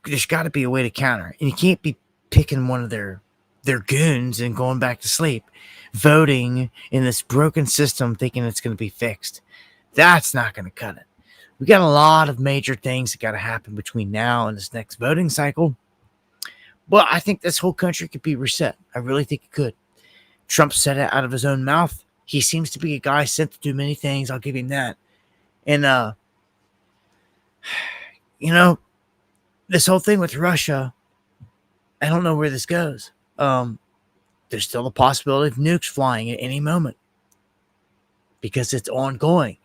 there's got to be a way to counter. And you can't be picking one of their goons and going back to sleep, voting in this broken system thinking it's going to be fixed. That's not going to cut it. We got a lot of major things that got to happen between now and this next voting cycle. But I think this whole country could be reset. I really think it could. Trump said it out of his own mouth. He seems to be a guy sent to do many things. I'll give him that. And, this whole thing with Russia, I don't know where this goes. There's still a possibility of nukes flying at any moment because it's ongoing.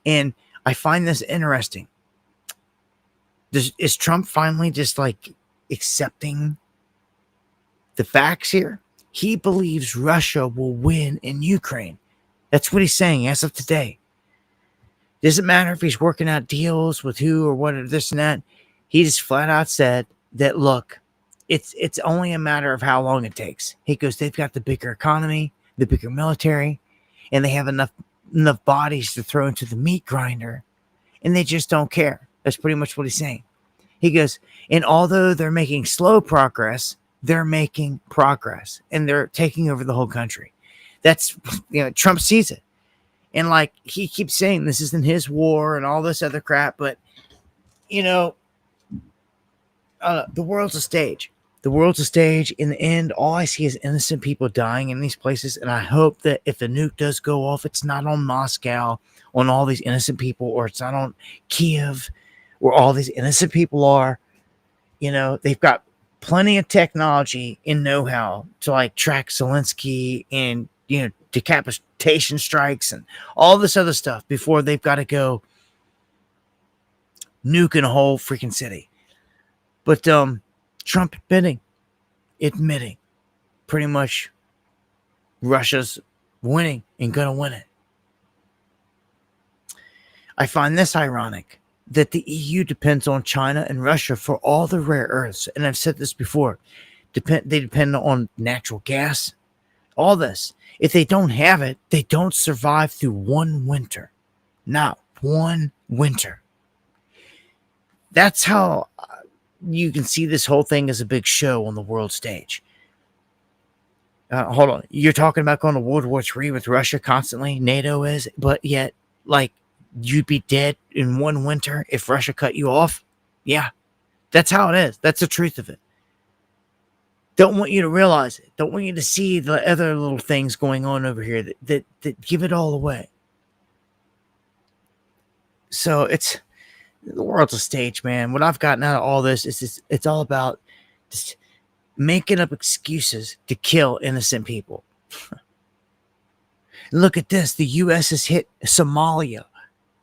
And I find this interesting. Is Trump finally just like accepting the facts here? He believes Russia will win in Ukraine. That's what he's saying as of today. Doesn't matter if he's working out deals with who or what or this and that. He just flat out said that, look, it's only a matter of how long it takes. He goes, they've got the bigger economy, the bigger military, and they have enough bodies to throw into the meat grinder, and they just don't care. That's pretty much what he's saying. He goes, and although they're making slow progress, they're making progress, and they're taking over the whole country. That's, Trump sees it. And like, he keeps saying this isn't his war and all this other crap, but, the world's a stage. The world's a stage. In the end, all I see is innocent people dying in these places, and I hope that if the nuke does go off, it's not on Moscow, on all these innocent people, or it's not on Kiev, where all these innocent people are. They've got plenty of technology and know-how to like track Zelensky and, decapitation strikes and all this other stuff before they've got to go nuking a whole freaking city. But Trump admitting pretty much Russia's winning and gonna win it. I find this ironic that the EU depends on China and Russia for all the rare earths. And I've said this before. They depend on natural gas, all this. If they don't have it, they don't survive through one winter. Not one winter. That's how you can see this whole thing as a big show on the world stage. Hold on. You're talking about going to World War III with Russia constantly? NATO is, but yet, like, you'd be dead in one winter if Russia cut you off? Yeah. That's how it is. That's the truth of it. Don't want you to realize it. Don't want you to see the other little things going on over here that give it all away. So it's the world's a stage, man. What I've gotten out of all this is it's all about just making up excuses to kill innocent people. Look at this. The U.S. has hit Somalia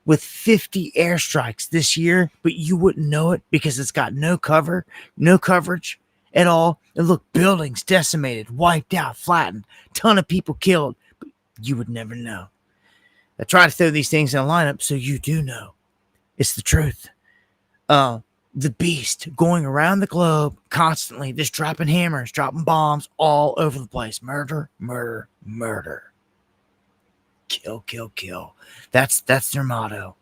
with 50 airstrikes this year, but you wouldn't know it because it's got no coverage at all. And look, buildings decimated, wiped out, flattened, ton of people killed, but you would never know. I try to throw these things in a lineup so you do know. It's the truth. The beast going around the globe constantly, just dropping hammers, dropping bombs all over the place. Murder, murder, murder. Kill, kill, kill. That's their motto.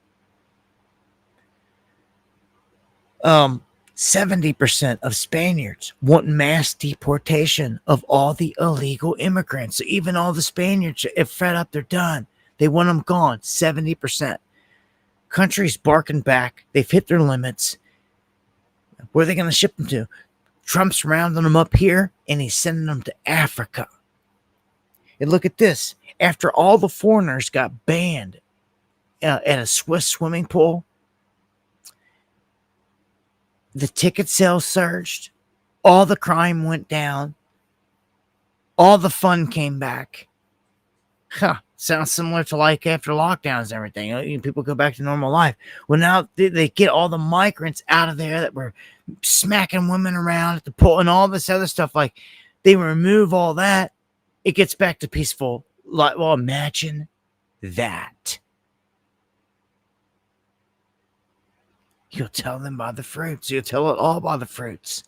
70% of Spaniards want mass deportation of all the illegal immigrants. So even all the Spaniards are fed up, they're done. They want them gone. 70%. Countries barking back. They've hit their limits. Where are they going to ship them to? Trump's rounding them up here, and he's sending them to Africa. And look at this. After all the foreigners got banned at a Swiss swimming pool, the ticket sales surged. All the crime went down. All the fun came back. Sounds similar to like after lockdowns and everything. People go back to normal life. Well, now they get all the migrants out of there that were smacking women around at the pool and all this other stuff. Like, they remove all that. It gets back to peaceful. Like, well, imagine that. You'll tell them by the fruits. You'll tell it all by the fruits.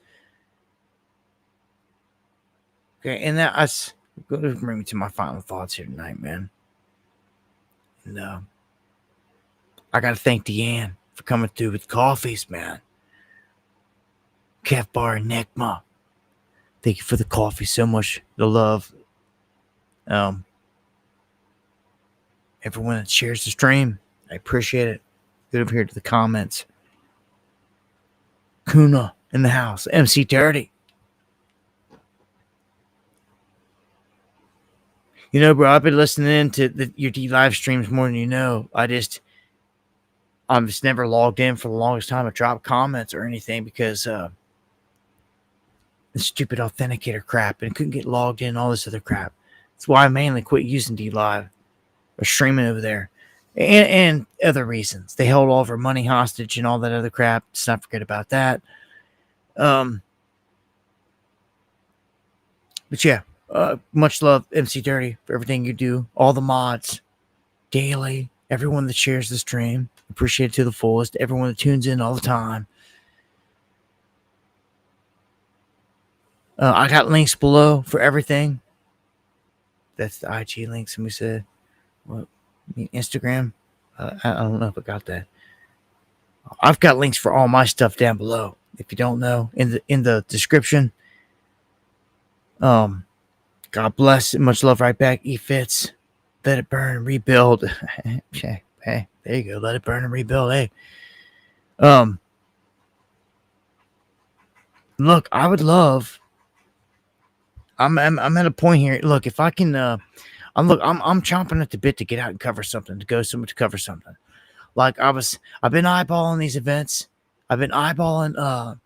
Okay, and that's going to bring me to my final thoughts here tonight, man. And I got to thank Deanne for coming through with coffees, man. Kef Bar and Nekma. Thank you for the coffee so much. The love. Everyone that shares the stream, I appreciate it. Get over here to the comments. Kuna in the house. MC Dirty. You know, bro, I've been listening to your D live streams more than you know. I'm just never logged in for the longest time to drop comments or anything because the stupid authenticator crap and couldn't get logged in, all this other crap. That's why I mainly quit using D Live or streaming over there. And other reasons. They held all of our money hostage and all that other crap. Let's not forget about that. But yeah, much love, MC Dirty, for everything you do. All the mods, daily, everyone that shares the stream. Appreciate it to the fullest. Everyone that tunes in all the time. I got links below for everything. That's the IG links. Somebody said, what? Instagram? I don't know if I got that. I've got links for all my stuff down below. If you don't know, in the description. God bless. Much love right back. E-Fits. Let it burn and rebuild. Okay. Hey, there you go. Let it burn and rebuild. Hey. Look, I would love. I'm at a point here. Look, if I can, I'm chomping at the bit to get out and cover something, to go somewhere to cover something. Like I've been eyeballing these events. I've been eyeballing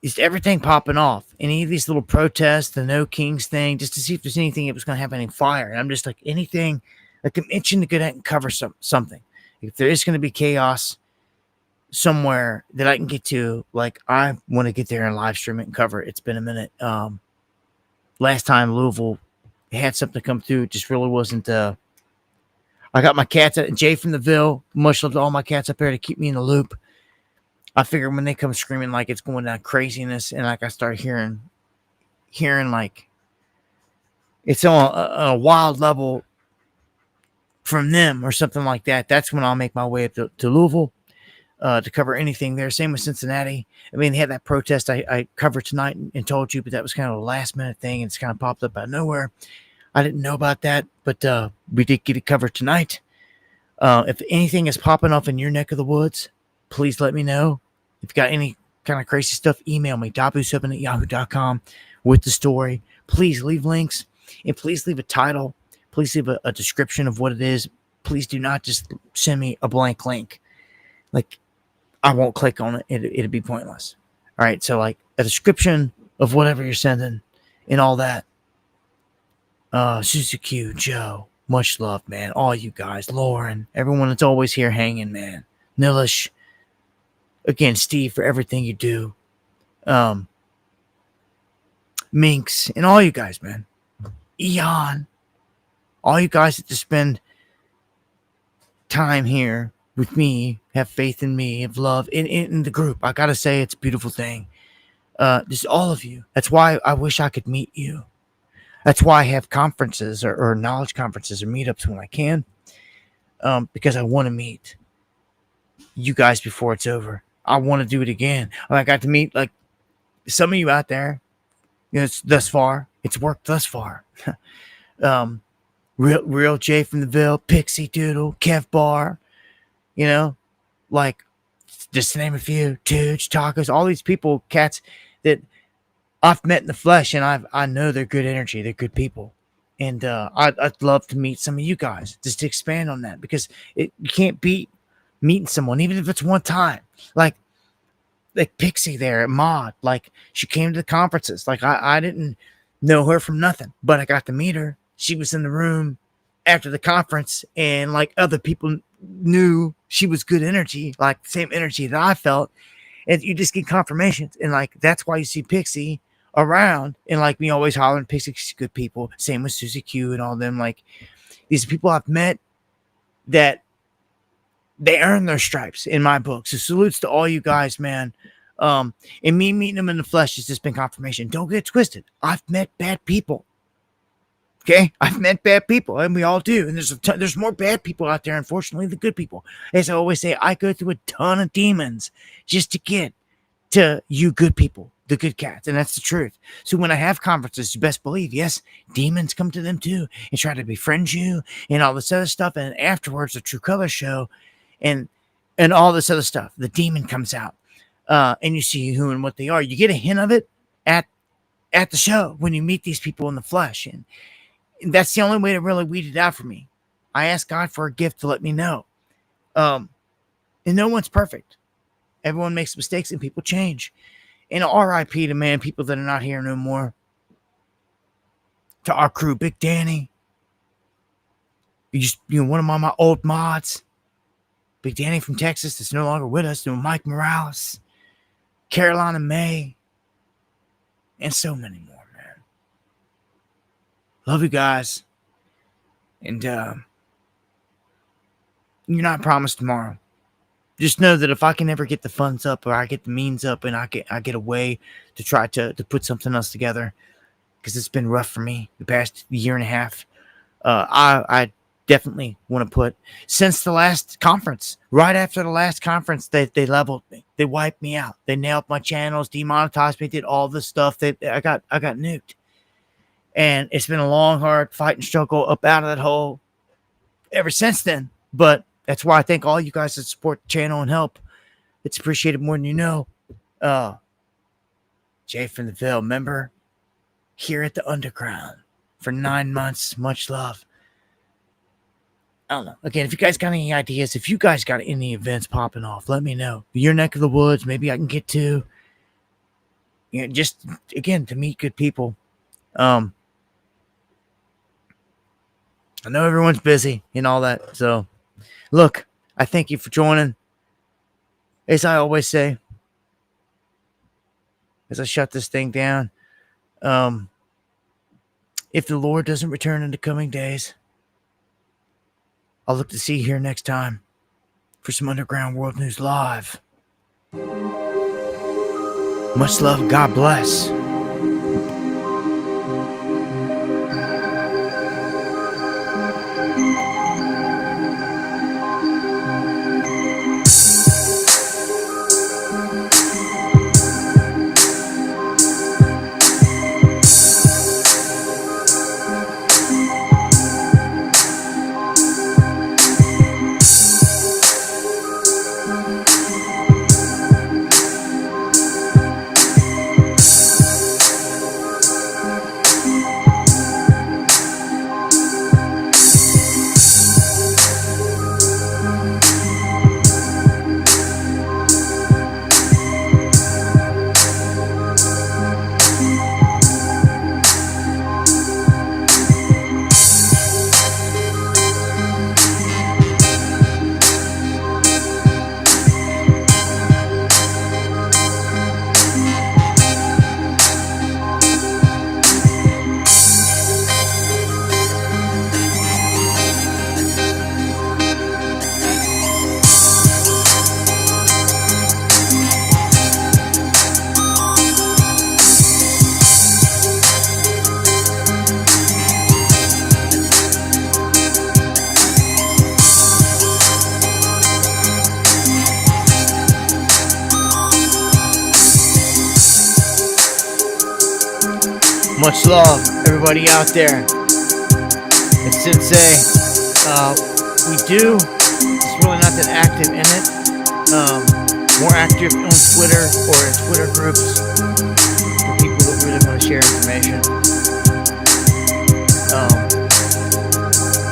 just everything popping off. Any of these little protests, the No Kings thing, just to see if there's anything that was going to have any fire. And I'm just like, anything, like I'm itching to get out and cover something. If there is going to be chaos somewhere that I can get to, like I want to get there and live stream it and cover it. It's been a minute. Last time Louisville had something come through, it just really wasn't. I I got my cats, Jay from the Ville. Much love to all my cats up there to keep me in the loop. I figure when they come screaming like it's going down craziness, and like I start hearing like it's on a wild level from them or something like that, that's when I'll make my way up to Louisville to cover anything there. Same with Cincinnati. I mean, they had that protest I covered tonight and told you, but that was kind of a last minute thing, and it's kind of popped up out of nowhere. I didn't know about that, but we did get it covered tonight. If anything is popping off in your neck of the woods, please let me know. If you got any kind of crazy stuff, email me, dabu7@yahoo.com with the story. Please leave links, and please leave a title. Please leave a description of what it is. Please do not just send me a blank link. Like, I won't click on it. It'd be pointless. All right, so like a description of whatever you're sending and all that. Susie Q, Joe, much love, man. All you guys, Lauren, everyone that's always here hanging, man. Nilish, again, Steve, for everything you do. Minx, and all you guys, man. Eon, all you guys that just spend time here with me, have faith in me, have love in the group. I gotta say, it's a beautiful thing. Just all of you. That's why I wish I could meet you. That's why I have conferences or knowledge conferences or meetups when I can, because I want to meet you guys before it's over. I want to do it again. I got to meet like some of you out there. You know, it's thus far. It's worked thus far. Real Jay from the Ville, Pixie Doodle, Kev Bar, you know, like just to name a few, Tooch, Tacos, all these people, cats that I've met in the flesh, and I know they're good energy, they're good people, and I'd love to meet some of you guys just to expand on that, because you can't beat meeting someone, even if it's one time, like Pixie there at Mod, like she came to the conferences, like I didn't know her from nothing, but I got to meet her. She was in the room after the conference, and like other people knew she was good energy, like the same energy that I felt, and you just get confirmations, and like that's why you see Pixie around, and like me always hollering, Pixie's good people. Same with Susie Q and all them. Like these people I've met that they earn their stripes in my book. So salutes to all you guys, man. And me meeting them in the flesh has just been confirmation. Don't get twisted. I've met bad people. Okay, I've met bad people, and we all do. And there's more bad people out there, unfortunately, than good people. As I always say, I go through a ton of demons just to get to you good people, the good cats, and that's the truth. So when I have conferences, you best believe, yes, demons come to them too and try to befriend you and all this other stuff. And afterwards, the True Color show and all this other stuff, the demon comes out, and you see who and what they are. You get a hint of it at the show when you meet these people in the flesh, and that's the only way to really weed it out for me. I ask God for a gift to let me know. And no one's perfect. Everyone makes mistakes and people change. And RIP to, man, people that are not here no more. To our crew, Big Danny. One of my old mods. Big Danny from Texas that's no longer with us. Mike Morales. Carolina May. And so many more. Love you guys. And you're not promised tomorrow. Just know that if I can ever get the funds up, or I get the means up, and I get a way to try to put something else together, because it's been rough for me the past year and a half. I definitely want to put, since the last conference, right after the last conference, they leveled me. They wiped me out. They nailed my channels, demonetized me, did all this stuff. I got nuked. And it's been a long, hard fight and struggle up out of that hole ever since then. But that's why I thank all you guys that support the channel and help. It's appreciated more than you know. Jay from the Ville, member here at the Underground for 9 months. Much love. I don't know. Again, if you guys got any ideas, if you guys got any events popping off, let me know. Your neck of the woods, maybe I can get to. Just, again, to meet good people. I know everyone's busy and all that. So, look, I thank you for joining. As I always say, as I shut this thing down, if the Lord doesn't return in the coming days, I'll look to see you here next time for some Underground World News Live. Much love. God bless. Much love, everybody out there. It's Sensei. We do. It's really not that active in it. More active on Twitter or in Twitter groups for people that really want to share information.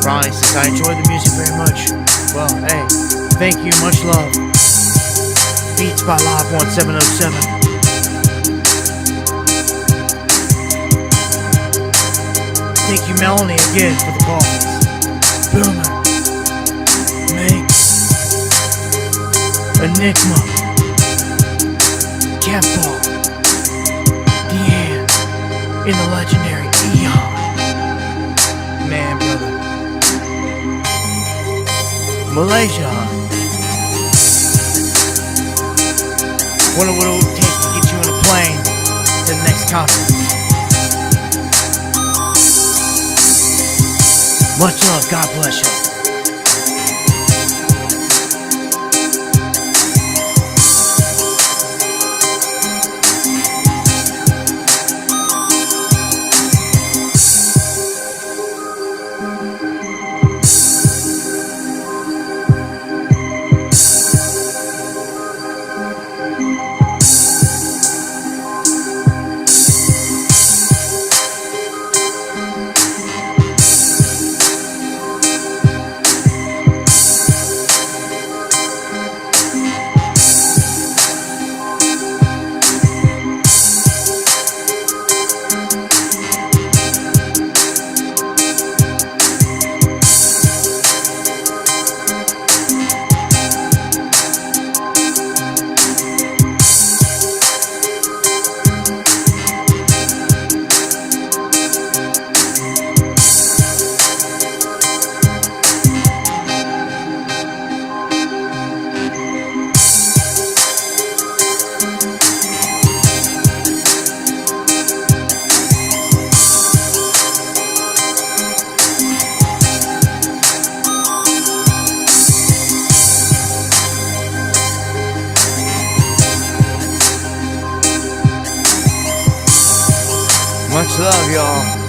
Ronnie says, I enjoy the music very much. Well, hey, thank you. Much love. Beats by Live 1707. Thank you, Melanie, again for the calls. Boomer, Mix, Enigma, Catball, Deanne, in the legendary Eon. Man, brother. Malaysia. Wonder what it would take to get you on a plane to the next conference. Much love. God bless you. Much love, y'all.